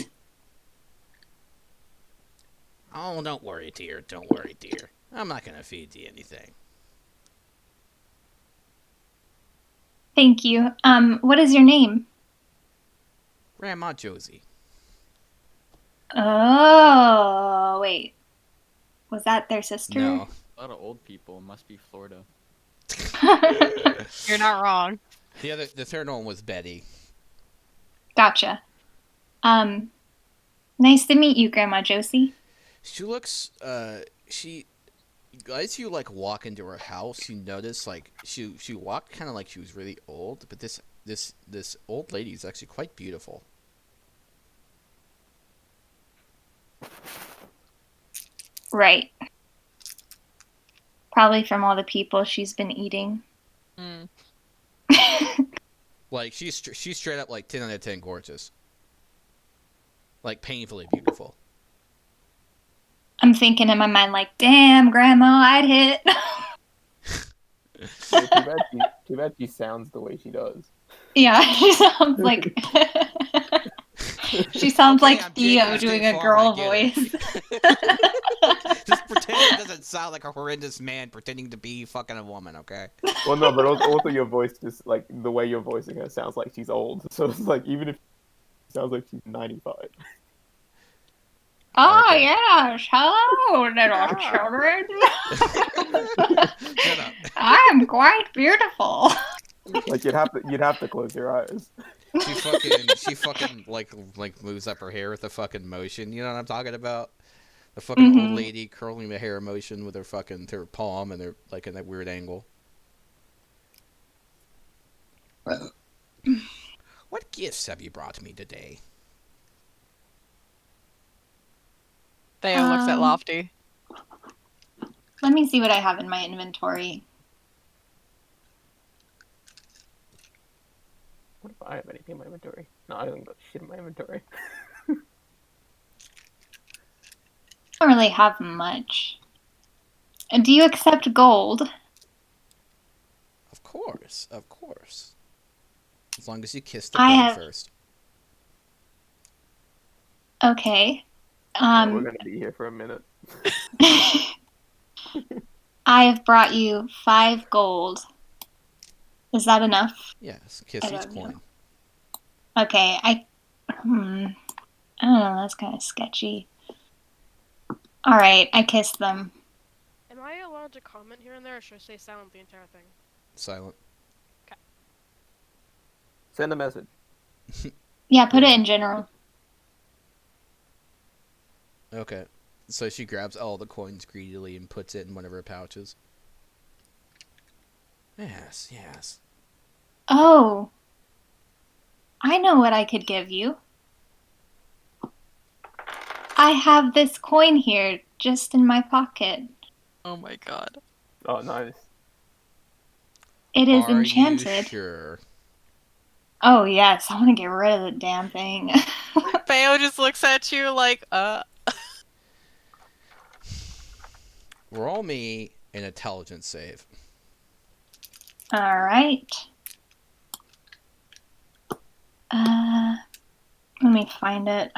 Oh, don't worry, dear. Don't worry, dear. I'm not gonna feed you anything. Thank you. What is your name? Grandma Josie. Oh, wait. Was that their sister? No. A lot of old people. Must be Florida. You're not wrong. The third one was Betty. Gotcha. Nice to meet you, Grandma Josie. She looks, as you like walk into her house, you notice like she walked kind of like she was really old, but this old lady is actually quite beautiful. Right. Probably from all the people she's been eating. Like she's straight up like 10 out of 10 gorgeous. Like painfully beautiful. I'm thinking in my mind like, damn, Grandma, I'd hit. Too bad she sounds the way she does. Yeah, she sounds like she sounds like Theo doing a girl voice. Just pretend it doesn't sound like a horrendous man pretending to be fucking a woman, okay? Well, no, but also your voice just like the way you're voicing her sounds like she's old. So it's like even if it sounds like she's 95. Oh, okay. Yes. Hello, little children. Shut up. I am quite beautiful. Like you'd have to close your eyes. She fucking like moves up her hair with a fucking motion. You know what I'm talking about? A fucking old lady curling the hair motion with her palm and they're like in that weird angle. What gifts have you brought me today? Theo looks at Lofty. Let me see what I have in my inventory. What if I have anything in my inventory? No, I don't got shit in my inventory. I don't really have much. Do you accept gold? Of course, of course. As long as you kiss the coin first. Okay. We're gonna be here for a minute. I have brought you 5 gold. Is that enough? Yes, kiss each coin. Okay, I don't know, that's kind of sketchy. Alright, I kissed them. Am I allowed to comment here and there, or should I stay silent the entire thing? Silent. Okay. Send a message. Yeah, put it in general. Okay. So she grabs all the coins greedily and puts it in one of her pouches. Yes, yes. Oh. I know what I could give you. I have this coin here, just in my pocket. Oh my god. Oh, nice. It is Are enchanted. you sure? Oh, yes. I want to get rid of the damn thing. Theo just looks at you like, Roll me an intelligence save. Alright. Let me find it.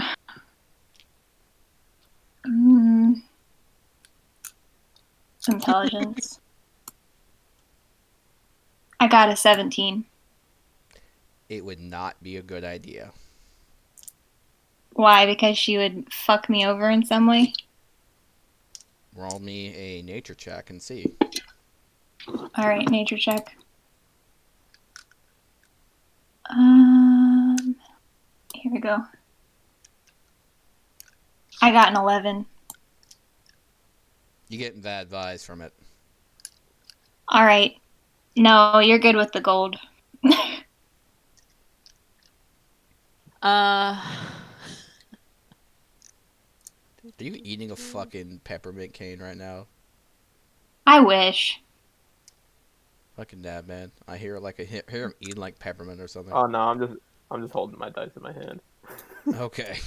Intelligence. I got a 17. It would not be a good idea. Why? Because she would fuck me over in some way? Roll me a nature check and see. Alright, nature check. Here we go. I got an 11. You get bad vibes from it. Alright. No, you're good with the gold. Are you eating a fucking peppermint cane right now? I wish. Fucking dad, man. I hear him eating like peppermint or something. Oh no, I'm just holding my dice in my hand. Okay.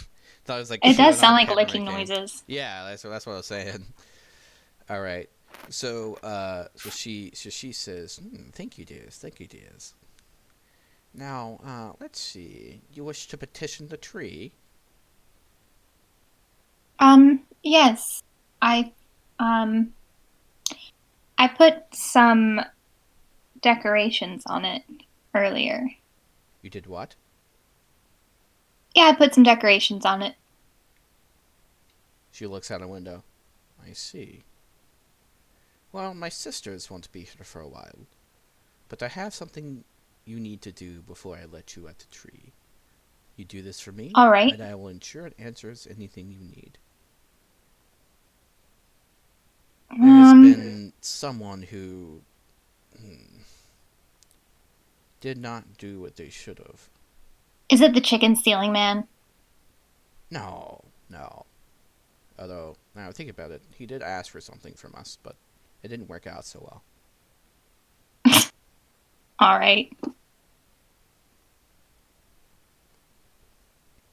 Thought it was like It does chewing sound on a like peppermint licking cane. noises. Yeah, that's what I was saying. All right. So she says, "Thank you, dears. Thank you, dears. Now, let's see. You wish to petition the tree?" Yes. I put some decorations on it earlier. You did what? Yeah, I put some decorations on it. She looks out a window. I see. Well, my sisters won't be here for a while, but I have something you need to do before I let you at the tree. You do this for me, All right. and I will ensure it answers anything you need. There has been someone who did not do what they should have. Is it the chicken stealing man? No. Although, now I think about it, he did ask for something from us, but it didn't work out so well. All right.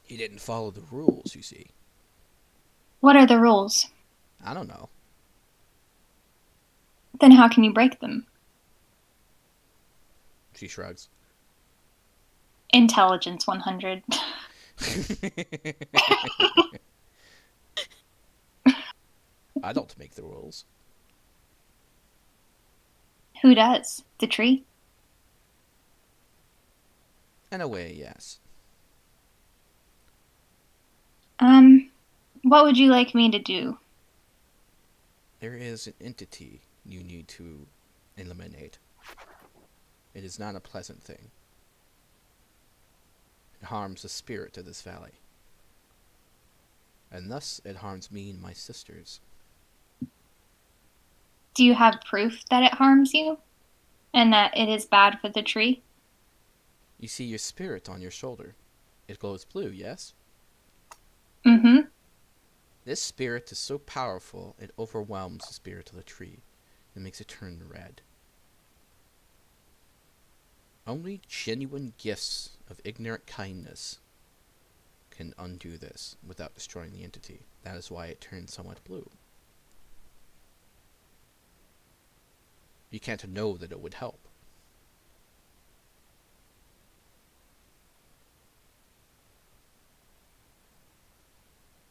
He didn't follow the rules, you see. What are the rules? I don't know. Then how can you break them? She shrugs. Intelligence 100. I don't make the rules. Who does? The tree? In a way, yes. What would you like me to do? There is an entity you need to eliminate. It is not a pleasant thing. It harms the spirit of this valley. and thus it harms me and my sisters. Do you have proof that it harms you? And that it is bad for the tree? You see your spirit on your shoulder. It glows blue, yes? Mm-hmm. This spirit is so powerful, it overwhelms the spirit of the tree and makes it turn red. Only genuine gifts of ignorant kindness can undo this without destroying the entity. That is why it turns somewhat blue. You can't know that it would help.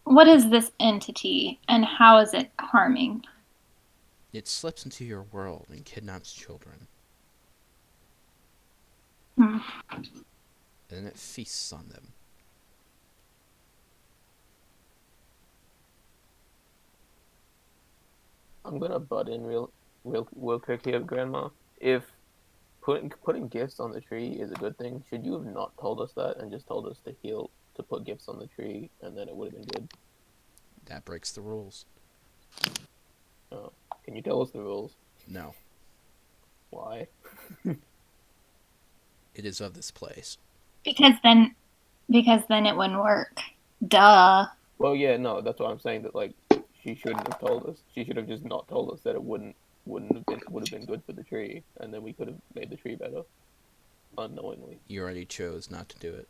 What is this entity, and how is it harming? It slips into your world and kidnaps children. Hmm. And then it feasts on them. I'm gonna butt in real quick here, Grandma. If putting gifts on the tree is a good thing, should you have not told us that and just told us to put gifts on the tree, and then it would have been good? That breaks the rules. Oh, can you tell us the rules? No. Why? It is of this place. Because then it wouldn't work. Duh. Well, yeah, no, that's what I'm saying. That like she shouldn't have told us. She should have just not told us that it would have been good for the tree, and then we could have made the tree better, unknowingly. You already chose not to do it.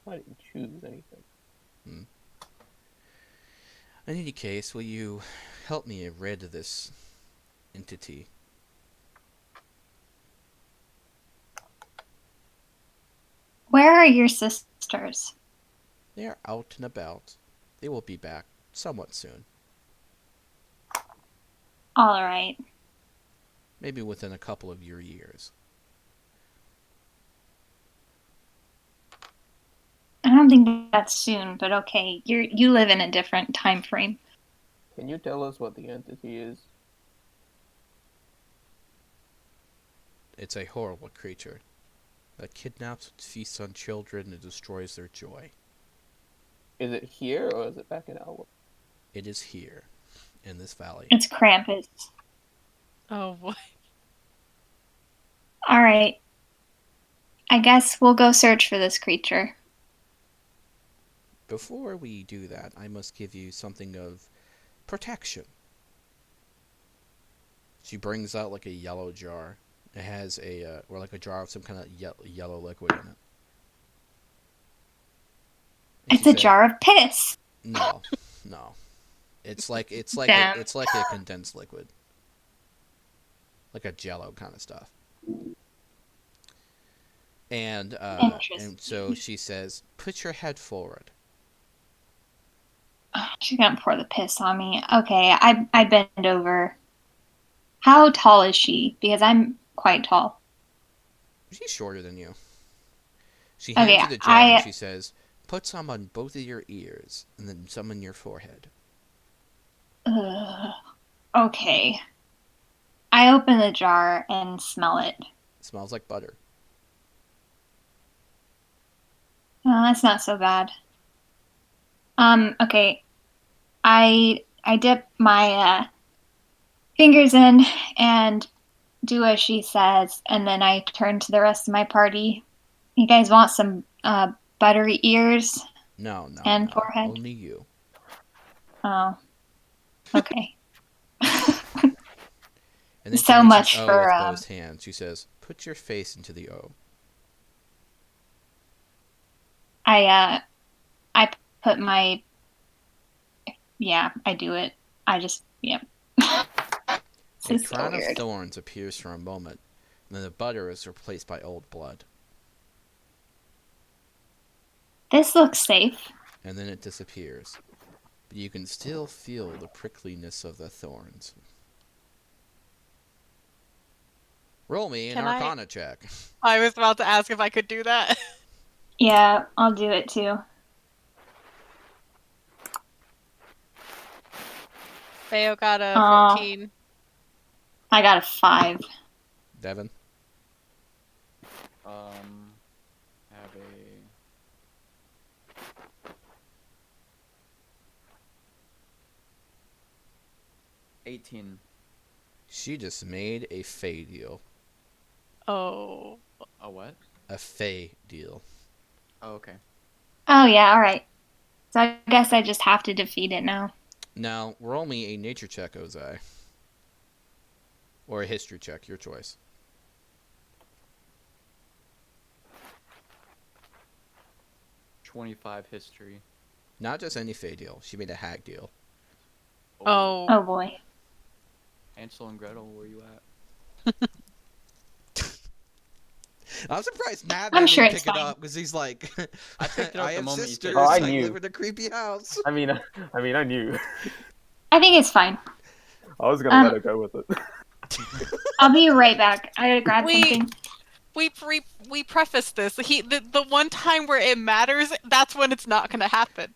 I didn't choose anything. In any case, will you help me rid of this entity? Where are your sisters? They are out and about. They will be back somewhat soon. All right. Maybe within a couple of your years. I don't think that's soon, but okay. You live in a different time frame. Can you tell us what the entity is? It's a horrible creature that kidnaps and feasts on children and destroys their joy. Is it here or is it back in Alwa? It is here, in this valley. It's Krampus. Oh boy. All right. I guess we'll go search for this creature. Before we do that, I must give you something of protection. She brings out like a yellow jar. It has or like a jar of some kind of yellow liquid in it. And It's a jar of piss. No. It's like Damn. it's like a condensed liquid, like a Jello kind of stuff. And so she says, "Put your head forward." Oh, she's gonna pour the piss on me. Okay, I bend over. How tall is she? Because I'm quite tall. She's shorter than you. She hands you the jar and she says, "Put some on both of your ears and then some on your forehead." Okay. I open the jar and smell it. It smells like butter. Oh, that's not so bad. Okay. I dip my fingers in and do as she says, and then I turn to the rest of my party. You guys want some buttery ears? No, and forehead? Only you. Oh. Okay. And then so much O for with both hands. She says, "Put your face into the O." I put my I do it. I just A crown of thorns appears for a moment, and then the butter is replaced by old blood. This looks safe. And then it disappears. But you can still feel the prickliness of the thorns. Roll me an Arcana check. I was about to ask if I could do that. Yeah, I'll do it too. Theo got a 14. I got a 5. Devin? Have a 18. She just made a Fey deal. Oh. A what? A Fey deal. Oh, okay. Oh yeah, all right. So I guess I just have to defeat it now. Now, roll me a nature check, Ozai. Or a history check, your choice. 25 history. Not just any Fey deal. She made a hag deal. Oh. Oh boy. Hansel and Gretel, where you at? I'm surprised Matt I'm didn't sure pick it's it fine. up because he's like, I picked it up I the have moment you sisters. said it. Oh, I I knew. live in a creepy house. I mean, I knew. I think it's fine. I was gonna let her go with it. I'll be right back. I gotta grab Wait. something. We prefaced this. The one time where it matters, that's when it's not gonna happen.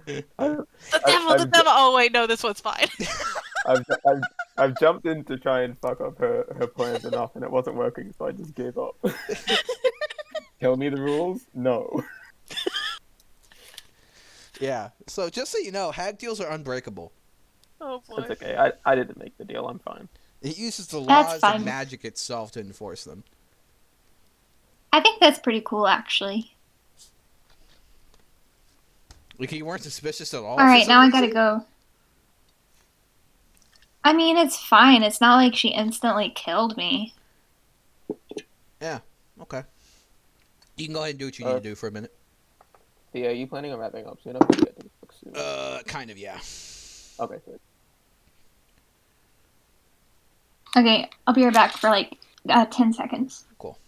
The devil. Oh wait, no, this one's fine. I've jumped in to try and fuck up her plans enough, and it wasn't working, so I just gave up. Tell me the rules? No. Yeah. So just so you know, hag deals are unbreakable. Oh boy. It's okay. I didn't make the deal. I'm fine. It uses the That's laws fine. of magic itself to enforce them. I think that's pretty cool, actually. Like, you weren't suspicious at all? All for right, some now I gotta reason? go. I mean, it's fine. It's not like she instantly killed me. Yeah. Okay. You can go ahead and do what you need to do for a minute. Yeah, are you planning on wrapping up soon? I'm gonna get to the book soon. Kind of, yeah. Okay, good. Okay, I'll be right back for like 10 seconds. Cool.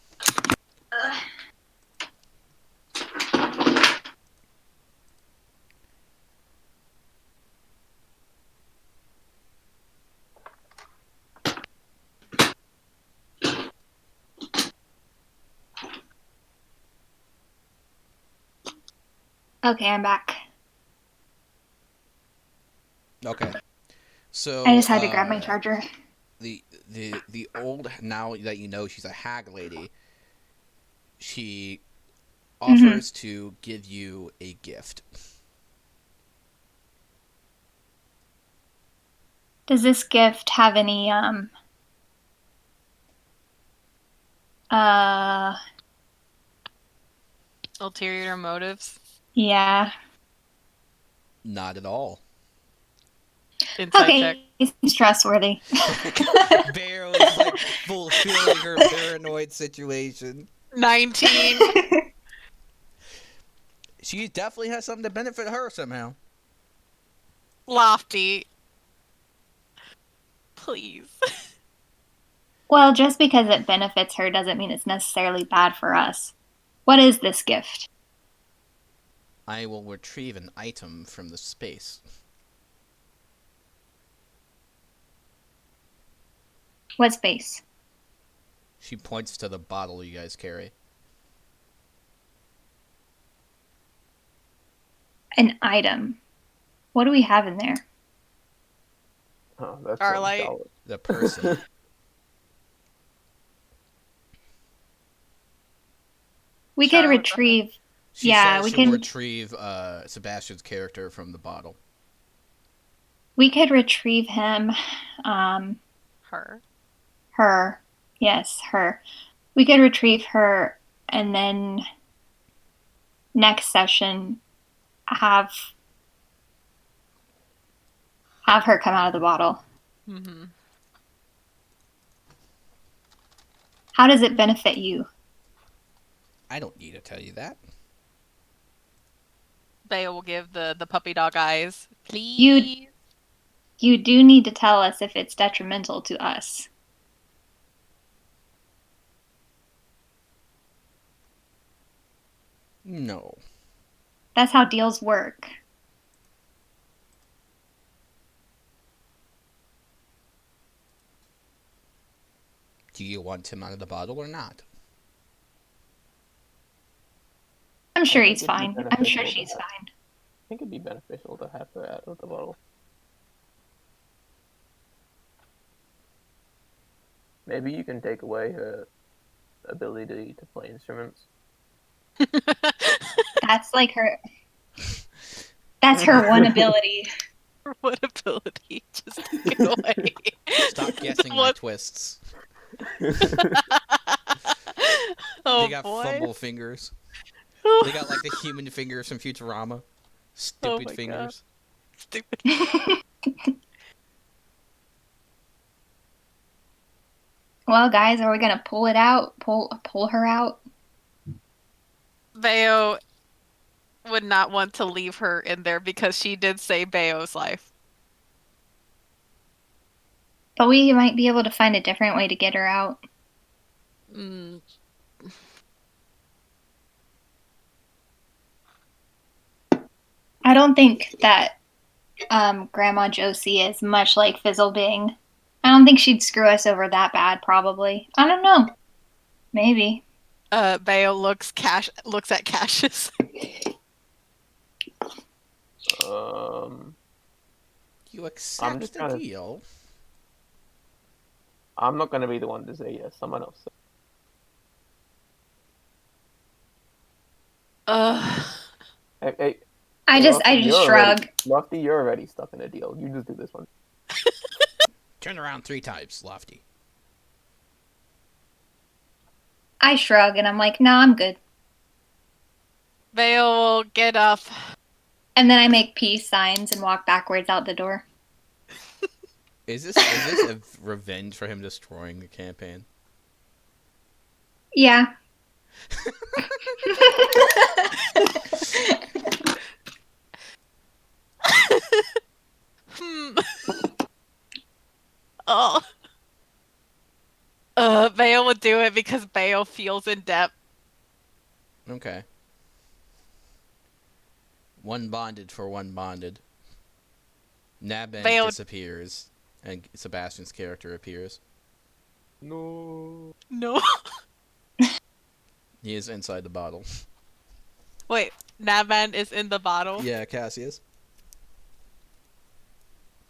Okay, I'm back. Okay. So I just had to grab my charger. The old, now that you know she's a hag lady, she offers to give you a gift. Does this gift have any Ulterior motives. yeah. Not at all. Insight Okay, check. it's trustworthy. Bear was like fulfilling her paranoid situation. 19. She definitely has something to benefit her somehow. Lofty. Please. Well, just because it benefits her doesn't mean it's necessarily bad for us. What is this gift? I will retrieve an item from the space. What space? She points to the bottle you guys carry. An item. What do we have in there? Oh, that's Starlight. solid. The person. We could Charlotte. retrieve. She Yeah, says we she'll can- retrieve Sebastian's character from the bottle. We could retrieve him. Her. Her. Yes, her. We could retrieve her and then next session have her come out of the bottle. Mm-hmm. How does it benefit you? I don't need to tell you that. Bea will give the puppy dog eyes. Please. You do need to tell us if it's detrimental to us. No. That's how deals work. Do you want him out of the bottle or not? I'm sure I he's think it'd be fine. I'm sure beneficial she's to have- fine. I think it'd be beneficial to have her out of the bottle. Maybe you can take away her ability to play instruments. That's like her. That's her one ability. what ability? Just take it away. Stop guessing my What- twists. Oh They got boy. fumble fingers. They got like the human fingers from Futurama. Stupid my God. fingers. Stupid. Well, guys, are we gonna pull it out? Pull her out? Bayo would not want to leave her in there because she did save Bayo's life. But we might be able to find a different way to get her out. Mm. I don't think that Grandma Josie is much like Fizzlebing. I don't think she'd screw us over that bad, probably. I don't know. Maybe. Bayo looks at Cassius. You accept just the kinda- deal? I'm not gonna be the one to say yes. Someone else. Hey, hey, I just Lofty, you're shrug. already- Lofty, you're already stuck in a deal. You just do this one. Turn around 3 times, Lofty. I shrug and I'm like, no, I'm good. Bayo will get up. And then I make peace signs and walk backwards out the door. Is this a revenge for him destroying the campaign? Yeah. Hmm. Oh. Bayo would do it because Bayo feels in debt. Okay. One bonded for one bonded. Naban Bayo- disappears, and Sebastian's character appears. No. No. He is inside the bottle. Wait, Naban is in the bottle? Yeah, Cassius.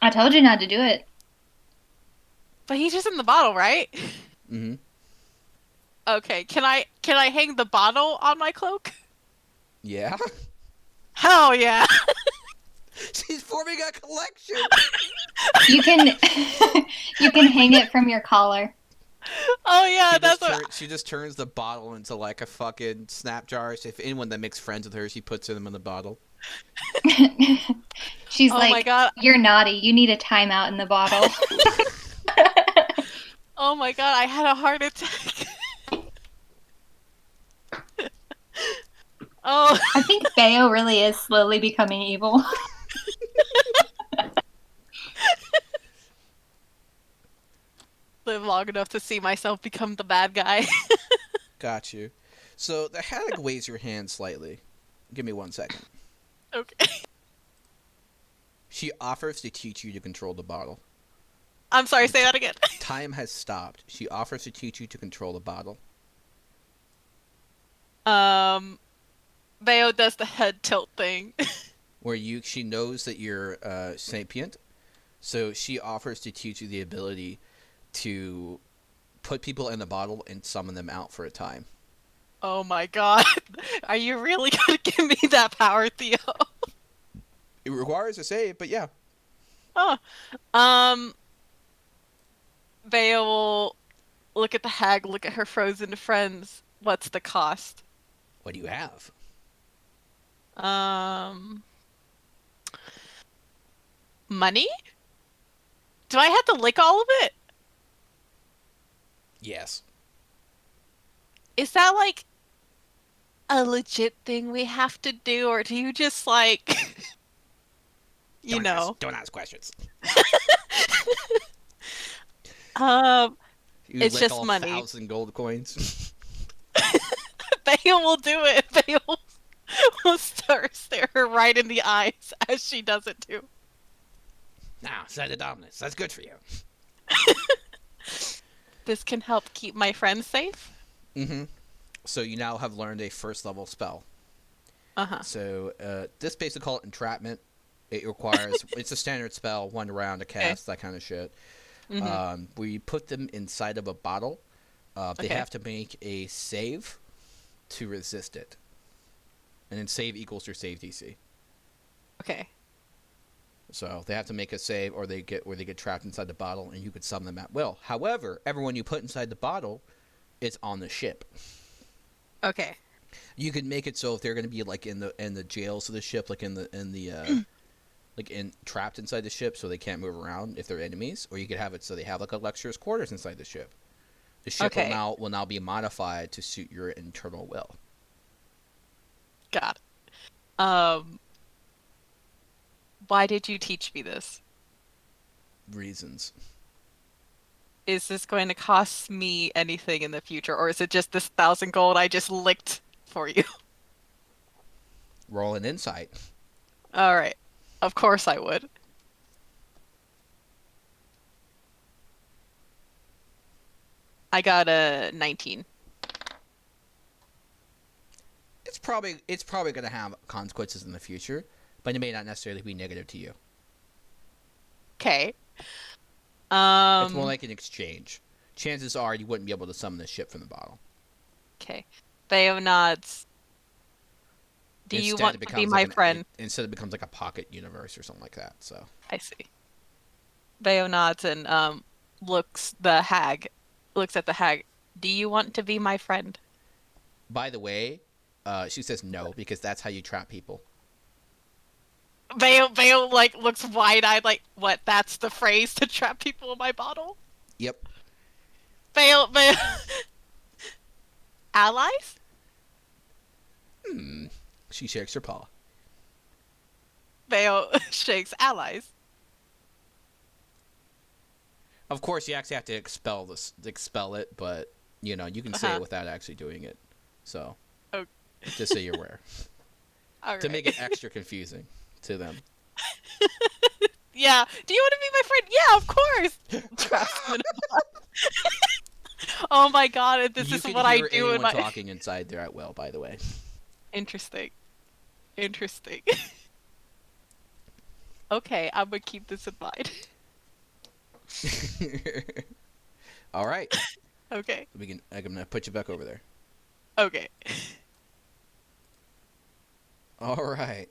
I told you not to do it. But he's just in the bottle, right? Mm-hmm. Okay, can I hang the bottle on my cloak? Yeah? Hell yeah! She's forming a collection! You can you can hang it from your collar. Oh yeah, that's what. She just turns the bottle into like a fucking snap jar. So if anyone that makes friends with her, she puts them in the bottle. She's Oh my like, god! you're naughty. You need a timeout in the bottle. Oh my god! I had a heart attack. Oh, I think Bayo really is slowly becoming evil. live long enough to see myself become the bad guy. Got you. So the hag weighs your hand slightly. Give me 1 second. Okay. She offers to teach you to control the bottle. I'm sorry. Say that again. Time has stopped. She offers to teach you to control the bottle. Bayo does the head tilt thing. Where she knows that you're sapient, so she offers to teach you the ability to put people in the bottle and summon them out for a time. Oh my god. Are you really gonna give me that power, Theo? It requires a save, but yeah. Oh. Bayo will look at the hag, look at her frozen friends. What's the cost? What do you have? Money? Do I have to lick all of it? Yes. Is that like a legit thing we have to do, or do you just like Don't ask questions. You It's lick just all money. 1,000 gold coins. Bale will do it. Bale will stare her right in the eyes as she does it too. Now, side of dominance. That's good for you. This can help keep my friends safe. Mm-hmm. So you now have learned a first level spell. Uh-huh. So this basically called entrapment. It requires it's a standard spell, 1 round to cast, that kind of shit. Mm-hmm. We put them inside of a bottle. They Okay. have to make a save to resist it, and then save equals your save DC. Okay. So they have to make a save, or they get trapped inside the bottle, and you could summon them at will. However, everyone you put inside the bottle is on the ship. Okay. You could make it so if they're going to be like in the jails of the ship, like trapped inside the ship, so they can't move around if they're enemies, or you could have it so they have like a lecturer's quarters inside the ship. The ship will now be modified to suit your internal will. Got it. Why did you teach me this? Reasons. Is this going to cost me anything in the future, or is it just this 1,000 gold I just licked for you? Roll an insight. All right. Of course I would. I got a 19. It's probably going to have consequences in the future, but it may not necessarily be negative to you. Okay. It's more like an exchange. Chances are you wouldn't be able to summon the ship from the bottle. Okay. Theo nods. Do you want to be my friend? Instead, it becomes like a pocket universe or something like that. So I see. Theo nods and looks at the hag. Do you want to be my friend? By the way, she says no because that's how you trap people. Theo like looks wide-eyed, like, what? That's the phrase to trap people in my bottle? Yep. Theo. Allies? She shakes her paw. Theo shakes allies. Of course, you actually have to expel it, but you can say it without actually doing it. So, just so you're aware. All right. To make it extra confusing to them. Yeah. Do you want to be my friend? Yeah, of course. Traps them in a box. Oh my god! This is what I do in my. Talking inside there at will, by the way. Interesting. Okay, I'm gonna keep this in mind. All right. Okay. I'm gonna put you back over there. Okay. All right.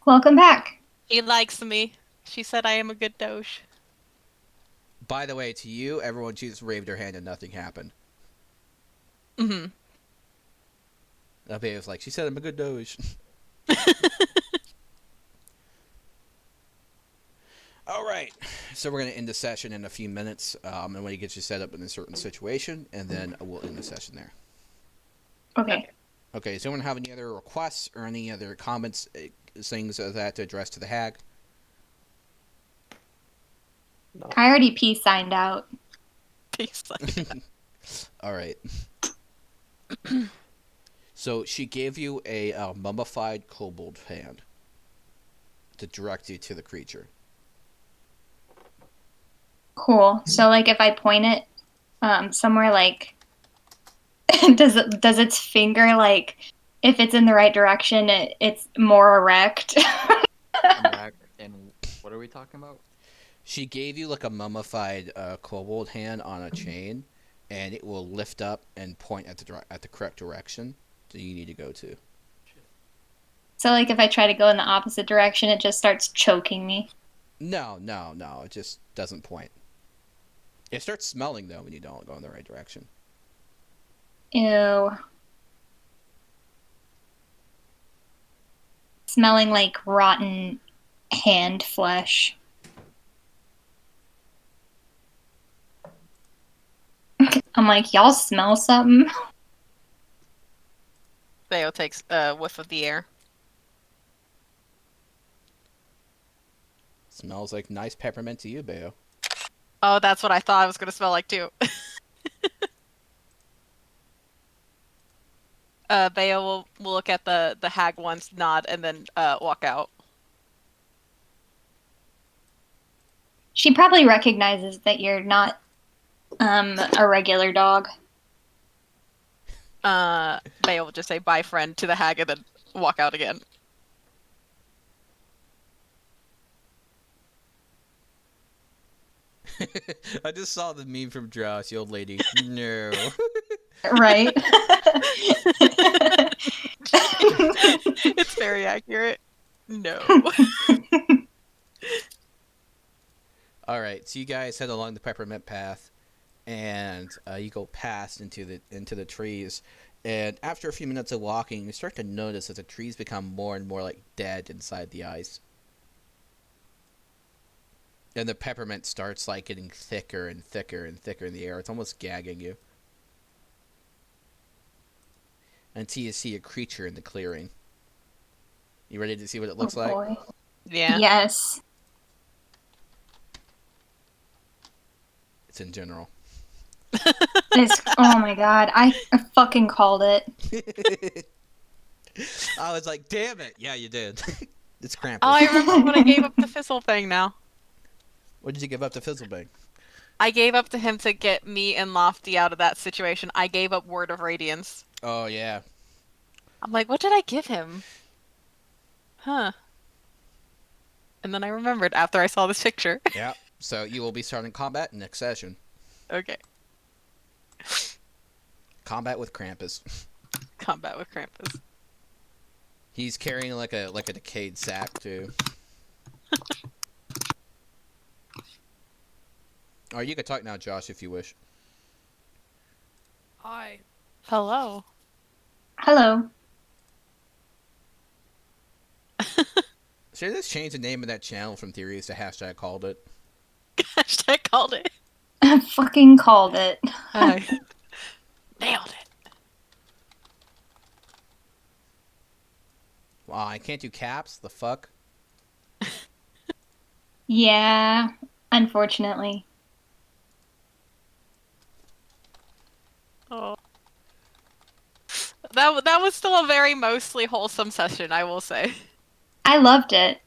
Welcome back. He likes me. She said I am a good doge. By the way, to you, everyone just waved their hand and nothing happened. Mm-hmm. That baby was like, she said I'm a good doge. All right. So we're going to end the session in a few minutes. And when he gets you set up in a certain situation, and then we'll end the session there. Okay. Okay, does anyone have any other requests or any other comments, things of that to address to the hag? No. I already peace signed out. Peace. All right. So she gave you a mummified kobold hand to direct you to the creature. Cool. So, like, if I point it somewhere, like, does its finger, like, if it's in the right direction, it's more erect? And what are we talking about? She gave you like a mummified kobold hand on a chain, and it will lift up and point at the correct direction that you need to go to. So, like, if I try to go in the opposite direction, it just starts choking me? No. It just doesn't point. It starts smelling, though, when you don't go in the right direction. Ew. Smelling like rotten hand flesh. I'm like, y'all smell something? Theo takes a whiff of the air. Smells like nice peppermint to you, Bayo. Oh, that's what I thought it was gonna smell like too. Bayo will look at the hag once, nod, and then walk out. She probably recognizes that you're not a regular dog. Bayo will just say bye, friend, to the hag, and then walk out again. I just saw the meme from Dross, the old lady. No. Right? It's very accurate. No. All right, so you guys head along the peppermint path, and you go past into the trees. And after a few minutes of walking, you start to notice that the trees become more and more like dead inside the ice. And the peppermint starts like getting thicker and thicker and thicker in the air. It's almost gagging you. Until you see a creature in the clearing. You ready to see what it looks like? Boy. Yeah. Yes. It's in general. Oh my god, I fucking called it. I was like, damn it. Yeah, you did. It's Krampus. Oh, I remember when I gave up the Fizzle thing now. What did you give up to Fizzlebang? I gave up to him to get me and Lofty out of that situation. I gave up Word of Radiance. Oh, yeah. I'm like, what did I give him? Huh. And then I remembered after I saw this picture. Yeah. So you will be starting combat next session. Okay. Combat with Krampus. Combat with Krampus. He's carrying like a decayed sack too. Or you can talk now, Josh, if you wish. Hi. Hello. Hello. Should I just change the name of that channel from Theories to hashtag called it? Hashtag called it. I fucking called it. Nailed it. Wow, I can't do caps? The fuck? Yeah, unfortunately. Oh. That was still a very mostly wholesome session, I will say. I loved it.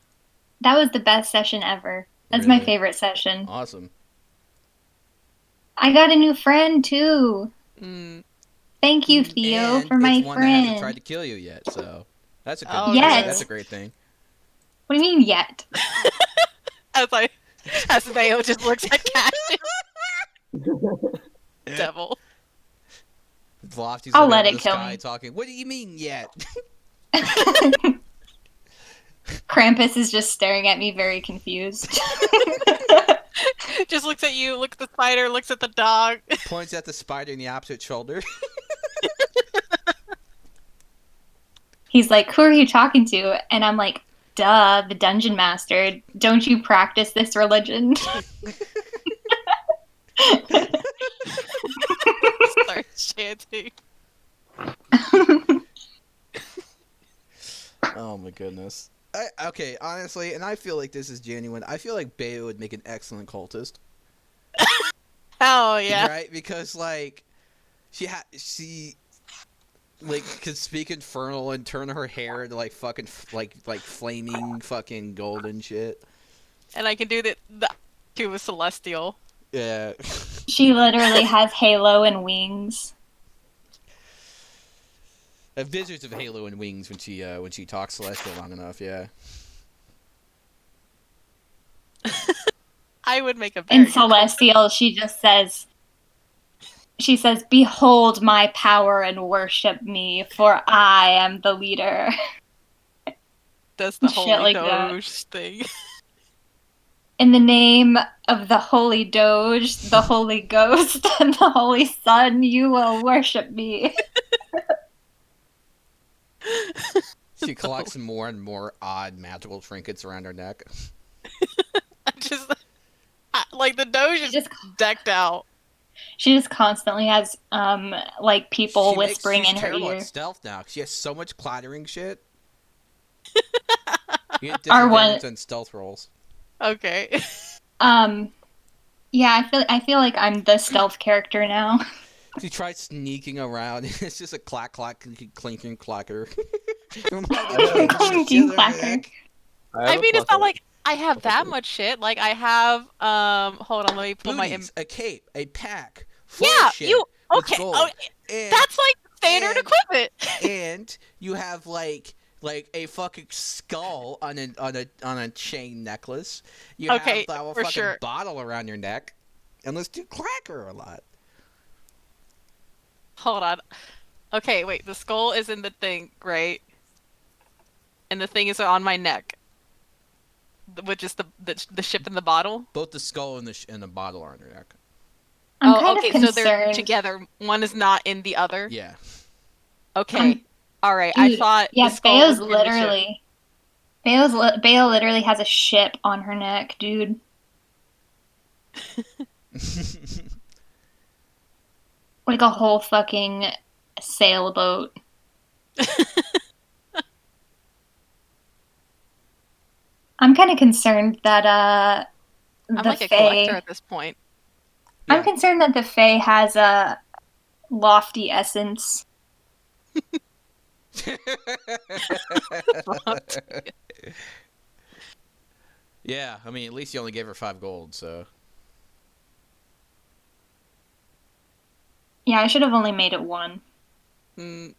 That was the best session ever. That's my Really? favorite session. Awesome. I got a new friend too. Mm. Thank you, Theo, And for my it's one that hasn't tried friend. to kill you yet, so that's a good. Oh, Yes. That's a great thing. What do you mean yet? As Mayo just looks at Cash. Devil. Lofty's I'll looking let up it at the kill sky me. talking. What do you mean yet? Krampus is just staring at me very confused. Just looks at you, looks at the spider, looks at the dog. Points at the spider in the opposite shoulder. He's like, who are you talking to? And I'm like, duh, the dungeon master. Don't you practice this religion? Start chanting. Oh my goodness. Okay, honestly, and I feel like this is genuine. I feel like Bayo would make an excellent cultist. Oh yeah. Right? Because like she like could speak infernal and turn her hair into like fucking like flaming fucking golden shit. And I can do the to a celestial. Yeah. She literally has halo and wings. I have visions of Halo and wings when she talks celestial long enough, yeah. I would make a In very good Celestial, she says, behold my power and worship me, for I am the leader. Does the Shit holy like that. doge thing. In the name of the Holy Doge, the Holy Ghost, and the Holy Son, you will worship me. She collects more and more odd magical trinkets around her neck. Like the doge is Just decked out. She just constantly has like people She's whispering in her terrible ear. at stealth now. She has so much clattering shit. You get Our one- disadvantage on stealth rolls. Okay. Yeah, I feel like I'm the stealth character now. She tries sneaking around. It's just a clack, clack, clinking clacker. Clinking clacker. I mean, it's not like I have that much shit. Like I have, hold on, let me pull my. Booties, a cape, a pack. Full Yeah, of shit you with okay? gold. Oh, And, that's like standard and- equipment. and you have like a fucking skull on a chain necklace. You Okay, have a for fucking sure. bottle around your neck. And let's do clacker a lot. Hold on. Okay, wait. The skull is in the thing, right? and the thing is on my neck, which is the ship in the bottle. Both the skull and the bottle are on your neck. I'm kind okay, of concerned. so they're together. One is not in the other. Yeah. Okay. All right. I Dude, thought yeah, the skull Bayo's was in the ship. literally. Bayo literally has a ship on her neck, dude. Like a whole fucking sailboat. I'm kind of concerned that I'm the like a Fae. collector at this point. Yeah. I'm concerned that the Fae has a lofty essence. Yeah, I mean, at least you only gave her 5 gold, so. Yeah, I should have only made it 1. Mm.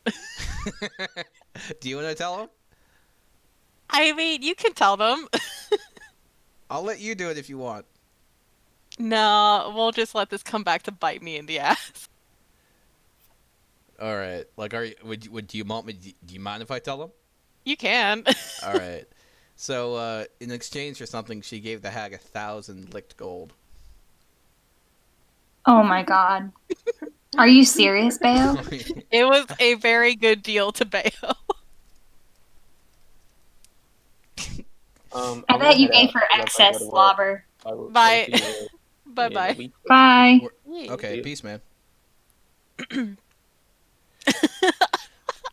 Do you want to tell him? I mean, you can tell them. I'll let you do it if you want. No, we'll just let this come back to bite me in the ass. All right. Like, do you want me? Do you mind if I tell him? You can. All right. So, in exchange for something, she gave the hag 1,000 licked gold. Oh my god. Are you serious, Bayo? It was a very good deal to Bayo. I bet you gave her excess slobber. Bye. Bye-bye. Bye. Okay, peace, man.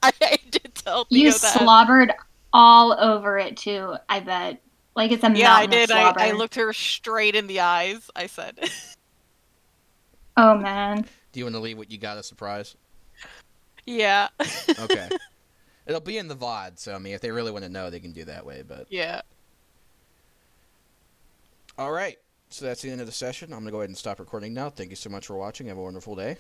I did tell Theo You that. slobbered all over it too, I bet. Like it's a Yeah, I mountain of did. slobber. I looked her straight in the eyes. I said, Oh man. Do you want to leave what you got a surprise? yeah. Okay. It'll be in the VOD, so I mean, if they really want to know, they can do that way. But Yeah. all right, so that's the end of the session. I'm gonna go ahead and stop recording now. Thank you so much for watching. Have a wonderful day.